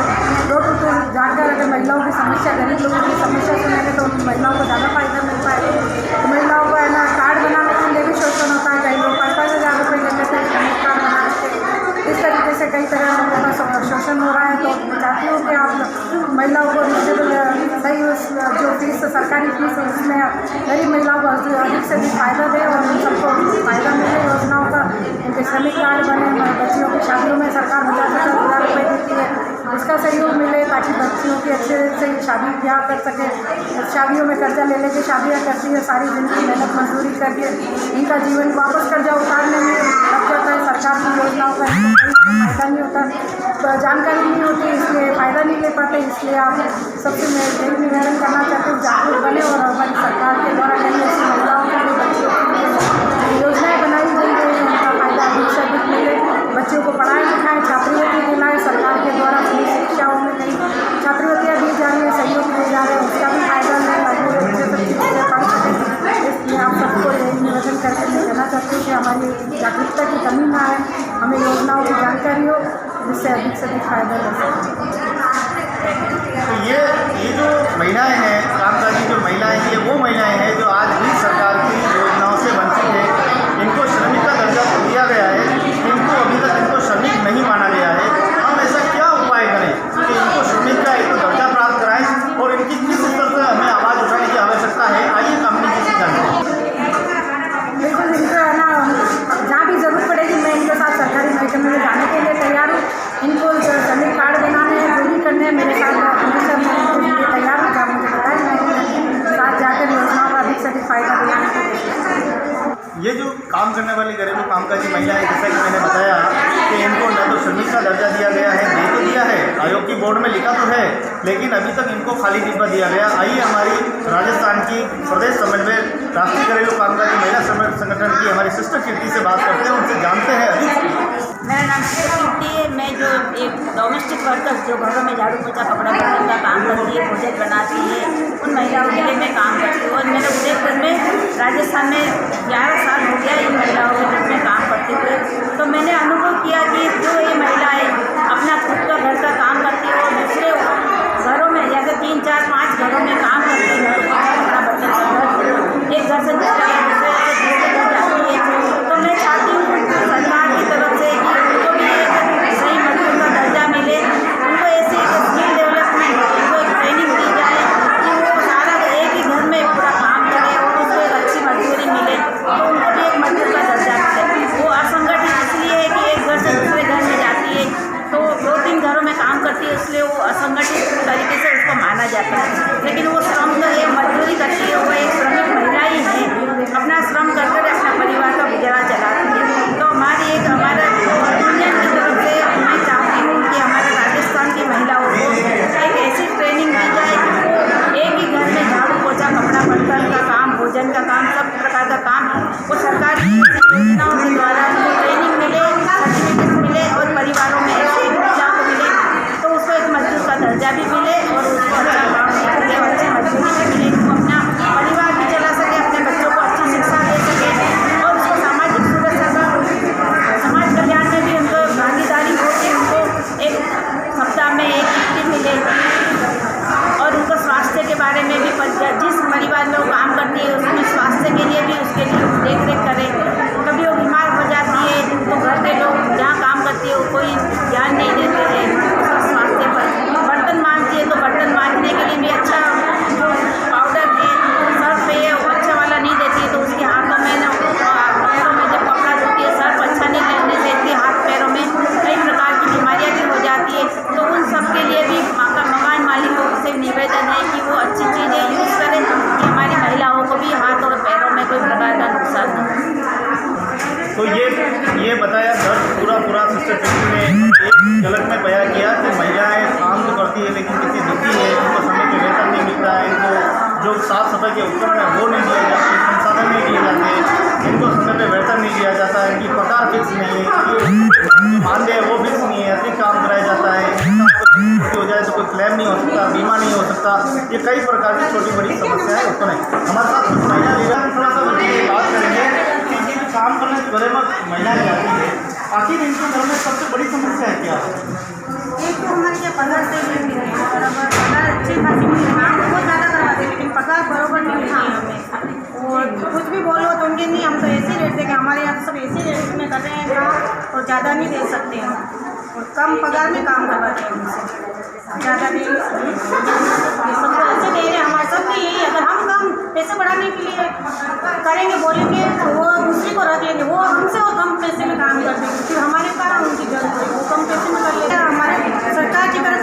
डोर टू डोर जानकर अगर महिलाओं की समस्या, गरीब लोगों की समस्या सुनेंगे तो महिलाओं को ज़्यादा फायदा मिल पाएगा। महिलाओं को है ना कार्ड बनाने के लिए भी शोषण होता है, कई लोग 5,000 रुपये ले लेते हैं कार्ड बनाने के। इस तरीके से कई तरह लोगों का शोषण हो रहा है। तो मैं चाहती हूँ कि आप महिलाओं को सही जो फीस सरकारी फीस है उसमें गरीब महिलाओं को अधिक से अधिक फायदा दें और उन सबको फायदा मिले योजनाओं का। उनके श्रमिक कार्ड बने, बच्चियों की शादियों में सरकार 50,000 रुपये देती है, उसका सहयोग मिले ताकि बच्चियों की अच्छे से शादी ब्याह कर सके। शादियों में कर्जा ले लेके शादियाँ करती है, सारी जिंदगी मेहनत मजदूरी करके इनका जीवन वापस कर्जा उतारने में लग जाता है। सरकार की योजनाओं का फायदा नहीं होता, जानकारी नहीं होती, इसलिए फ़ायदा नहीं ले पाते। इसलिए आप सबसे मैं यही निवेदन करना चाहती हूँ जागरूक बने और हमारी सरकार के द्वारा कई ऐसी महिलाओं के लिए, बच्चियों के लिए योजनाएँ बनाई गई हैं, उनका फ़ायदा अधिक से अधिक मिले। बच्चियों को पढ़ाएं लिखाएं, छात्रवृत्ति दिलाएं, सरकार के द्वारा सभी शिक्षाओं में कई छात्रवृत्तियाँ दी जा रही है, सहयोग दिए जा रहे हैं, उसका भी फायदा मिले ताकि बच्चे सब चीज़ें पढ़ सकें। इसलिए आप सबको यही निवेदन करके मैं कहना चाहती हूँ कि हमारी जागरूकता की कमी ना है, हमें योजनाओं की जानकारी हो जिससे अधिक से अधिक फायदा ले सकें। तो ये जो महिलाएं हैं, कामकाजी जो महिलाएं हैं, ये वो महिलाएं हैं जो आज भी सरकार की योजनाओं से वंचित है। इनको श्रमिक का दर्जा दिया गया है, इनको अभी तक इनको श्रमिक नहीं माना गया है। हम ऐसा क्या उपाय करें कि इनको श्रमिक का एक दर्जा प्राप्त कराएं और इनकी किस स्तर से हमें आवाज़ उठाने की आवश्यकता है? आइए कंपनी किसी जानते बिल्कुल, इनको है ना जहाँ भी ज़रूरत पड़ेगी मैं इनके साथ सरकारी महकमे में जाने के लिए तैयार हूँ। इनको श्रमिक कार्ड बनाने हैं, जो भी करने हैं मेरे साथ हमेशा मैं इनके लिए तैयार हूँ। जब मुझे बताएं मैं साथ जाकर योजनाओं का अधिक से अधिक फायदा दिलाने की कोशिश करूँगी। ये जो काम करने वाली घरेलू कामकाजी महिलाएं, जैसा कि मैंने बताया कि इनको न तो श्रमिक का दर्जा दिया गया है, दे तो दिया है, आयोग की बोर्ड में लिखा तो है, लेकिन अभी तक इनको खाली डिब्बा दिया गया। आइए हमारी राजस्थान की प्रदेश समन्वय राष्ट्रीय घरेलू कामकाजी महिला संगठन की हमारी सिस्टर कीर्ति से बात करते हैं, उनसे जानते हैं अधिक। मेरा नाम कीर्ति है। मैं जो एक डोमेस्टिक वर्कर्स जो घरों में झाड़ू पोछा कपड़ा धोने का काम करती है, प्रोजेक्ट बनाती है, उन महिलाओं के लिए मैं काम करती हूँ। और मेरे उदयपुर में राजस्थान में 11 साल हो गया इन महिलाओं के बीच में काम करते हुए। तो मैंने अनुभव किया कि जो ये महिलाएं अपना खुद का घर का काम करती है और दूसरे घरों में जैसे 3, 4, 5 घरों में काम करती है, कपड़ा बर्तन सब एक घर से दूसरे घर जाती है। तो मैं चाहती हूँ सरकार की तरफ से उनको भी एक सही मजदूर का दर्जा मिले, उनको ऐसी स्किल डेवलपमेंट, उनको एक ट्रेनिंग दी जाए कि वो सारा एक ही घर में पूरा काम करे और उसको एक अच्छी मजदूरी मिले, तो उनको भी एक मजदूर का दर्जा मिले। वो असंगठित इसलिए है कि एक घर से दूसरे घर में जाती है, तो 2-3 घरों में काम करती है, इसलिए वो असंगठित तरीके से उसको माना जाता है। लेकिन वो श्रम तो ये मजदूरी करती है, वो एक श्रमिक महिला ही है, अपना श्रम करके अपना परिवार का गुजारा चलाती है। तो हमारी हमारे यूनियन की तरफ से मैं चाहती हूँ कि हमारे राजस्थान की महिलाओं को एक ऐसी ट्रेनिंग दी जाए कि वो एक ही घर में झाड़ू पोछा कपड़ा बर्तन का काम, भोजन का काम, सब प्रकार का काम वो सरकारी योजनाओं के द्वारा उनको ट्रेनिंग मिले, सर्टिफिकेट मिले और परिवारों में ऐसे महिलाओं को मिले तो उसको एक मजदूर का दर्जा भी मिले और उसको अच्छा काम मिले, अच्छी मजदूरी भी मिले, वो अपना परिवार भी चला सके, अपने बच्चों को अच्छी शिक्षा दे सके और उसको सामाजिक सुरक्षा का समाज कल्याण में भी उनको भागीदारी हो के उनको एक सप्ताह में एक छुट्टी मिले और उनको स्वास्थ्य के बारे में भी जिस परिवार में वो काम करती है उसमें स्वास्थ्य के लिए भी उसके लिए देख रेख करें। कभी वो बीमार हो जाती है तो घर के लोग जहाँ काम करती है वो कोई ध्यान नहीं देते हैं उसका स्वास्थ्य पर। बर्तन मांजती है तो बर्तन मांजने के लिए भी अच्छा जो पाउडर है सर्फ है वो अच्छा वाला नहीं देती है तो उसके हाथों में पैरों में जब कपड़ा धोती है सर्फ अच्छा नहीं करने देती, हाथ पैरों में कई प्रकार की बीमारियाँ भी हो जाती है। तो उन सब के लिए भी मकान मालिकों से निवेदन है कि वो अच्छी चीज़ें यूज़ करें कि हमारी महिलाओं को भी हाथ और पैरों में कोई प्रकार का नुकसान न हो। तो ये बताया पूरा सिस्टर फैक्ट्री ने एक झलक में बयां किया कि महिलाएं काम तो करती है लेकिन कितनी दुखी है, उनको समय पे वेतन नहीं मिलता है, इनको जो साफ सफाई के उपकरण है वो नहीं दिए जाते, संसाधन नहीं दिए जाते, इनको समय पे वेतन नहीं दिया जाता है, इनकी पगार फिक्स नहीं है, मानदेय वो फिक्स नहीं है, अतिरिक्त काम कराया जाता है, हो जाए तो कोई क्लेम नहीं हो सकता, बीमा नहीं हो सकता, ये कई प्रकार की छोटी बड़ी समस्याएं उत्पन्न है। हमारे साथ कुछ महिला लीडर थोड़ा सा बात करेंगे कि ये जो काम करने के बारे में महिलाएं जाती है, आखिर इनके घर में सबसे बड़ी समस्या है क्या? एक तो हमारे यहाँ पगार से नहीं मिल रही है, बराबर पगार अच्छी खासी मिल रही है, काम बहुत ज़्यादा करवाते हैं लेकिन पगार बराबर नहीं मिल रही है हमें। और कुछ भी बोलो तो उनके नहीं, हम तो ऐसे रेट देंगे, हमारे यहाँ सब ऐसे रेट में कर रहे हैं काम और ज़्यादा नहीं दे सकते हैं और कम पगार में काम करवाते हैं उनसे, ज़्यादा नहीं सबको ऐसे दे रहे हैं। हमारे सबके यही, अगर हम कम पैसे बढ़ाने के लिए करेंगे बोलेंगे तो वो दूसरे को रख लेंगे, वो हमसे और कम पैसे में काम कर देंगे, फिर हमारे कारण उनकी जरूरत है, वो कम पैसे में कर लेंगे। हमारे सरकार की तरफ